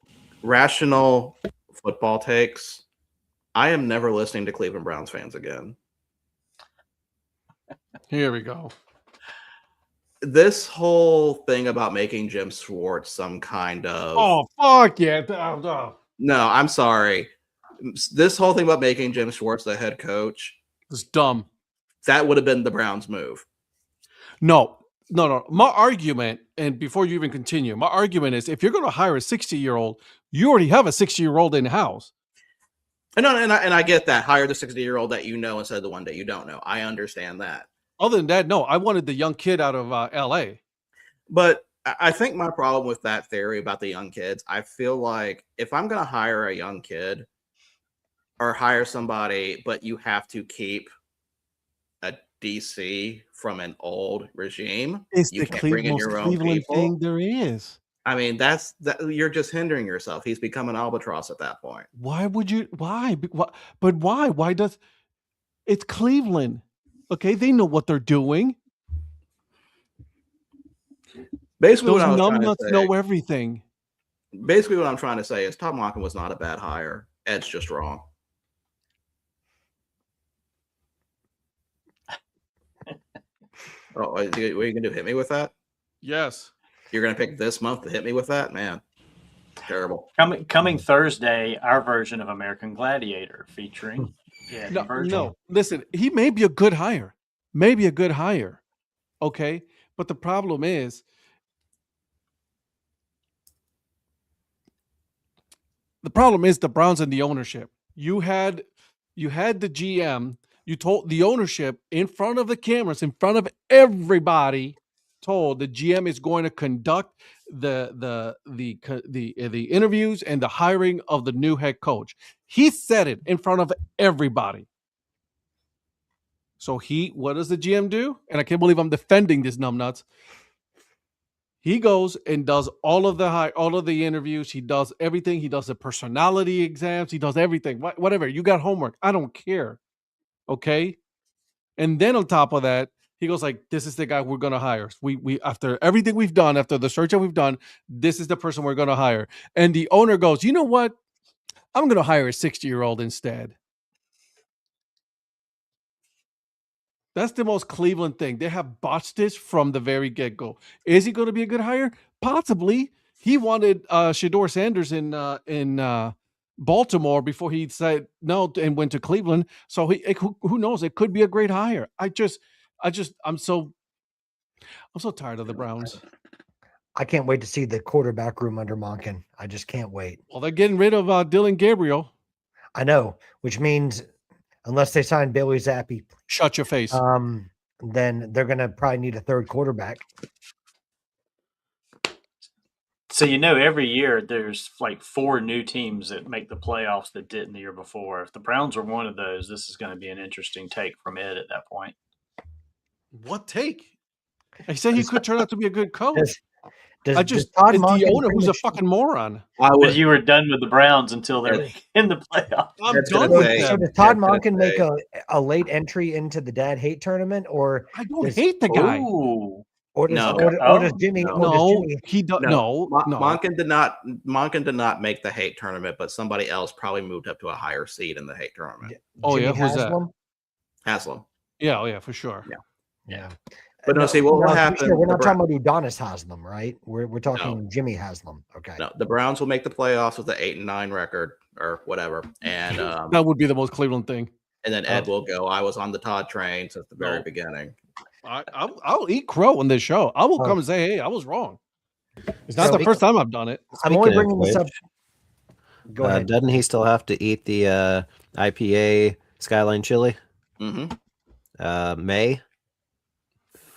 Speaker 2: rational football takes, I am never listening to Cleveland Browns fans again.
Speaker 1: Here we go.
Speaker 2: This whole thing about making Jim Schwartz some kind of...
Speaker 1: Oh, fuck yeah.
Speaker 2: No, I'm sorry. This whole thing about making Jim Schwartz the head coach...
Speaker 1: It's dumb.
Speaker 2: That would have been the Browns' move.
Speaker 1: No. My argument, and before you even continue, my argument is if you're going to hire a 60-year-old, you already have a 60-year-old in-house.
Speaker 2: And I get that. Hire the 60-year-old that you know instead of the one that you don't know. I understand that.
Speaker 1: Other than that, no. I wanted the young kid out of L.A.
Speaker 2: But I think my problem with that theory about the young kids, I feel like if I'm going to hire a young kid or hire somebody, but you have to keep a DC from an old regime,
Speaker 1: it's
Speaker 2: you
Speaker 1: the
Speaker 2: can't bring in your own
Speaker 1: Cleveland
Speaker 2: people.
Speaker 1: thing there is.
Speaker 2: I mean, you're just hindering yourself. He's become an albatross at that point.
Speaker 1: Why would you? Why? But why? Why does it's Cleveland? Okay, they know what they're doing.
Speaker 2: Basically,
Speaker 1: those
Speaker 2: what I was
Speaker 1: numbnuts know everything.
Speaker 2: Basically, what I'm trying to say is Tom Locken was not a bad hire. Ed's just wrong. Oh, what are you going to do? Hit me with that?
Speaker 1: Yes.
Speaker 2: You're going to pick this month to hit me with that? Man, terrible.
Speaker 3: Coming Thursday, our version of American Gladiator featuring Virgil.
Speaker 1: No, listen, he may be a good hire. Maybe a good hire. Okay. But the problem is the Browns and the ownership. You had the GM, you told the ownership in front of the cameras, in front of everybody, told the GM is going to conduct the interviews and the hiring of the new head coach. He said it in front of everybody. So what does the GM do? And I can't believe I'm defending this numbnuts. He goes and does all of the interviews. He does everything. He does the personality exams. He does everything. Whatever. You got homework. I don't care. Okay. And then on top of that, he goes like, "This is the guy we're gonna hire. We after everything we've done, after the search that we've done, this is the person we're gonna hire." And the owner goes, "You know what? I'm gonna hire a 60-year-old instead." That's the most Cleveland thing. They have botched this from the very get-go. Is he going to be a good hire? Possibly. He wanted Shedeur Sanders in Baltimore before he said no and went to Cleveland. So who knows? It could be a great hire. I'm so tired of the Browns.
Speaker 5: I can't wait to see the quarterback room under Monken. I just can't wait.
Speaker 1: Well, they're getting rid of Dylan Gabriel.
Speaker 5: I know, which means unless they sign Bailey Zappi,
Speaker 1: shut your face.
Speaker 5: Then they're going to probably need a third quarterback.
Speaker 3: So every year there's like 4 new teams that make the playoffs that didn't the year before. If the Browns are one of those, this is going to be an interesting take from Ed at that point.
Speaker 1: What take? I said he could turn out to be a good coach.
Speaker 5: Does
Speaker 1: it's the owner who's a fucking moron.
Speaker 3: Because you were done with the Browns until they're in the playoffs.
Speaker 1: I'm done with them.
Speaker 5: So does Todd Monken make a late entry into the Dad Hate tournament, or
Speaker 1: I don't hate the guy.
Speaker 5: Or does Jimmy?
Speaker 1: He does. No,
Speaker 2: Monken did not make the hate tournament, but somebody else probably moved up to a higher seed in the hate tournament.
Speaker 1: Jimmy who's that?
Speaker 2: Haslam.
Speaker 1: Yeah, for sure.
Speaker 5: Yeah.
Speaker 2: But no, see what happened.
Speaker 5: Sure, we're not talking about Udonis Haslam, right? We're talking Jimmy Haslam. Okay.
Speaker 2: No, the Browns will make the playoffs with the 8-9 record or whatever, and
Speaker 1: that would be the most Cleveland thing.
Speaker 2: And then Ed will go. I was on the Todd train since the very beginning.
Speaker 1: I'll eat crow on this show. I will come and say, "Hey, I was wrong." It's not the first time I've done it.
Speaker 5: I'm only bringing this up. Go ahead.
Speaker 4: Doesn't he still have to eat the IPA Skyline chili?
Speaker 2: Mm-hmm.
Speaker 4: May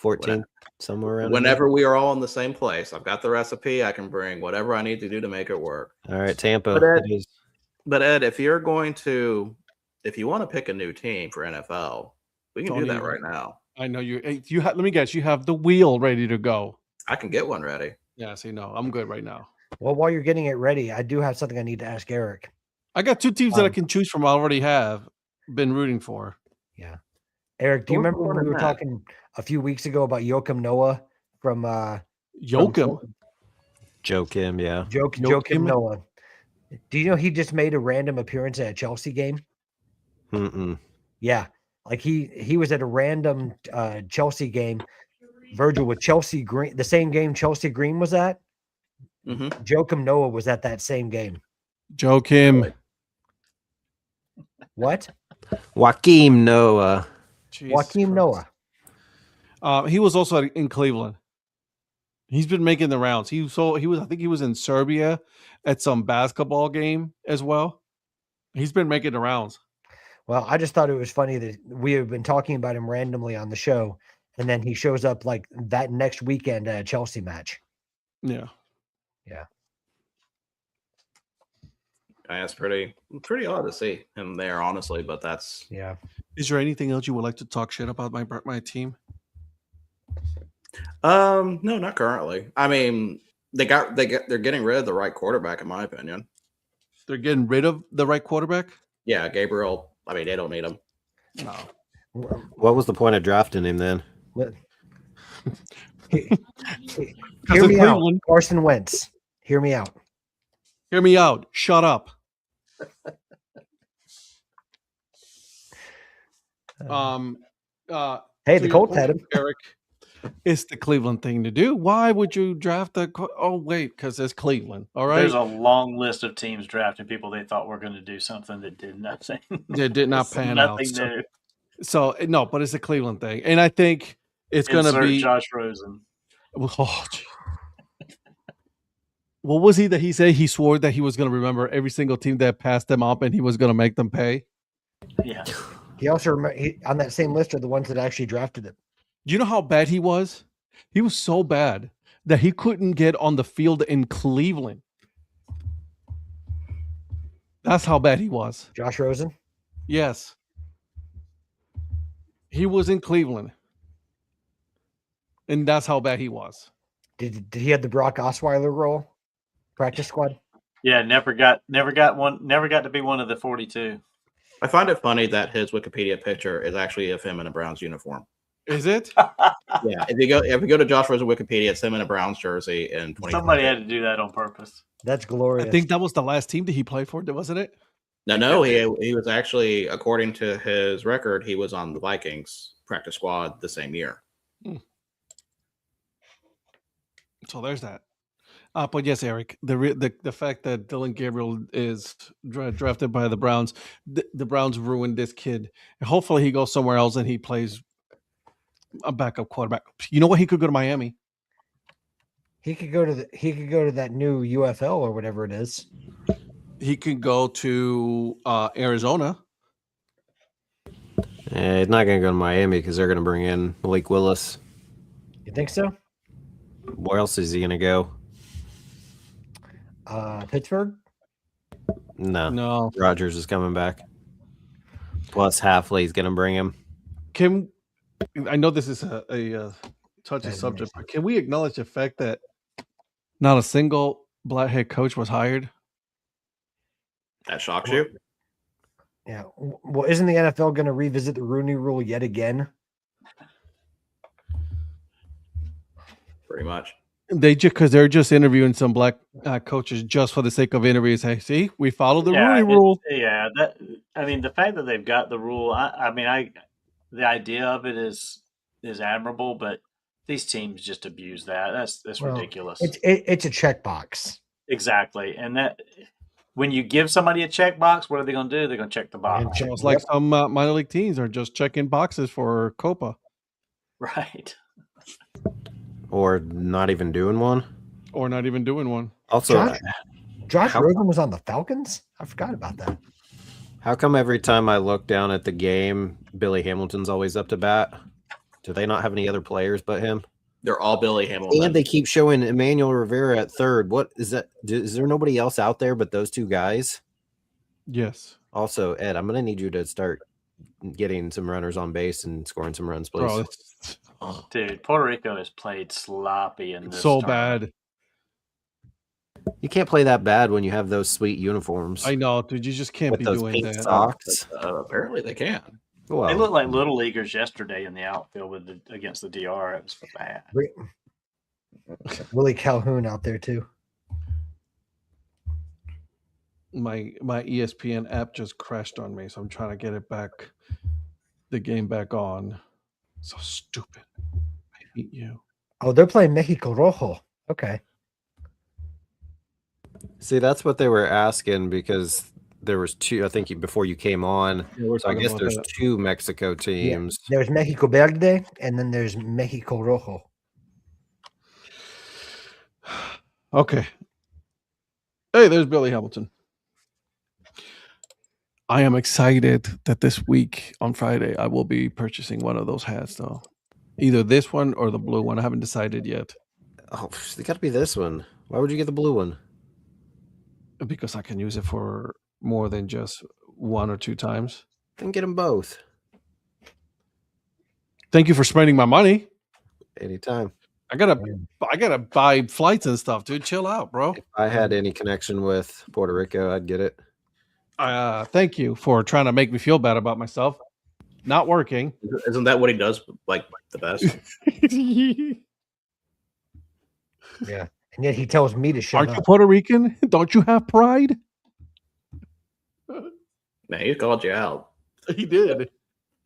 Speaker 4: 14th, somewhere around.
Speaker 2: Whenever we are all in the same place, I've got the recipe. I can bring whatever I need to do to make it work.
Speaker 4: All right, Tampa.
Speaker 2: But Ed, if you want to pick a new team for NFL, we can do that right now.
Speaker 1: I know you have. Let me guess. You have the wheel ready to go.
Speaker 2: I can get one ready.
Speaker 1: Yeah. See, no, I'm good right now.
Speaker 5: Well, while you're getting it ready, I do have something I need to ask Eric.
Speaker 1: I got 2 teams that I can choose from. I already have been rooting for.
Speaker 5: Yeah. Eric, do you remember when we were talking a few weeks ago about Joakim Noah from
Speaker 1: Joakim?
Speaker 4: Joakim, yeah.
Speaker 5: Joakim Noah. Do you know he just made a random appearance at a Chelsea game? Yeah. Like he was at a random Chelsea game. Virgil with Chelsea Green, the same game Chelsea Green was at.
Speaker 2: Mm-hmm.
Speaker 5: Joakim Noah was at that same game.
Speaker 1: Joakim.
Speaker 5: What?
Speaker 4: Joakim Noah.
Speaker 5: Joakim Noah.
Speaker 1: He was also in Cleveland. He's been making the rounds. I think he was in Serbia at some basketball game as well. He's been making the rounds.
Speaker 5: Well, I just thought it was funny that we have been talking about him randomly on the show, and then he shows up like that next weekend at a Chelsea match.
Speaker 1: Yeah.
Speaker 5: Yeah.
Speaker 2: That's pretty odd to see him there, honestly, but that's
Speaker 5: yeah.
Speaker 1: Is there anything else you would like to talk shit about my team?
Speaker 2: No, not currently. I mean, they're getting rid of the right quarterback, in my opinion.
Speaker 1: They're getting rid of the right quarterback?
Speaker 2: Yeah, Gabriel. I mean, they don't need him.
Speaker 1: No.
Speaker 4: What was the point of drafting him then?
Speaker 5: Hear me out, Carson Wentz. Hear me out.
Speaker 1: Hear me out. Shut up.
Speaker 5: Hey, the Colts had him.
Speaker 1: Eric, It's the Cleveland thing to do. Why would you draft a? Oh wait, because it's Cleveland. All right.
Speaker 3: There's a long list of teams drafting people they thought were going to do something that did nothing.
Speaker 1: They did not pan out.
Speaker 3: Nothing new.
Speaker 1: So no, but it's a Cleveland thing, and I think it's going to be
Speaker 3: Josh Rosen.
Speaker 1: Oh, what was he that he said he swore that he was going to remember every single team that passed them up and he was going to make them pay?
Speaker 3: Yeah.
Speaker 5: He also on that same list are the ones that actually drafted him.
Speaker 1: Do you know how bad he was? He was so bad that he couldn't get on the field in Cleveland. That's how bad he was.
Speaker 5: Josh Rosen?
Speaker 1: Yes. He was in Cleveland. And that's how bad he was.
Speaker 5: Did he have the Brock Osweiler role? Practice squad?
Speaker 3: Yeah, never got to be one of the 42.
Speaker 2: I find it funny that his Wikipedia picture is actually of him in a Browns uniform.
Speaker 1: Is it?
Speaker 2: Yeah. If you go to Josh Rosen Wikipedia, it's him in a Browns jersey in 2020.
Speaker 3: Somebody had to do that on purpose.
Speaker 5: That's glorious.
Speaker 1: I think that was the last team that he played for, wasn't it?
Speaker 2: No, he was actually, according to his record, he was on the Vikings practice squad the same year.
Speaker 1: So there's that. But yes, Eric, the fact that Dylan Gabriel is drafted by the Browns, the Browns ruined this kid. Hopefully he goes somewhere else and he plays a backup quarterback. You know what? He could go to Miami.
Speaker 5: He could go to that new UFL or whatever it is.
Speaker 1: He could go to Arizona.
Speaker 4: He's not going to go to Miami because they're going to bring in Malik Willis.
Speaker 5: You think so?
Speaker 4: Where else is he going to go?
Speaker 5: Pittsburgh?
Speaker 4: No. Rodgers is coming back. Plus Halfley's going to bring him.
Speaker 1: I know this is a touchy subject, but can we acknowledge the fact that not a single black head coach was hired?
Speaker 2: That shocks you?
Speaker 5: Yeah. Well, isn't the NFL going to revisit the Rooney Rule yet again?
Speaker 2: Pretty much.
Speaker 1: Because they're just interviewing some black coaches just for the sake of interviews. Hey, see, we follow the Rooney Rule.
Speaker 3: Yeah, the fact that they've got the rule, the idea of it is admirable, but these teams just abuse that. That's ridiculous.
Speaker 5: It's a checkbox.
Speaker 3: Exactly, and that when you give somebody a checkbox, what are they going to do? They're going to check the box.
Speaker 1: It's like some minor league teams are just checking boxes for Copa.
Speaker 3: Right.
Speaker 4: Or not even doing one.
Speaker 1: Also,
Speaker 5: Josh Rosen was on the Falcons? I forgot about that.
Speaker 4: How come every time I look down at the game, Billy Hamilton's always up to bat? Do they not have any other players but him?
Speaker 2: They're all Billy Hamilton.
Speaker 4: And they keep showing Emmanuel Rivera at third. What is that? Is there nobody else out there but those two guys?
Speaker 1: Yes.
Speaker 4: Also, Ed, I'm going to need you to start getting some runners on base and scoring some runs, please.
Speaker 3: Dude, Puerto Rico has played sloppy in this
Speaker 1: so
Speaker 3: tournament.
Speaker 1: Bad.
Speaker 4: You can't play that bad when you have those sweet uniforms.
Speaker 1: I know, dude. You just can't
Speaker 4: with
Speaker 1: be
Speaker 4: those
Speaker 1: doing
Speaker 4: pink
Speaker 1: that.
Speaker 4: Socks.
Speaker 2: Apparently they can.
Speaker 4: Well,
Speaker 3: They looked like little leaguers yesterday in the outfield against the DR. It was bad.
Speaker 5: Willie Calhoun out there too.
Speaker 1: My ESPN app just crashed on me, so I'm trying to get it back, the game back on. So stupid. I hate you.
Speaker 5: Oh, they're playing Mexico Rojo. Okay.
Speaker 4: See, that's what they were asking because there was two, I think, before you came on.
Speaker 1: Yeah,
Speaker 4: so I guess there's two Mexico teams.
Speaker 5: Yeah. There's Mexico Verde, and then there's Mexico Rojo.
Speaker 1: Okay. Hey, there's Billy Hamilton. I am excited that this week on Friday I will be purchasing one of those hats, though. Either this one or the blue one. I haven't decided yet.
Speaker 4: Oh, it got to be this one. Why would you get the blue one?
Speaker 1: Because I can use it for more than just one or two times.
Speaker 4: Then get them both.
Speaker 1: Thank you for spending my money.
Speaker 4: Anytime.
Speaker 1: I gotta buy flights and stuff, dude. Chill out, bro.
Speaker 4: If I had any connection with Puerto Rico, I'd get it.
Speaker 1: Thank you for trying to make me feel bad about myself. Not working.
Speaker 2: Isn't that what he does like the best?
Speaker 5: Yeah. And yet he tells me to shut
Speaker 1: Aren't
Speaker 5: up.
Speaker 1: you Puerto Rican? Don't you have pride?
Speaker 2: Man, he called you out.
Speaker 1: He did.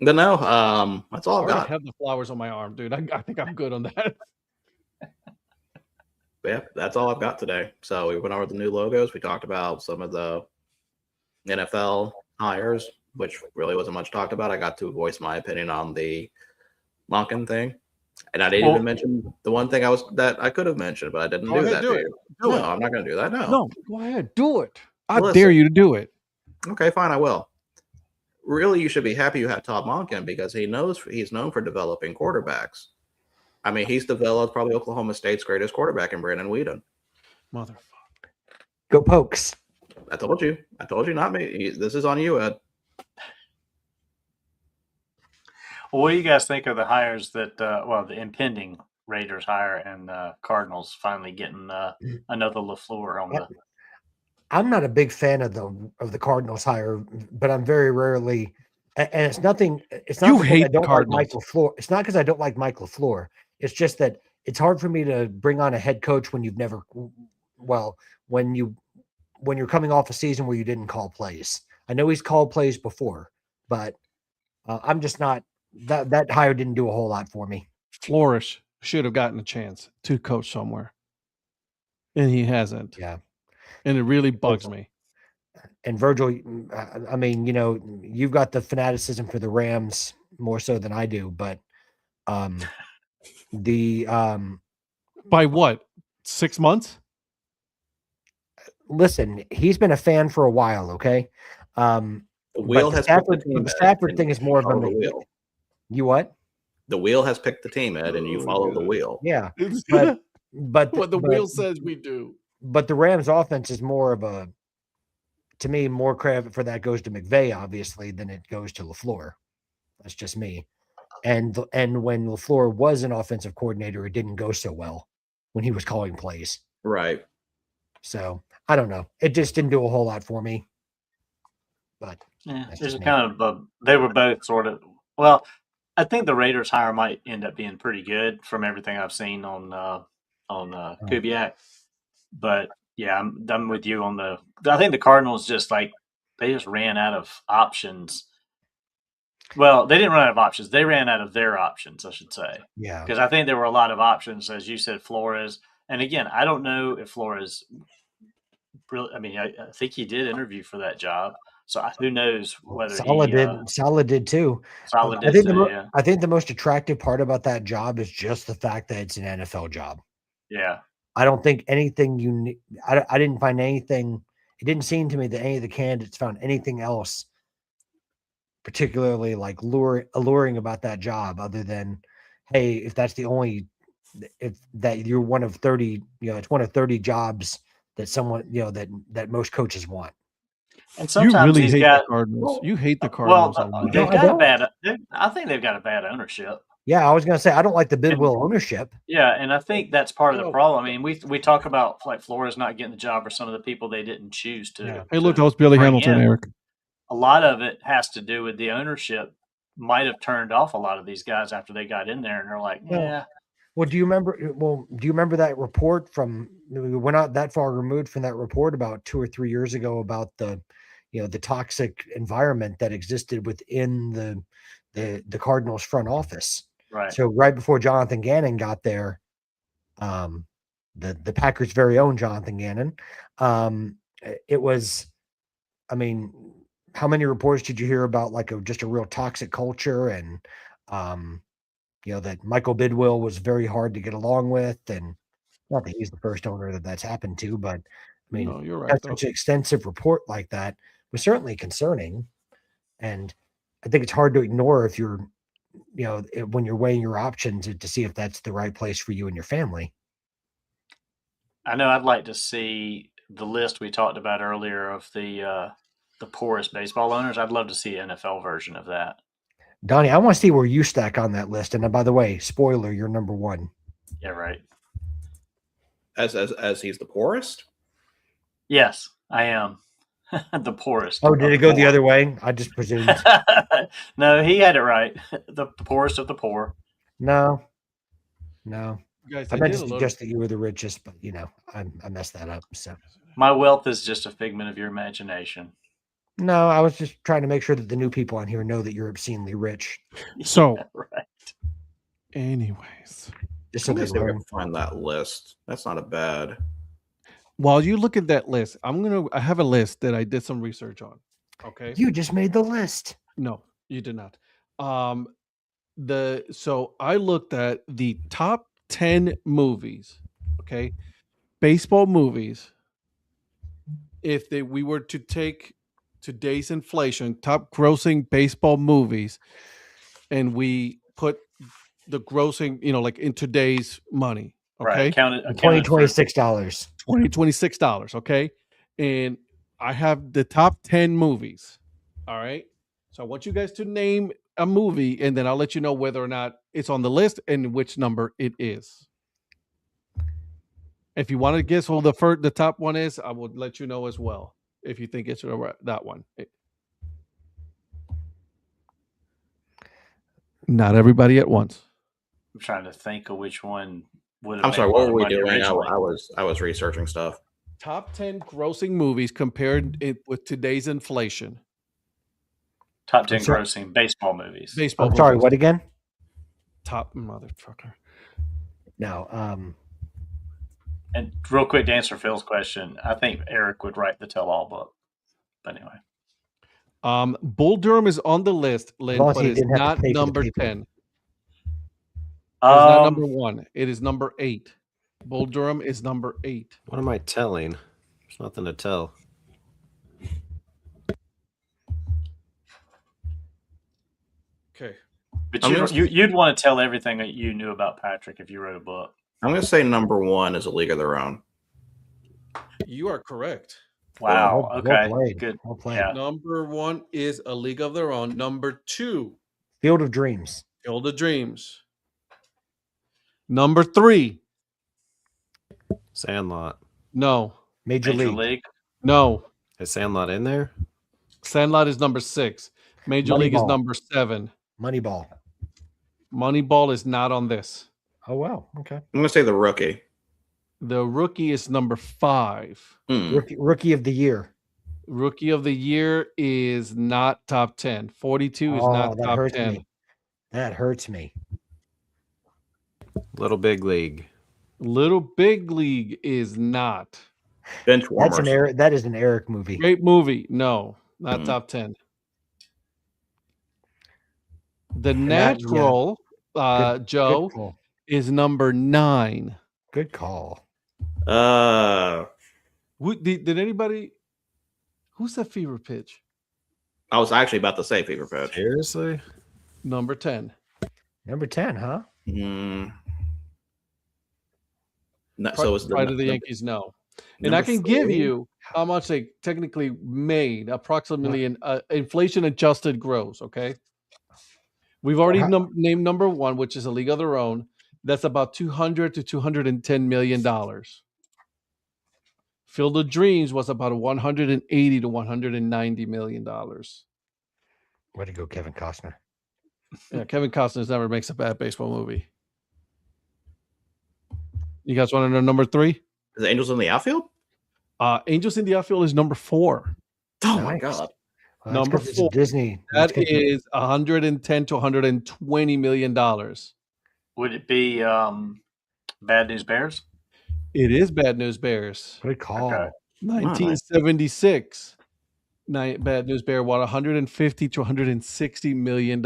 Speaker 2: But no, that's all
Speaker 1: I
Speaker 2: I've
Speaker 1: already
Speaker 2: got.
Speaker 1: have the flowers on my arm, dude. I think I'm good on that.
Speaker 2: Yeah, that's all I've got today. So we went over the new logos. We talked about some of the NFL hires, which really wasn't much talked about. I got to voice my opinion on the Monken thing, and I didn't even mention the one thing that I could have mentioned, but I didn't do that. No, I'm not going to do that.
Speaker 1: No, go ahead, do it. I
Speaker 2: Listen.
Speaker 1: dare you to do it.
Speaker 2: Okay, fine, I will. Really, you should be happy you have Todd Monken because he's known for developing quarterbacks. I mean, he's developed probably Oklahoma State's greatest quarterback in Brandon Whedon.
Speaker 1: Motherfucker.
Speaker 5: Go Pokes.
Speaker 2: I told you, not me. This is on you, Ed.
Speaker 3: Well, what do you guys think of the hires that, the impending Raiders hire and Cardinals finally getting another LaFleur on the?
Speaker 5: I'm not a big fan of the Cardinals hire, but I'm very rarely, and it's nothing. It's not
Speaker 1: You
Speaker 5: because
Speaker 1: hate
Speaker 5: I don't
Speaker 1: the
Speaker 5: like
Speaker 1: Cardinals.
Speaker 5: Mike LaFleur. It's not because I don't like Mike LaFleur. It's just that it's hard for me to bring on a head coach when you've never, when you're coming off a season where you didn't call plays. I know he's called plays before, but I'm just not that hire didn't do a whole lot for me.
Speaker 1: Flourish should have gotten a chance to coach somewhere, and he hasn't.
Speaker 5: Yeah.
Speaker 1: And it really bugs me.
Speaker 5: And Virgil, I mean, you've got the fanaticism for the Rams more so than I do, but
Speaker 1: by what, 6 months?
Speaker 5: Listen, he's been a fan for a while, okay?
Speaker 2: The wheel has picked the team.
Speaker 5: The Stafford thing is more of a
Speaker 2: wheel.
Speaker 5: You what?
Speaker 2: The wheel has picked the team, Ed, and you follow the wheel.
Speaker 5: Yeah, but
Speaker 1: what the wheel says we do.
Speaker 5: But the Rams offense is more of a, to me, more credit for that goes to McVay, obviously, than it goes to LaFleur. That's just me. And when LaFleur was an offensive coordinator, it didn't go so well when he was calling plays.
Speaker 2: Right.
Speaker 5: So I don't know. It just didn't do a whole lot for me. But
Speaker 3: yeah, it's kind of they were both sort of. Well, I think the Raiders hire might end up being pretty good from everything I've seen on Kubiak. But yeah, I'm with you on the. I think the Cardinals they just ran out of options. Well, they didn't run out of options. They ran out of their options, I should say.
Speaker 5: Yeah.
Speaker 3: Because I think there were a lot of options, as you said, Flores. And again, I don't know if Flores. I mean, I think he did interview for that job. So who knows whether
Speaker 5: Saleh did too.
Speaker 3: Saleh did too. Yeah.
Speaker 5: I think the most attractive part about that job is just the fact that it's an NFL job.
Speaker 3: Yeah.
Speaker 5: I don't think anything I didn't find anything. It didn't seem to me that any of the candidates found anything else particularly like alluring about that job other than, hey, if that's the only, if that you're one of 30, it's one of 30 jobs that someone, that most coaches want.
Speaker 3: And sometimes
Speaker 1: you really hate the Cardinals. You hate the Cardinals.
Speaker 3: They've got a bad. I think they've got a bad ownership.
Speaker 5: Yeah, I was going to say I don't like the Bidwill ownership.
Speaker 3: Yeah, and I think that's part of the problem. I mean, we talk about like Flores not getting the job or some of the people they didn't choose to.
Speaker 1: Yeah. Hey, look, that was Billy Hamilton, Eric.
Speaker 3: A lot of it has to do with the ownership. Might have turned off a lot of these guys after they got in there, and they're like, yeah.
Speaker 5: Well, do you remember that report from? We're not that far removed from that report about 2 or 3 years ago about the toxic environment that existed within the Cardinals front office.
Speaker 3: Right.
Speaker 5: So right before Jonathan Gannon got there, the Packers' very own Jonathan Gannon, it was, I mean, how many reports did you hear about like just a real toxic culture and, that Michael Bidwill was very hard to get along with, and not that he's the first owner that's happened to, but I mean,
Speaker 1: no, you're right,
Speaker 5: such an extensive report like that was certainly concerning. And I think it's hard to ignore if you're, when you're weighing your options to see if that's the right place for you and your family.
Speaker 3: I know I'd like to see the list we talked about earlier of the poorest baseball owners. I'd love to see an NFL version of that.
Speaker 5: Donnie, I want to see where you stack on that list. And by the way, spoiler, you're number one.
Speaker 3: Yeah, right.
Speaker 2: As he's the poorest?
Speaker 3: Yes, I am. The poorest.
Speaker 5: Oh, did it go the other way? I just presumed.
Speaker 3: No, he had it right. The poorest of the poor.
Speaker 5: No.
Speaker 1: Guys,
Speaker 5: I meant to suggest that you were the richest, but I messed that up. So
Speaker 3: my wealth is just a figment of your imagination.
Speaker 5: No, I was just trying to make sure that the new people on here know that you're obscenely rich.
Speaker 1: So,
Speaker 3: right.
Speaker 1: anyways,
Speaker 5: Just so
Speaker 2: I'm
Speaker 5: they
Speaker 2: gonna see if I
Speaker 5: learn.
Speaker 2: can find that list. That's not a bad.
Speaker 1: while you look at that list, I have a list that I did some research on. Okay.
Speaker 5: You just made the list.
Speaker 1: No, you did not. So I looked at the top 10 movies, okay, baseball movies. If we were to take today's inflation, top grossing baseball movies, and we put the grossing, like in today's money, okay,
Speaker 3: Right. Accounted
Speaker 5: $26.
Speaker 1: $26, okay, and I have the top 10 movies. All right, so I want you guys to name a movie, and then I'll let you know whether or not it's on the list and which number it is. If you want to guess who the top one is, I would let you know as well. If you think it's that one, not everybody at once.
Speaker 3: I'm trying to think of which one would have.
Speaker 2: I'm sorry. What were we doing?
Speaker 3: Originally.
Speaker 2: I was researching stuff.
Speaker 1: Top 10 grossing movies compared with today's inflation.
Speaker 3: Top 10 grossing baseball movies.
Speaker 5: I'm sorry, what again?
Speaker 1: Top motherfucker.
Speaker 5: No.
Speaker 3: And real quick to answer Phil's question, I think Eric would write the tell-all book. But anyway.
Speaker 1: Bull Durham is on the list, Lynn, but it's not number 10. It's not number 1. It is number 8. Bull Durham is number 8.
Speaker 4: What am I telling? There's nothing to tell.
Speaker 1: Okay.
Speaker 3: But you'd want to tell everything that you knew about Patrick if you wrote a book.
Speaker 2: I'm going to say number 1 is A League of Their Own.
Speaker 1: You are correct.
Speaker 3: Wow. Okay.
Speaker 5: Well played.
Speaker 3: Good.
Speaker 5: Well played.
Speaker 3: Yeah.
Speaker 1: Number 1 is A League of Their Own. Number 2,
Speaker 5: Field of Dreams.
Speaker 1: Field of Dreams. Number 3,
Speaker 4: Sandlot.
Speaker 1: No.
Speaker 5: Major League.
Speaker 1: No.
Speaker 4: Is Sandlot in there?
Speaker 1: Sandlot is number 6. Major League is number 7.
Speaker 5: Moneyball.
Speaker 1: Moneyball is not on this.
Speaker 5: Oh, wow. Okay.
Speaker 2: I'm going to say The Rookie.
Speaker 1: The Rookie is number 5.
Speaker 5: Rookie of the Year.
Speaker 1: Rookie of the Year is not top 10. 42 is not top 10.
Speaker 5: Me. That hurts me.
Speaker 4: Little Big League.
Speaker 1: Little Big League is not.
Speaker 2: Benchwarmers.
Speaker 5: That is an Eric movie.
Speaker 1: Great movie. No, not top 10. The Natural, Joe,
Speaker 5: good
Speaker 1: is number 9.
Speaker 5: Good call.
Speaker 1: Did anybody? Who's that Fever Pitch?
Speaker 2: I was actually about to say Fever Pitch.
Speaker 4: Seriously?
Speaker 1: Number 10.
Speaker 5: Number 10, huh?
Speaker 2: So it's
Speaker 1: Pride of the Yankees, no. And I can give you how much they technically made, approximately an inflation adjusted gross, okay? We've already named number 1, which is A League of Their Own. That's about $200 to $210 million. Field of Dreams was about $180 to $190 million.
Speaker 5: Way to go, Kevin Costner.
Speaker 1: Yeah, Kevin Costner never makes a bad baseball movie. You guys want to know number 3?
Speaker 2: Is Angels in the Outfield?
Speaker 1: Angels in the Outfield is number 4.
Speaker 2: Oh my God.
Speaker 5: Well,
Speaker 1: number 4.
Speaker 5: Disney.
Speaker 1: That is $110 to $120 million.
Speaker 3: Would it be Bad News Bears?
Speaker 1: It is Bad News Bears.
Speaker 5: Good call.
Speaker 3: Okay.
Speaker 1: 1976. Bad News Bear won $150 to $160 million.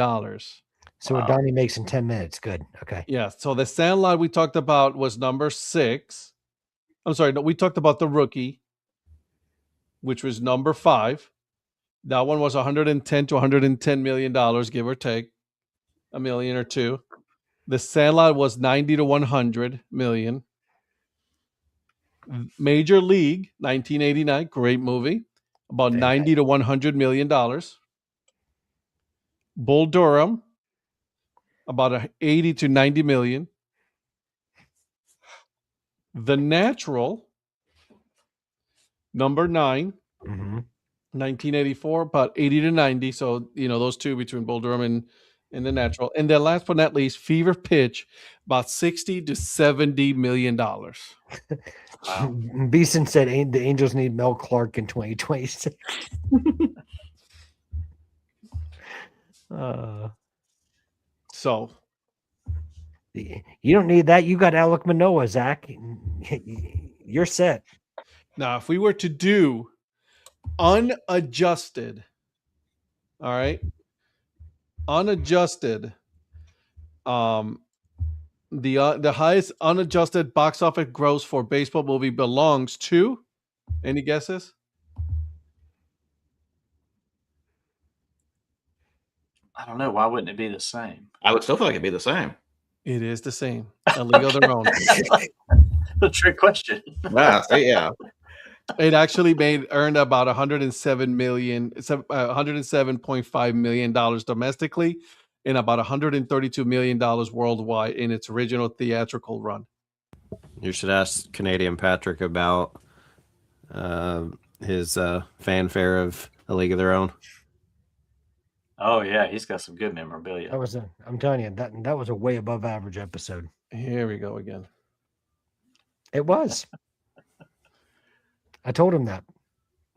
Speaker 5: So what Donnie makes in 10 minutes. Good. Okay.
Speaker 1: Yeah. So the Sandlot we talked about was number 6. I'm sorry. No, we talked about The Rookie, which was number 5. That one was $110 to $110 million, give or take a million or two. The Sandlot was $90 to $100 million. Major League, 1989, great movie, about $90 to $100 million. Bull Durham, about $80 to $90 million. The Natural, number 9, 1984, about 80 to 90. So, those two between Bull Durham and The Natural. And then last but not least, Fever Pitch, about $60 to $70 million.
Speaker 5: Beeson said the Angels need Mel Clark in 2026.
Speaker 1: So
Speaker 5: You don't need that. You got Alec Manoa, Zach. You're set.
Speaker 1: now, if we were to do unadjusted, all right, unadjusted, the highest unadjusted box office gross for baseball movie belongs to. Any guesses?
Speaker 3: I don't know. Why wouldn't it be the same?
Speaker 2: I would still feel like it'd be the same.
Speaker 1: It is the same. A League of Their Own.
Speaker 3: The trick question.
Speaker 2: Yeah.
Speaker 1: It actually earned about $107.5 million domestically, and about $132 million worldwide in its original theatrical run.
Speaker 4: You should ask Canadian Patrick about his fanfare of A League of Their Own.
Speaker 3: Oh yeah, he's got some good memorabilia.
Speaker 5: I'm telling you, that was a way above average episode.
Speaker 1: Here we go again.
Speaker 5: It was. I told him that.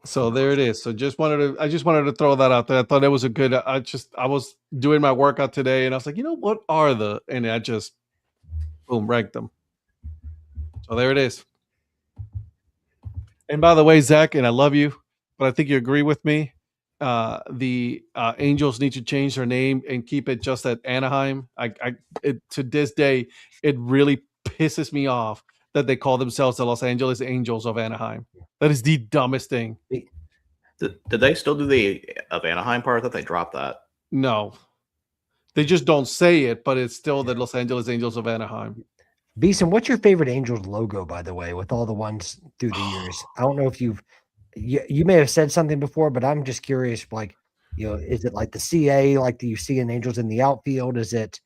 Speaker 1: So there it is. So I just wanted to throw that out there. I thought it was a good. I was doing my workout today, and I was like, what are the? And I just boom ranked them. So there it is. And by the way, Zach, and I love you, but I think you agree with me. The Angels need to change their name and keep it just at Anaheim. To this day, it really pisses me off that they call themselves the Los Angeles Angels of Anaheim. That is the dumbest thing.
Speaker 2: Did they still do the of Anaheim part? That they dropped that?
Speaker 1: No, they just don't say it, but it's still the Los Angeles Angels of Anaheim.
Speaker 5: Beeson, what's your favorite Angels logo, by the way, with all the ones through the years? I don't know if you may have said something before, but I'm just curious, like, is it like the CA, like you see in Angels in the outfield? Is it,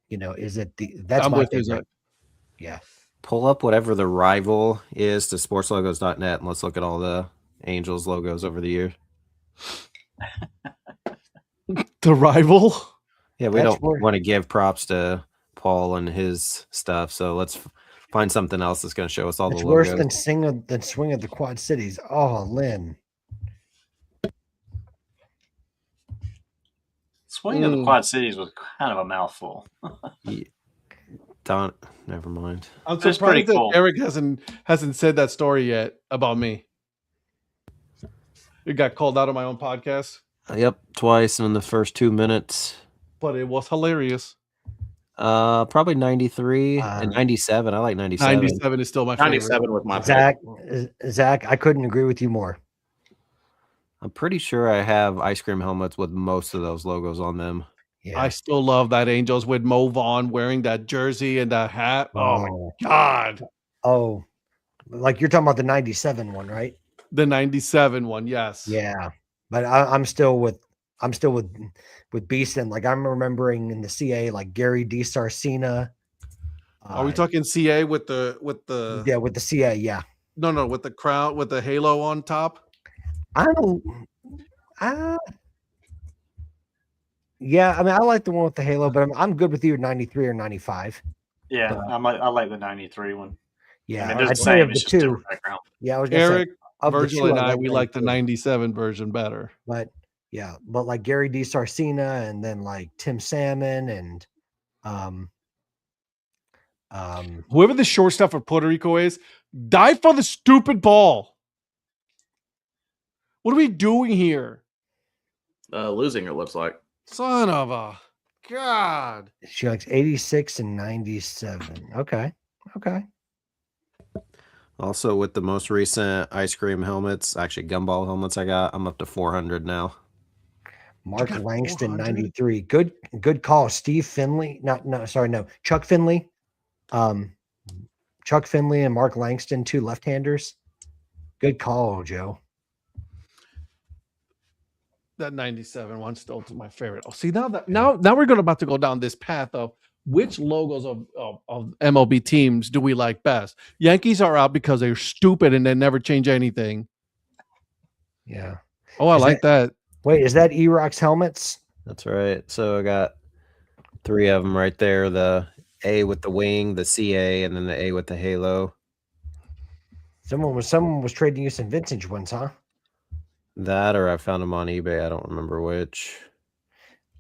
Speaker 5: is it that's
Speaker 1: I'm
Speaker 5: my
Speaker 1: with you,
Speaker 5: favorite.
Speaker 1: Zach.
Speaker 5: Yeah.
Speaker 4: Pull up whatever the rival is to sportslogos.net and let's look at all the Angels logos over the years.
Speaker 1: The rival?
Speaker 4: Yeah, we don't want to give props to Paul and his stuff, so let's find something else that's going to show us all the logos.
Speaker 5: It's worse than Swing of the Quad Cities. Oh, Lynn.
Speaker 3: Swing of the Quad Cities was kind of a mouthful.
Speaker 4: Yeah. Never mind.
Speaker 1: I'm surprised that Eric hasn't said that story yet about me. It got called out on my own podcast.
Speaker 4: Yep, twice in the first 2 minutes.
Speaker 1: But it was hilarious.
Speaker 4: Probably 93 and 97. I like 97.
Speaker 1: 97 is still my favorite.
Speaker 2: 97 with my
Speaker 5: Zach, I couldn't agree with you more.
Speaker 4: I'm pretty sure I have ice cream helmets with most of those logos on them.
Speaker 5: Yeah.
Speaker 1: I still love that Angels with Mo Vaughn wearing that jersey and that hat. Oh my God.
Speaker 5: Oh, like you're talking about the 97 one, right?
Speaker 1: The 97 one, yes.
Speaker 5: Yeah. But I'm still with Beeson. Like I'm remembering in the CA, like Gary DiSarcina.
Speaker 1: Are we talking CA with the
Speaker 5: Yeah, with the CA, yeah.
Speaker 1: No, with the crown, with the halo on top?
Speaker 5: Yeah, I mean, I like the one with the halo, but I'm good with either 93 or 95.
Speaker 3: Yeah, I like the 93 one.
Speaker 5: Yeah,
Speaker 3: I mean, they're the same. It's just different background.
Speaker 5: Yeah, I was
Speaker 1: Eric,
Speaker 5: say,
Speaker 1: Virgil, and I, we like the 97 version better.
Speaker 5: But yeah, but like Gary DiSarcina and then like Tim Salmon and
Speaker 1: whoever the shortstop for Puerto Rico is, dive for the stupid ball. What are we doing here?
Speaker 2: Losing, it looks like.
Speaker 1: Son of a God.
Speaker 5: She likes 86 and 97. Okay.
Speaker 4: Also, with the most recent ice cream helmets, actually gumball helmets I got, I'm up to 400 now.
Speaker 5: Mark Langston, 93. Good call. Steve Finley. Chuck Finley. Chuck Finley and Mark Langston, two left-handers. Good call, Joe.
Speaker 1: That 97 one still my favorite. Oh, see now we're about to go down this path of which logos of MLB teams do we like best? Yankees are out because they're stupid and they never change anything.
Speaker 5: Yeah.
Speaker 1: Oh, I like that.
Speaker 5: Wait, is that E-Rock's helmets?
Speaker 4: That's right. So I got 3 of them right there. The A with the wing, the CA, and then the A with the halo.
Speaker 5: Someone was trading you some vintage ones, huh?
Speaker 4: That or I found them on eBay. I don't remember which.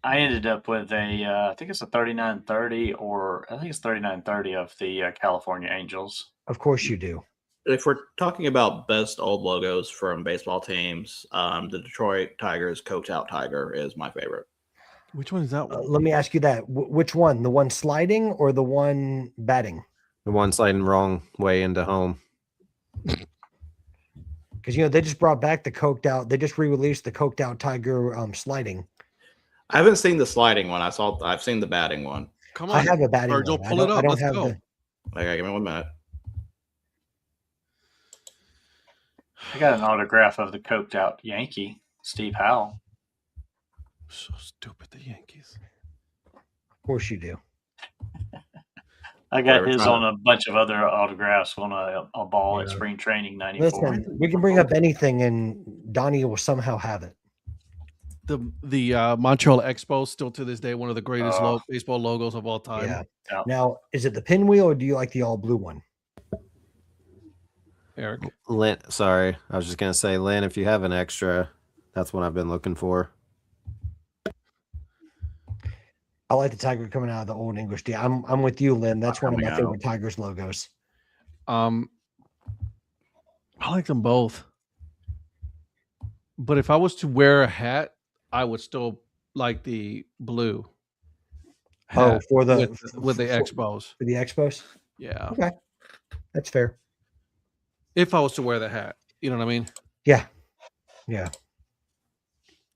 Speaker 3: I ended up with I think it's a 3930 or I think it's 3930 of the California Angels.
Speaker 5: Of course you do.
Speaker 2: If we're talking about best old logos from baseball teams, the Detroit Tigers Coked Out Tiger is my favorite.
Speaker 1: Which one is that one?
Speaker 5: Let me ask you that. Which one? The one sliding or the one batting?
Speaker 4: The one sliding wrong way into home.
Speaker 5: Because, they just brought back the coked out. They just re-released the coked out Tiger sliding.
Speaker 2: I haven't seen the sliding one. I've seen the batting one.
Speaker 1: Come on,
Speaker 5: I have a batting
Speaker 1: Virgil,
Speaker 5: one.
Speaker 1: pull it up.
Speaker 5: I don't
Speaker 1: Let's
Speaker 5: have
Speaker 1: go.
Speaker 2: Okay, give me 1 minute.
Speaker 3: I got an autograph of the coked out Yankee, Steve Howell.
Speaker 1: So stupid, the Yankees.
Speaker 5: Of course you do.
Speaker 3: I got
Speaker 2: Whatever,
Speaker 3: his on a bunch of other autographs on a ball at
Speaker 5: Yeah.
Speaker 3: spring training '94.
Speaker 5: Listen, we can bring up anything and Donnie will somehow have it.
Speaker 1: The Montreal Expos, still to this day, one of the greatest baseball logos of all time.
Speaker 5: Yeah.
Speaker 3: Yeah.
Speaker 5: Now, is it the pinwheel or do you like the all blue one?
Speaker 1: Eric.
Speaker 4: Lynn, sorry. I was just going to say, Lynn, if you have an extra, that's what I've been looking for.
Speaker 5: I like the Tiger coming out of the Old English deal. I'm with you, Lynn. That's one of my
Speaker 2: Coming
Speaker 5: favorite Tigers logos.
Speaker 1: I like them both. But if I was to wear a hat, I would still like the blue hat
Speaker 5: For the
Speaker 1: with the Expos.
Speaker 5: For the Expos?
Speaker 1: Yeah.
Speaker 5: Okay. That's fair.
Speaker 1: If I was to wear the hat, you know what I mean?
Speaker 5: Yeah. Yeah.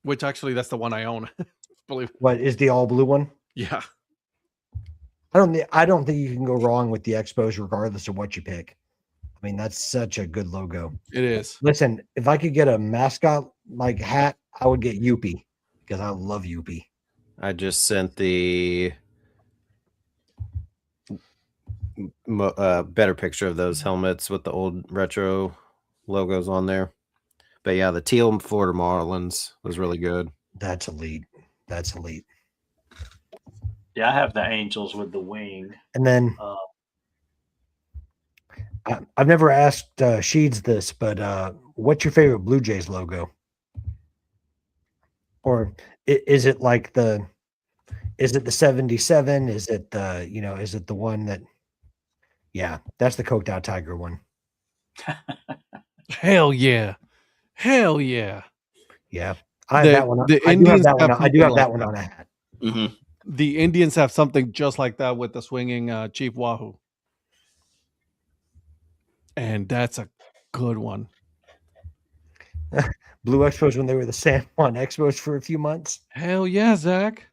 Speaker 1: Which actually, that's the one I own. Believe.
Speaker 5: What is the all blue one?
Speaker 1: Yeah.
Speaker 5: I don't think you can go wrong with the Expos regardless of what you pick. I mean, that's such a good logo.
Speaker 1: It is.
Speaker 5: Listen, if I could get a mascot like hat, I would get Youppi because I love Youppi.
Speaker 4: I just sent the better picture of those helmets with the old retro logos on there. But yeah, the teal Florida Marlins was really good.
Speaker 5: That's elite. That's elite.
Speaker 3: Yeah, I have the Angels with the wing.
Speaker 5: And then I've never asked Sheeds this, but what's your favorite Blue Jays logo? Or is it like the 77? Is it is it the one that, yeah, that's the coked out Tiger one.
Speaker 1: Hell yeah. Hell yeah.
Speaker 5: Yeah. I have that one. I do have that one on a hat.
Speaker 2: Mm-hmm.
Speaker 1: The Indians have something just like that with the swinging Chief Wahoo. And that's a good one.
Speaker 5: Blue Expos when they were the San Juan Expos for a few months.
Speaker 1: Hell yeah, Zach.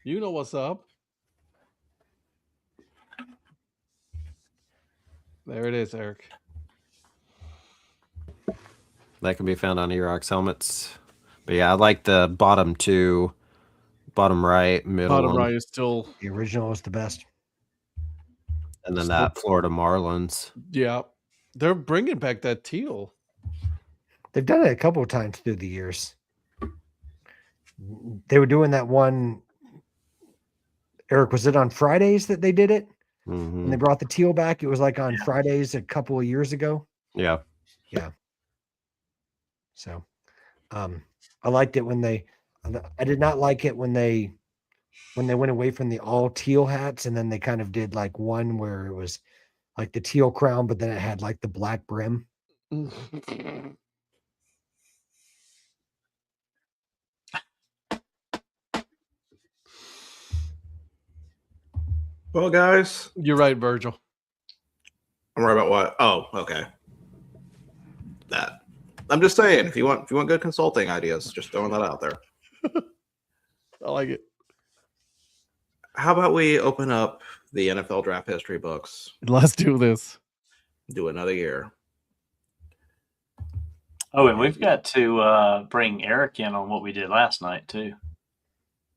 Speaker 1: You know what's up. There it is, Eric.
Speaker 4: That can be found on Erox helmets. But yeah, I like the bottom two, bottom right, middle
Speaker 1: Bottom
Speaker 4: one.
Speaker 1: right is still
Speaker 5: The original is the best.
Speaker 4: And then that Florida Marlins.
Speaker 1: Yeah. They're bringing back that teal.
Speaker 5: They've done it a couple of times through the years. They were doing that one. Eric, was it on Fridays that they did it?
Speaker 4: Mm-hmm.
Speaker 5: And they brought the teal back. It was like on Fridays a couple of years ago.
Speaker 4: Yeah.
Speaker 5: Yeah. So I liked it when I did not like it when they went away from the all teal hats and then they kind of did like one where it was like the teal crown, but then it had like the black brim.
Speaker 2: Well, guys,
Speaker 1: You're right, Virgil.
Speaker 2: I'm right about what? Oh, okay. That. I'm just saying, if you want good consulting ideas, just throwing that out there.
Speaker 1: I like it.
Speaker 2: How about we open up the NFL draft history books?
Speaker 1: Let's do this.
Speaker 2: Do another year.
Speaker 3: Oh, and we've got to bring Eric in on what we did last night too.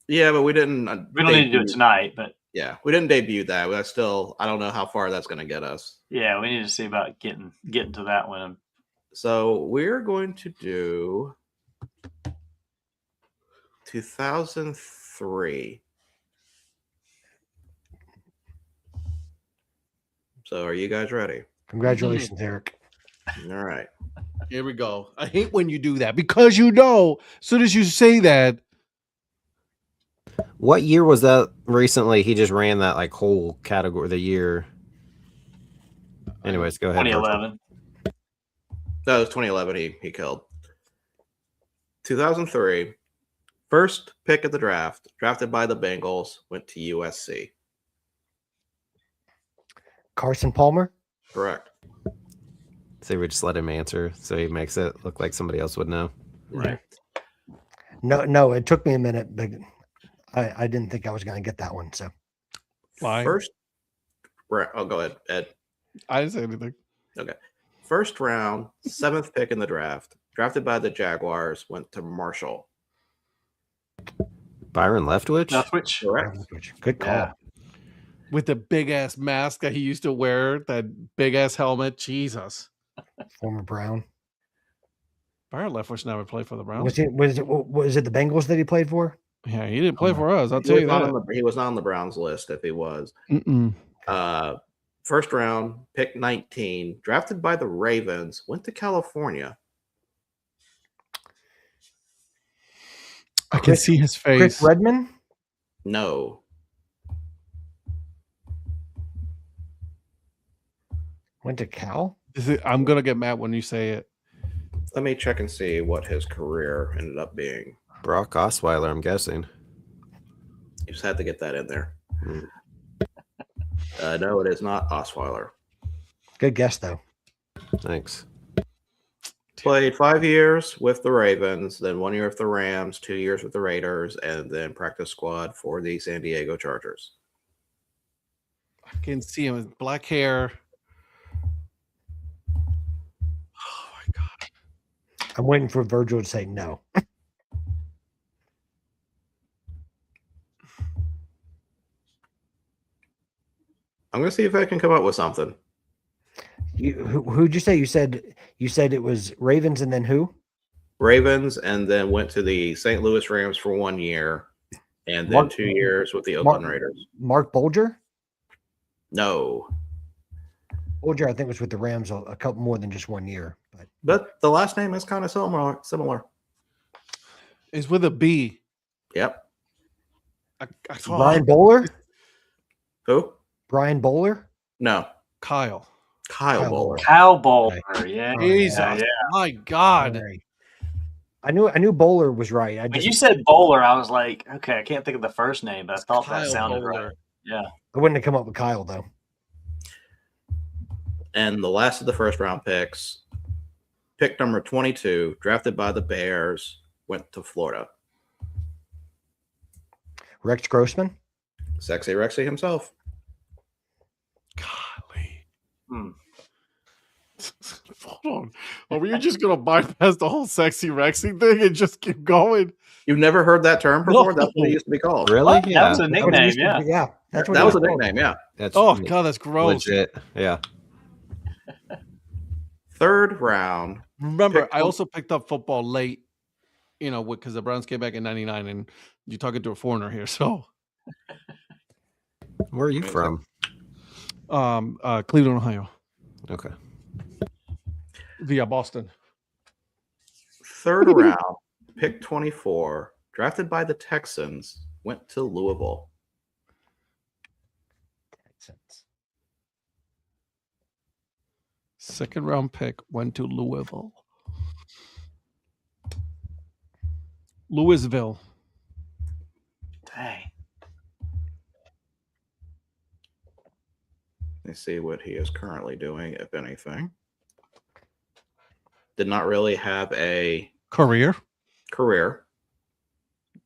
Speaker 2: Yeah, but we didn't.
Speaker 3: We don't need to do it tonight, but
Speaker 2: yeah, we didn't debut that. That's still. I don't know how far that's going to get us.
Speaker 3: yeah, we need to see about getting to that one.
Speaker 2: So we're going to do 2003. So are you guys ready?
Speaker 5: Congratulations, Eric.
Speaker 2: All right.
Speaker 1: Here we go. I hate when you do that because as soon as you say that.
Speaker 4: What year was that recently? He just ran that like whole category the year. Anyways, go ahead.
Speaker 3: 2011.
Speaker 2: That was 2011. He killed. 2003, first pick of the draft, drafted by the Bengals, went to USC.
Speaker 5: Carson Palmer.
Speaker 2: Correct.
Speaker 4: So we just let him answer, so he makes it look like somebody else would know.
Speaker 2: Right.
Speaker 5: No, it took me a minute, but I didn't think I was going to get that one. So
Speaker 1: Why?
Speaker 2: First, oh, go ahead, Ed.
Speaker 1: I didn't say anything.
Speaker 2: Okay. First round, 7th pick in the draft, drafted by the Jaguars, went to Marshall.
Speaker 4: Byron Leftwich?
Speaker 3: Leftwich.
Speaker 2: Correct.
Speaker 5: Good call.
Speaker 3: Yeah.
Speaker 1: With the big ass mask that he used to wear, that big ass helmet. Jesus.
Speaker 5: Former Brown.
Speaker 1: Byron Leftwich never played for the Browns.
Speaker 5: Was it the Bengals that he played for?
Speaker 1: Yeah, he didn't play for us. I'll tell you that.
Speaker 2: He was not on the Browns list if he was.
Speaker 1: Mm-mm.
Speaker 2: First round, pick 19, drafted by the Ravens, went to California.
Speaker 1: I can see his face.
Speaker 5: Chris Redman?
Speaker 2: No.
Speaker 5: Went to Cal?
Speaker 1: I'm going to get mad when you say it.
Speaker 2: Let me check and see what his career ended up being.
Speaker 4: Brock Osweiler, I'm guessing.
Speaker 2: You just had to get that in there.
Speaker 4: Hmm.
Speaker 2: No, it is not Osweiler.
Speaker 5: Good guess, though.
Speaker 4: Thanks.
Speaker 2: Played 5 years with the Ravens, then 1 year with the Rams, 2 years with the Raiders, and then practice squad for the San Diego Chargers.
Speaker 1: I can see him with black hair. Oh, my God.
Speaker 5: I'm waiting for Virgil to say no.
Speaker 2: I'm going to see if I can come up with something.
Speaker 5: Who'd you say? You said it was Ravens and then who?
Speaker 2: Ravens, and then went to the St. Louis Rams for 1 year, and then 2 years with the Oakland Raiders.
Speaker 5: Mark Bolger?
Speaker 2: No.
Speaker 5: Bolger, I think, was with the Rams a couple more than just 1 year.
Speaker 2: But the last name is kind of similar.
Speaker 1: It's with a B.
Speaker 2: Yep.
Speaker 5: Brian Bowler?
Speaker 2: Who?
Speaker 5: Brian Bowler?
Speaker 2: No.
Speaker 1: Kyle
Speaker 2: Bowler.
Speaker 3: Kyle Bowler. Yeah.
Speaker 1: Jesus.
Speaker 3: Yeah.
Speaker 1: My God.
Speaker 5: Right. I knew Bowler was right.
Speaker 3: When you said Bowler, I was like, okay, I can't think of the first name, but I thought
Speaker 1: Kyle
Speaker 3: that sounded
Speaker 1: Bowler.
Speaker 3: right. Yeah.
Speaker 5: I wouldn't have come up with Kyle, though.
Speaker 2: And the last of the first round picks, pick number 22, drafted by the Bears, went to Florida.
Speaker 5: Rex Grossman?
Speaker 2: Sexy Rexy himself.
Speaker 1: Golly. Hold on. Are we just going to bypass the whole sexy Rexy thing and just keep going?
Speaker 2: You've never heard that term before?
Speaker 1: No.
Speaker 2: That's what it used to be called.
Speaker 4: Really?
Speaker 3: What?
Speaker 4: Yeah.
Speaker 3: That was a nickname, yeah.
Speaker 5: Yeah. That's what
Speaker 2: That
Speaker 5: it
Speaker 2: was a
Speaker 5: called.
Speaker 2: nickname, yeah.
Speaker 4: That's
Speaker 1: Oh, God, that's gross.
Speaker 4: legit. Yeah.
Speaker 2: Third round.
Speaker 1: Remember,
Speaker 2: Pick
Speaker 1: I
Speaker 2: one-
Speaker 1: also picked up football late, because the Browns came back in 99, and you're talking to a foreigner here. So,
Speaker 4: Where are you from?
Speaker 1: Cleveland, Ohio,
Speaker 4: Okay.
Speaker 1: via Boston.
Speaker 2: Third round, pick 24, drafted by the Texans, went to Louisville.
Speaker 1: Second round pick went to Louisville. Louisville.
Speaker 3: Dang.
Speaker 2: Let's see what he is currently doing, if anything. Did not really have a
Speaker 1: Career.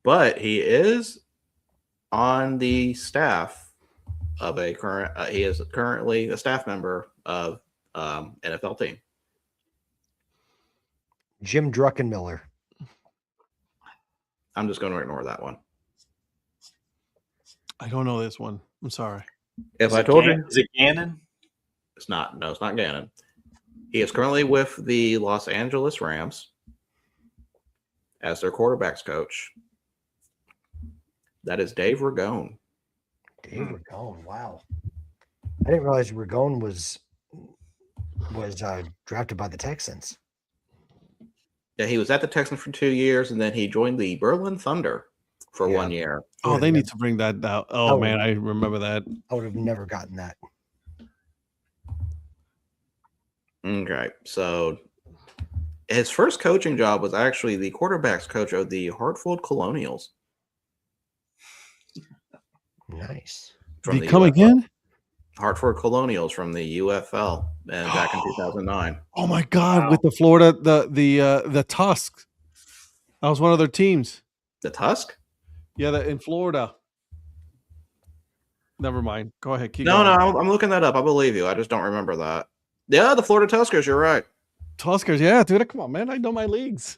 Speaker 2: but he is on the staff of a current. He is currently a staff member of NFL team.
Speaker 5: Jim Druckenmiller.
Speaker 2: I'm just going to ignore that one.
Speaker 1: I don't know this one. I'm sorry.
Speaker 2: If I told you,
Speaker 3: Is it Gannon?
Speaker 2: it's not. No, it's not Gannon. He is currently with the Los Angeles Rams as their quarterbacks coach. That is Dave Ragone.
Speaker 5: Dave Ragone. Wow. I didn't realize Ragone was was drafted by the Texans.
Speaker 2: Yeah, he was at the Texans for 2 years, and then he joined the Berlin Thunder for 1 year.
Speaker 1: Oh, they need to bring that down. Oh, man, I remember that.
Speaker 5: I would have never gotten that.
Speaker 2: Okay, so his first coaching job was actually the quarterbacks coach of the Hartford Colonials.
Speaker 5: Nice.
Speaker 1: Did he come again?
Speaker 2: Hartford Colonials from the UFL back in 2009.
Speaker 1: Oh my God! Wow. With the Florida, the Tusk. That was one of their teams.
Speaker 2: The Tusk?
Speaker 1: Yeah, in Florida. Never mind. Go ahead. Keep
Speaker 2: going.
Speaker 1: No,
Speaker 2: I'm looking that up. I believe you. I just don't remember that. Yeah, the Florida Tuskers. You're right.
Speaker 1: Tuskers. Yeah, dude. Come on, man. I know my leagues.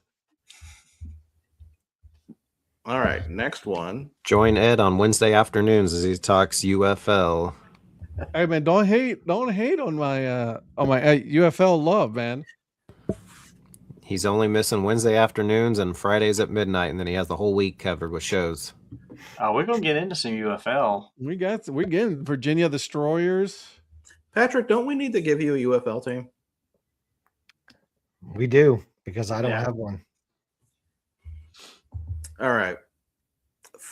Speaker 2: All right. Next one.
Speaker 4: Join Ed on Wednesday afternoons as he talks UFL.
Speaker 1: Hey man, don't hate on my UFL love, man.
Speaker 4: He's only missing Wednesday afternoons and Fridays at midnight, and then he has the whole week covered with shows.
Speaker 3: Oh, we're gonna get into some UFL.
Speaker 1: We're getting Virginia Destroyers.
Speaker 2: Patrick, don't we need to give you a UFL team?
Speaker 5: We do, because I don't have one.
Speaker 2: All right.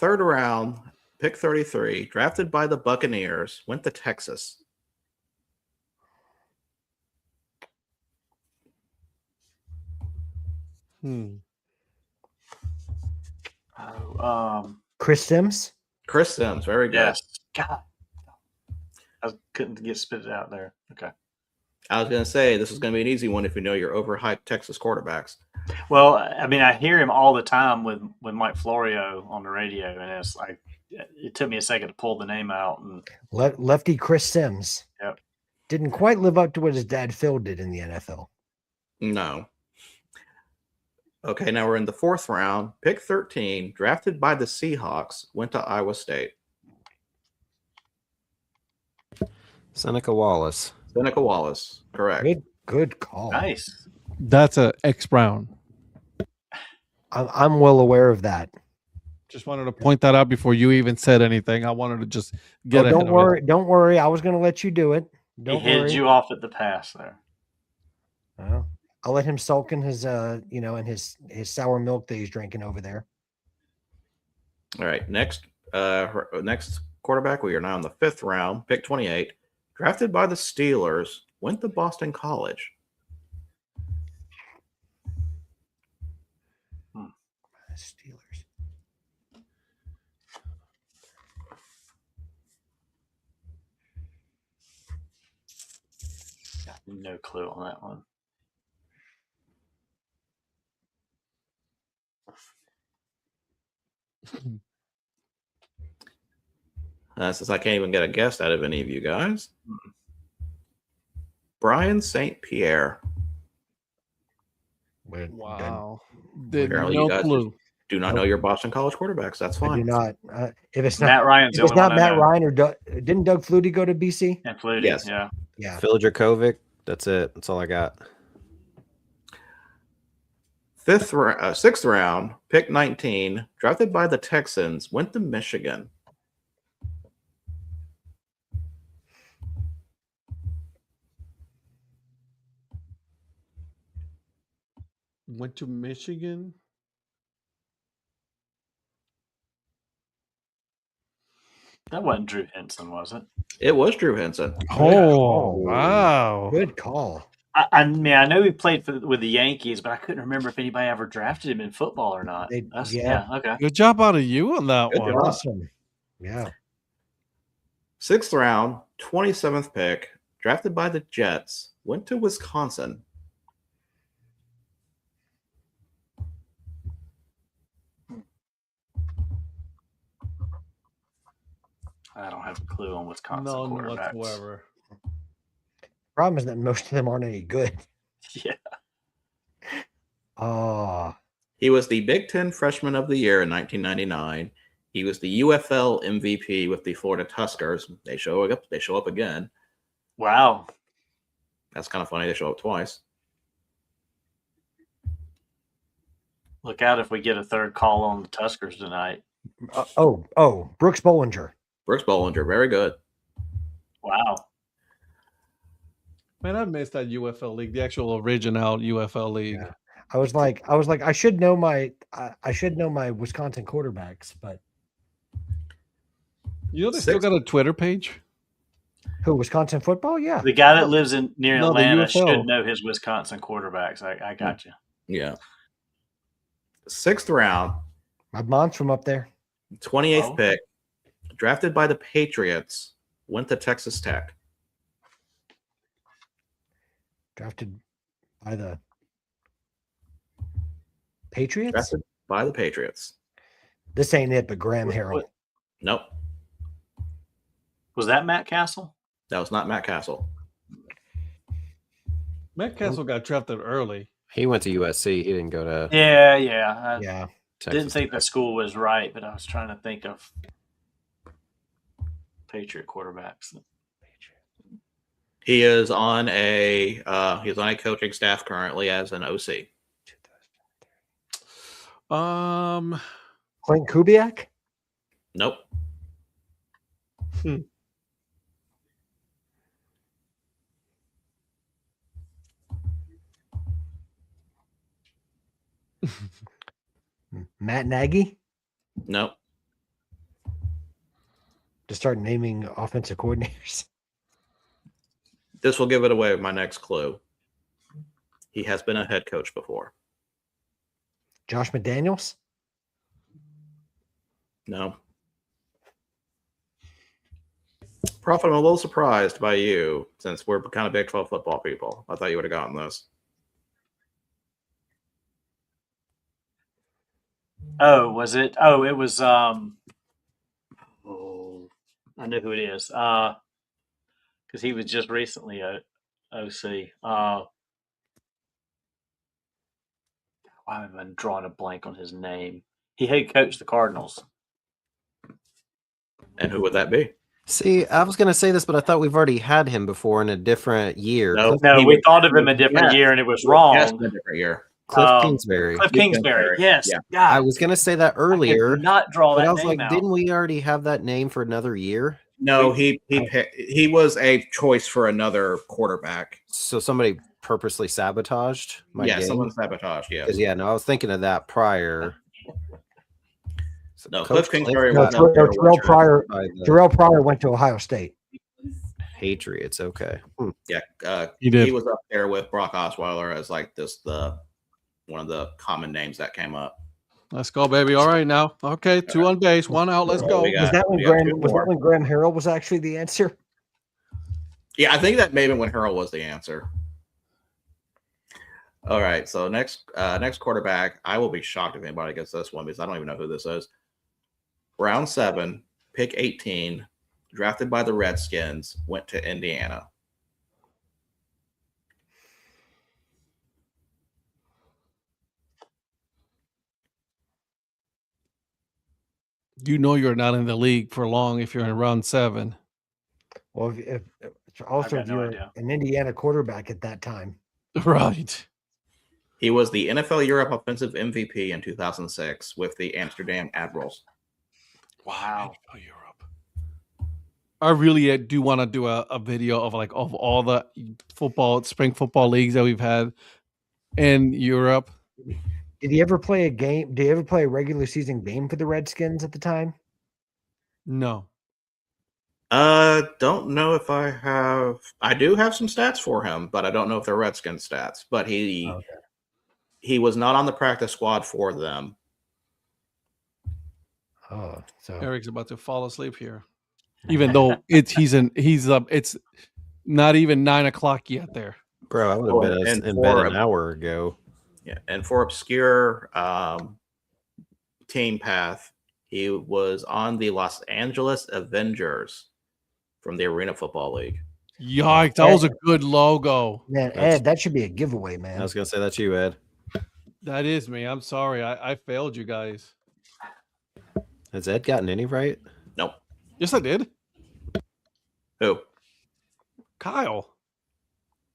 Speaker 2: 3rd round. Pick 33, drafted by the Buccaneers, went to Texas.
Speaker 5: Chris Sims?
Speaker 2: Chris Sims, very good.
Speaker 3: Yes. God. I couldn't get spit out there. Okay.
Speaker 2: I was going to say, this is going to be an easy one if you know your overhyped Texas quarterbacks.
Speaker 3: Well, I mean, I hear him all the time with Mike Florio on the radio, and it's like, it took me a second to pull the name out. And
Speaker 5: Lefty Chris Sims.
Speaker 3: Yep.
Speaker 5: Didn't quite live up to what his dad Phil did in the NFL.
Speaker 2: No. Okay, now we're in the 4th round. Pick 13, drafted by the Seahawks, went to Iowa State.
Speaker 4: Seneca Wallace.
Speaker 2: Seneca Wallace, correct.
Speaker 5: Good call.
Speaker 3: Nice.
Speaker 1: That's a X Brown.
Speaker 5: I'm well aware of that.
Speaker 1: Just wanted to point that out before you even said anything. I wanted to just get ahead
Speaker 5: don't worry. Don't worry. I was going to let you do it.
Speaker 3: He hid you off at the pass there.
Speaker 5: Well, I'll let him sulk in his, in his sour milk that he's drinking over there.
Speaker 2: All right. Next quarterback. We are now in the 5th round. Pick 28, drafted by the Steelers, went to Boston College.
Speaker 5: Steelers.
Speaker 3: Got no clue on that one.
Speaker 2: Since I can't even get a guess out of any of you guys. Brian St. Pierre.
Speaker 1: Wow.
Speaker 2: No clue. Do not know your Boston College quarterbacks. That's fine.
Speaker 5: I do not. If it's not
Speaker 3: Matt Ryan's,
Speaker 5: if it's not Matt Ryan or didn't Doug Flutie go to BC?
Speaker 3: And Flutie,
Speaker 2: yes.
Speaker 3: Yeah.
Speaker 4: Phil Dracovic. That's it. That's all I got.
Speaker 2: 6th round, pick 19, drafted by the Texans, went to Michigan.
Speaker 1: Went to Michigan.
Speaker 3: That wasn't Drew Henson, was it?
Speaker 2: It was Drew Henson.
Speaker 1: Oh, wow.
Speaker 5: Good call.
Speaker 3: I mean, I know he played with the Yankees, but I couldn't remember if anybody ever drafted him in football or not. Okay.
Speaker 1: Good job out of you on that
Speaker 2: Good
Speaker 1: one.
Speaker 2: job.
Speaker 5: Awesome. Yeah.
Speaker 2: 6th round, 27th pick, drafted by the Jets, went to Wisconsin.
Speaker 3: I don't have a clue on Wisconsin
Speaker 1: None
Speaker 3: quarterbacks.
Speaker 1: whatsoever.
Speaker 5: Problem is that most of them aren't any good.
Speaker 3: Yeah.
Speaker 5: Oh.
Speaker 2: He was the Big Ten Freshman of the Year in 1999. He was the UFL MVP with the Florida Tuskers. They show up again.
Speaker 3: Wow.
Speaker 2: That's kind of funny. They show up twice.
Speaker 3: Look out if we get a third call on the Tuskers tonight.
Speaker 5: Brooks Bollinger.
Speaker 2: Brooks Bollinger, very good.
Speaker 3: Wow.
Speaker 1: Man, I missed that UFL league, the actual original UFL league.
Speaker 5: Yeah. I was like, I should know my Wisconsin quarterbacks, but
Speaker 1: You know, they still got a Twitter page.
Speaker 5: who, Wisconsin football? Yeah.
Speaker 3: The guy that lives near
Speaker 1: No, the
Speaker 3: Atlanta
Speaker 1: UFL.
Speaker 3: should know his Wisconsin quarterbacks. I got you.
Speaker 2: Yeah. 6th round,
Speaker 5: My mom's from up there.
Speaker 2: 28th pick, drafted by the Patriots, went to Texas Tech.
Speaker 5: Drafted by the Patriots?
Speaker 2: Drafted by the Patriots.
Speaker 5: This ain't it, but Graham Harrell.
Speaker 2: Nope.
Speaker 3: Was that Matt Castle?
Speaker 2: That was not Matt Castle.
Speaker 1: Matt Castle got drafted early.
Speaker 4: He went to USC. He didn't go to
Speaker 3: Yeah.
Speaker 5: Yeah.
Speaker 4: Texas
Speaker 3: Didn't think
Speaker 4: Tech.
Speaker 3: the school was right, but I was trying to think of Patriot quarterbacks.
Speaker 2: He is on a coaching staff currently as an OC.
Speaker 5: Clint Kubiak?
Speaker 2: Nope.
Speaker 5: Matt Nagy?
Speaker 2: Nope.
Speaker 5: To start naming offensive coordinators.
Speaker 2: This will give it away with my next clue. He has been a head coach before.
Speaker 5: Josh McDaniels?
Speaker 2: No. Prophet, I'm a little surprised by you since we're kind of Big 12 football people. I thought you would have gotten this.
Speaker 3: Oh, was it? Oh, it was. I know who it is. Because he was just recently a OC. Why am I drawing a blank on his name? He head coached the Cardinals.
Speaker 2: And who would that be?
Speaker 4: See, I was going to say this, but I thought we've already had him before in a different year.
Speaker 2: No.
Speaker 3: No,
Speaker 2: He
Speaker 3: we
Speaker 2: was-
Speaker 3: thought of him a different year, and it was wrong.
Speaker 2: Yes, in a different year.
Speaker 4: Cliff
Speaker 3: Um,
Speaker 4: Kingsbury.
Speaker 3: Cliff
Speaker 2: Cliff
Speaker 3: Kingsbury.
Speaker 2: Kingsbury,
Speaker 3: Yes.
Speaker 2: yeah.
Speaker 3: God,
Speaker 4: I was going to say that
Speaker 3: I
Speaker 4: earlier,
Speaker 3: could not draw
Speaker 4: but
Speaker 3: that
Speaker 4: I was
Speaker 3: name
Speaker 4: like,
Speaker 3: out.
Speaker 4: didn't we already have that name for another year?
Speaker 2: No, he was a choice for another quarterback.
Speaker 4: So somebody purposely sabotaged my
Speaker 2: Yeah,
Speaker 4: game?
Speaker 2: someone sabotaged. Yeah.
Speaker 4: 'Cause, no, I was thinking of that prior. So
Speaker 2: No,
Speaker 4: Coach
Speaker 2: Cliff Kingsbury
Speaker 5: No,
Speaker 2: was not there.
Speaker 5: Terrell Pryor.
Speaker 4: by the
Speaker 5: Terrell Pryor went to Ohio State.
Speaker 4: Patriots. Okay.
Speaker 2: Yeah,
Speaker 1: He did.
Speaker 2: he was up there with Brock Osweiler as like one of the common names that came up.
Speaker 1: Let's go, baby. All right, now. Okay, 2 on base, 1 out. Let's go.
Speaker 2: We got-
Speaker 5: Was that when
Speaker 2: we got two
Speaker 5: Graham? Was
Speaker 2: more.
Speaker 5: that when Graham Harrell was actually the answer?
Speaker 2: Yeah, I think that maybe when Harrell was the answer. All right, so next quarterback, I will be shocked if anybody gets this one because I don't even know who this is. Round 7, pick 18, drafted by the Redskins, went to Indiana.
Speaker 1: You know you're not in the league for long if you're in round 7.
Speaker 5: Well, if also
Speaker 3: got
Speaker 5: if
Speaker 3: no
Speaker 5: you're
Speaker 3: idea.
Speaker 5: an Indiana quarterback at that time.
Speaker 1: Right.
Speaker 2: He was the NFL Europe Offensive MVP in 2006 with the Amsterdam Admirals.
Speaker 3: Wow.
Speaker 1: Oh, Europe. I really do want to do a video of all the spring football leagues that we've had in Europe.
Speaker 5: Did he ever play a game? Did he ever play a regular season game for the Redskins at the time?
Speaker 1: No.
Speaker 2: Don't know if I have. I do have some stats for him, but I don't know if they're Redskins stats. But he was not on the practice squad for them.
Speaker 5: Oh, so
Speaker 1: Eric's about to fall asleep here. Even though it's not even 9 o'clock yet there.
Speaker 4: Bro, I would have been
Speaker 2: and
Speaker 4: in
Speaker 2: for
Speaker 4: bed an hour ago.
Speaker 2: Yeah, and for obscure team path, he was on the Los Angeles Avengers from the Arena Football League.
Speaker 1: Yikes, that was a good logo.
Speaker 5: man,
Speaker 4: That's-
Speaker 5: Ed, that should be a giveaway, man.
Speaker 4: I was going to say that's you, Ed.
Speaker 1: That is me. I'm sorry. I failed you guys.
Speaker 4: Has Ed gotten any right?
Speaker 2: Nope.
Speaker 1: Yes, I did.
Speaker 2: Who?
Speaker 1: Kyle.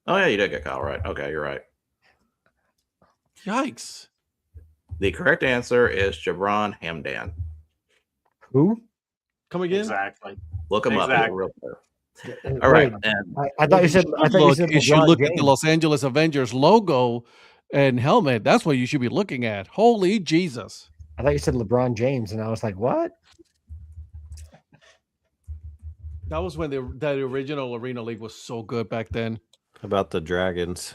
Speaker 2: Oh yeah, you did get Kyle right. Okay, you're right.
Speaker 1: Yikes.
Speaker 2: The correct answer is Jabron Hamdan.
Speaker 5: Who?
Speaker 1: Come again?
Speaker 3: Exactly.
Speaker 2: Look him up. He's a
Speaker 3: Exactly.
Speaker 2: real player. All right,
Speaker 5: Wait,
Speaker 2: and
Speaker 5: I thought you said
Speaker 1: You should
Speaker 5: LeBron
Speaker 1: look at the
Speaker 5: James.
Speaker 1: Los Angeles Avengers logo and helmet. That's what you should be looking at. Holy Jesus!
Speaker 5: I thought you said LeBron James, and I was like, what?
Speaker 1: That was when that original Arena League was so good back then.
Speaker 4: How about the Dragons?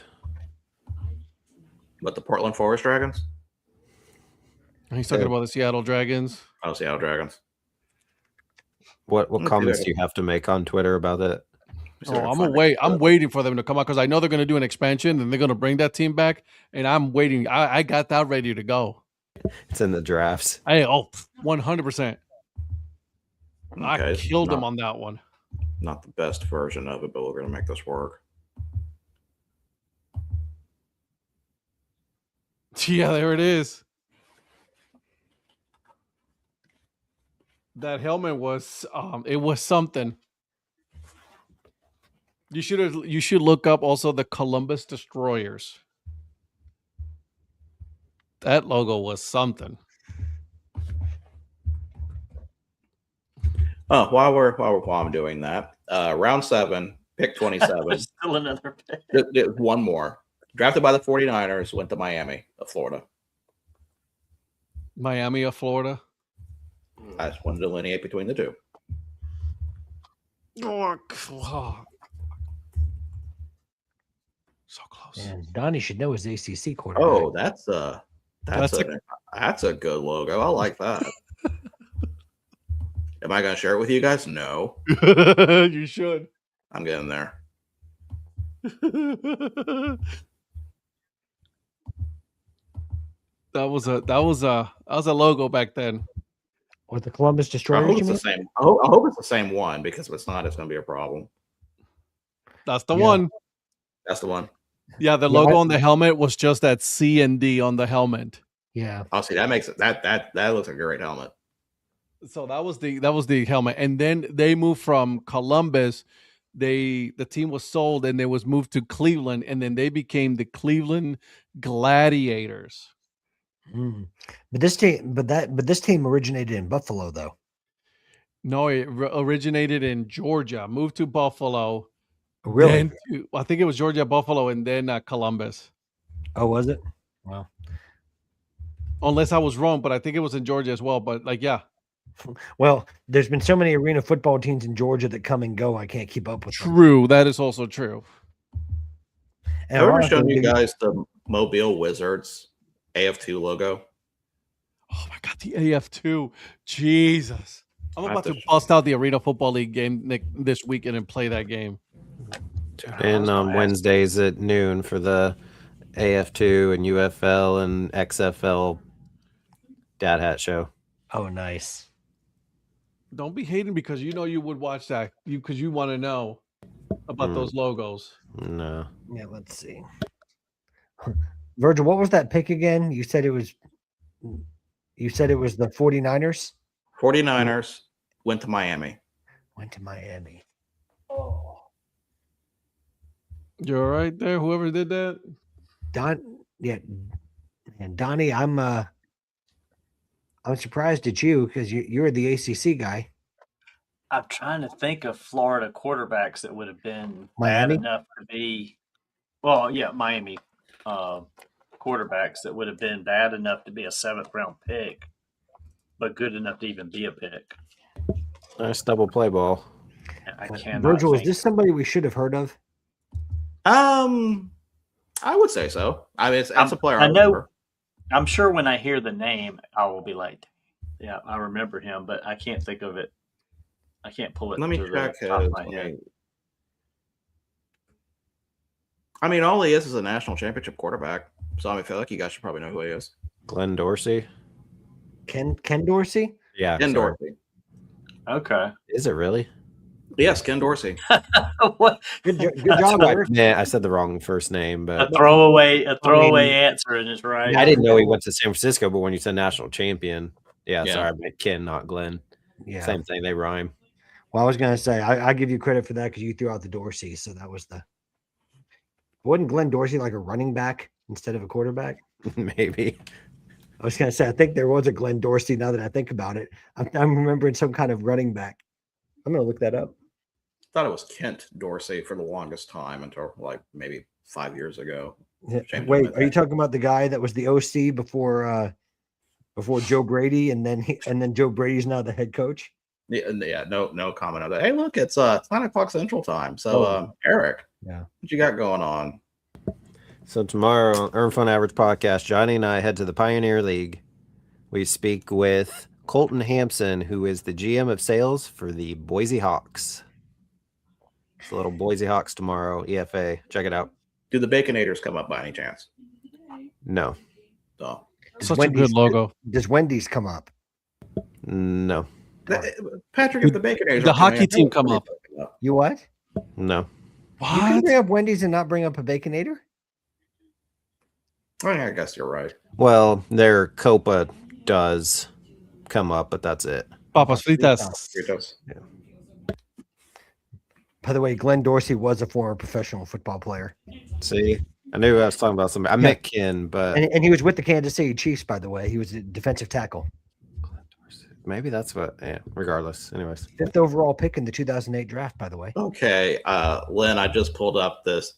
Speaker 2: but the Portland Forest Dragons.
Speaker 1: He's talking about the Seattle Dragons.
Speaker 2: Oh, Seattle Dragons.
Speaker 4: What comments do you have to make on Twitter about it?
Speaker 1: I'm waiting for them to come out because I know they're going to do an expansion and they're going to bring that team back. And I'm waiting. I got that ready to go.
Speaker 4: It's in the drafts.
Speaker 1: 100%. I killed
Speaker 2: them
Speaker 1: him on that one.
Speaker 2: Not the best version of it, but we're going to make this work.
Speaker 1: Yeah, there it is. That helmet was it was something. You should look up also the Columbus Destroyers. That logo was something.
Speaker 2: Oh, while I'm doing that, round 7, pick 27.
Speaker 3: Still another pick.
Speaker 2: One more. Drafted by the 49ers, went to Miami of Florida.
Speaker 1: Miami of Florida.
Speaker 2: I just want to delineate between the two.
Speaker 1: Oh, so close.
Speaker 5: And Donnie should know his ACC quarterback.
Speaker 2: Oh, that's a good logo. I like that. Am I going to share it with you guys? No.
Speaker 1: You should.
Speaker 2: I'm getting there.
Speaker 1: That was a logo back then.
Speaker 5: With the Columbus
Speaker 2: I
Speaker 5: Destroyers,
Speaker 2: hope
Speaker 5: you
Speaker 2: it's
Speaker 5: mean?
Speaker 2: the same. I hope it's the same one, because if it's not, it's going to be a problem.
Speaker 1: That's the one.
Speaker 2: That's the one.
Speaker 1: Yeah, the logo on the helmet was just that C and D on the helmet.
Speaker 5: Yeah.
Speaker 2: Oh, see, that makes it that looks like a great helmet.
Speaker 1: So that was the helmet, and then they moved from Columbus. The team was sold, and they was moved to Cleveland, and then they became the Cleveland Gladiators.
Speaker 5: Mm. But this team originated in Buffalo, though.
Speaker 1: No, it originated in Georgia, moved to Buffalo.
Speaker 5: Really?
Speaker 1: I think it was Georgia, Buffalo, and then Columbus.
Speaker 5: Oh, was it? Wow.
Speaker 1: Unless I was wrong, but I think it was in Georgia as well. But yeah.
Speaker 5: Well, there's been so many arena football teams in Georgia that come and go. I can't keep up with them.
Speaker 1: True, that is also true.
Speaker 2: Have I ever shown you guys the Mobile Wizards AF2 logo?
Speaker 1: Oh my God, the AF2. Jesus. I'm about to bust out the Arena Football League game this weekend and play that game.
Speaker 4: And on Wednesdays at noon for the AF2 and UFL and XFL Dad Hat show.
Speaker 5: Oh, nice.
Speaker 1: Don't be hating because you know you would watch that because you want to know about those logos.
Speaker 4: No.
Speaker 5: Yeah, let's see. Virgil, what was that pick again? You said it was the 49ers?
Speaker 2: 49ers went to Miami.
Speaker 5: Oh.
Speaker 1: You're all right there, whoever did that?
Speaker 5: And Donnie, I'm surprised at you because you're the ACC guy.
Speaker 3: I'm trying to think of Florida quarterbacks that would have been
Speaker 5: Miami?
Speaker 3: bad enough to be. Well, yeah, Miami quarterbacks that would have been bad enough to be a 7th round pick, but good enough to even be a pick.
Speaker 4: Nice double play ball.
Speaker 3: I can't.
Speaker 5: Virgil, is this somebody we should have heard of?
Speaker 2: I would say so. I mean, it's a player I
Speaker 3: know.
Speaker 2: remember.
Speaker 3: I'm sure when I hear the name, I will be like, "Yeah, I remember him," but I can't think of it. I can't pull it.
Speaker 2: Let me
Speaker 3: to
Speaker 2: check
Speaker 3: the top
Speaker 2: his.
Speaker 3: of my head.
Speaker 2: I mean, all he is a national championship quarterback. So I feel like you guys should probably know who he is.
Speaker 4: Glenn Dorsey.
Speaker 5: Ken Dorsey?
Speaker 4: Yeah.
Speaker 2: Ken Dorsey.
Speaker 3: Okay.
Speaker 4: Is it really?
Speaker 2: Yes, Ken Dorsey.
Speaker 3: What?
Speaker 5: Good job, Virgil.
Speaker 4: Yeah, I said the wrong first name, but
Speaker 3: A throwaway answer, and it's right.
Speaker 4: I didn't know he went to San Francisco, but when you said national champion,
Speaker 2: Yeah.
Speaker 4: sorry, I meant Ken, not Glenn.
Speaker 5: Yeah.
Speaker 4: Same thing, they rhyme.
Speaker 5: Well, I was going to say, I give you credit for that because you threw out the Dorsey. So that was wasn't Glenn Dorsey like a running back instead of a quarterback?
Speaker 4: Maybe.
Speaker 5: I was going to say, I think there was a Glenn Dorsey now that I think about it. I'm remembering some kind of running back. I'm going to look that up.
Speaker 2: thought it was Kent Dorsey for the longest time until like maybe 5 years ago.
Speaker 5: Wait, are you talking about the guy that was the OC before Joe Brady, and then Joe Brady's now the head coach?
Speaker 2: Yeah, no comment on that. Hey, look, it's 9:00 Central Time. So, Eric,
Speaker 5: yeah,
Speaker 2: what you got going on?
Speaker 4: So tomorrow on Earn Fun Average Podcast, Johnny and I head to the Pioneer League. We speak with Colton Hampson, who is the GM of sales for the Boise Hawks. It's a little Boise Hawks tomorrow, EFA. Check it out.
Speaker 2: Do the Baconators come up by any chance?
Speaker 4: No.
Speaker 2: No.
Speaker 1: Such a good logo.
Speaker 5: Does Wendy's come up?
Speaker 4: No.
Speaker 2: Patrick, if the Baconators,
Speaker 1: the hockey team come up.
Speaker 5: You what?
Speaker 4: No.
Speaker 5: You can bring up Wendy's and not bring up a Baconator?
Speaker 2: I guess you're right.
Speaker 4: Well, their Copa does come up, but that's it.
Speaker 1: Papas Fritas.
Speaker 2: Yeah.
Speaker 5: By the way, Glenn Dorsey was a former professional football player.
Speaker 4: See, I knew I was talking about somebody. I met Ken, but
Speaker 5: and he was with the Kansas City Chiefs, by the way. He was a defensive tackle.
Speaker 4: Maybe that's what. Yeah. Regardless, anyways.
Speaker 5: 5th overall pick in the 2008 draft, by the way.
Speaker 2: Okay, Lynn, I just pulled up this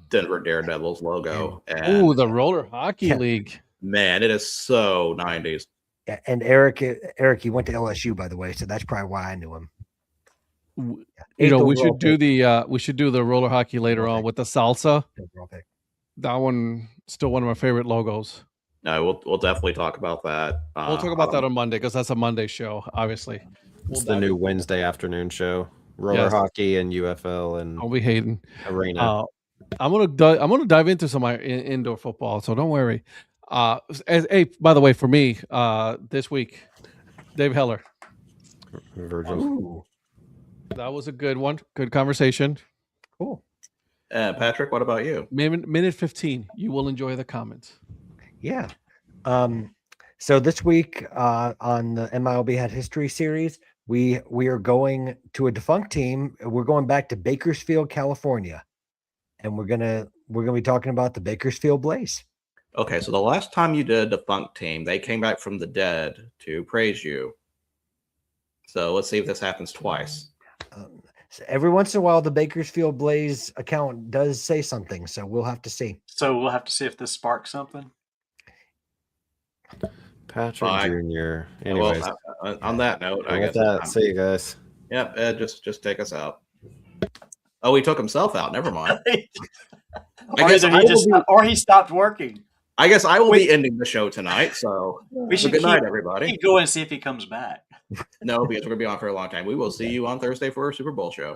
Speaker 2: Denver Daredevils logo.
Speaker 1: Ooh, the roller hockey league.
Speaker 2: Man, it is so 90s.
Speaker 5: And Eric, he went to LSU, by the way, so that's probably why I knew him.
Speaker 1: We should do the roller hockey later on with the salsa. That one still one of my favorite logos.
Speaker 2: No, we'll definitely talk about that.
Speaker 1: We'll talk about that on Monday because that's a Monday show. Obviously,
Speaker 4: it's the new Wednesday afternoon show. Roller hockey and UFL and
Speaker 1: I'll be hating
Speaker 4: arena.
Speaker 1: I'm gonna dive into some indoor football, so don't worry. Hey, by the way, for me, this week, Dave Heller,
Speaker 4: Virgil.
Speaker 5: Ooh.
Speaker 1: That was a good one. Good conversation.
Speaker 5: Cool.
Speaker 2: Patrick, what about you?
Speaker 1: Minute 15. You will enjoy the comments.
Speaker 5: Yeah. So this week on the MILB Hat History series, we are going to a defunct team. We're going back to Bakersfield, California, and we're gonna be talking about the Bakersfield Blaze.
Speaker 2: Okay, so the last time you did a defunct team, they came back from the dead to praise you. So let's see if this happens twice.
Speaker 5: So every once in a while, the Bakersfield Blaze account does say something, so we'll have to see.
Speaker 3: So we'll have to see if this sparks something.
Speaker 4: Patrick Jr. Anyways,
Speaker 2: well, on that note, I guess.
Speaker 4: See you guys.
Speaker 2: Yep, Ed, just take us out. Oh, he took himself out. Never mind.
Speaker 3: Or he stopped working.
Speaker 2: I guess I will be ending the show tonight. So good night, everybody.
Speaker 3: Keep going and see if he comes back.
Speaker 2: No, because we're going to be on for a long time. We will see you on Thursday for our Super Bowl show.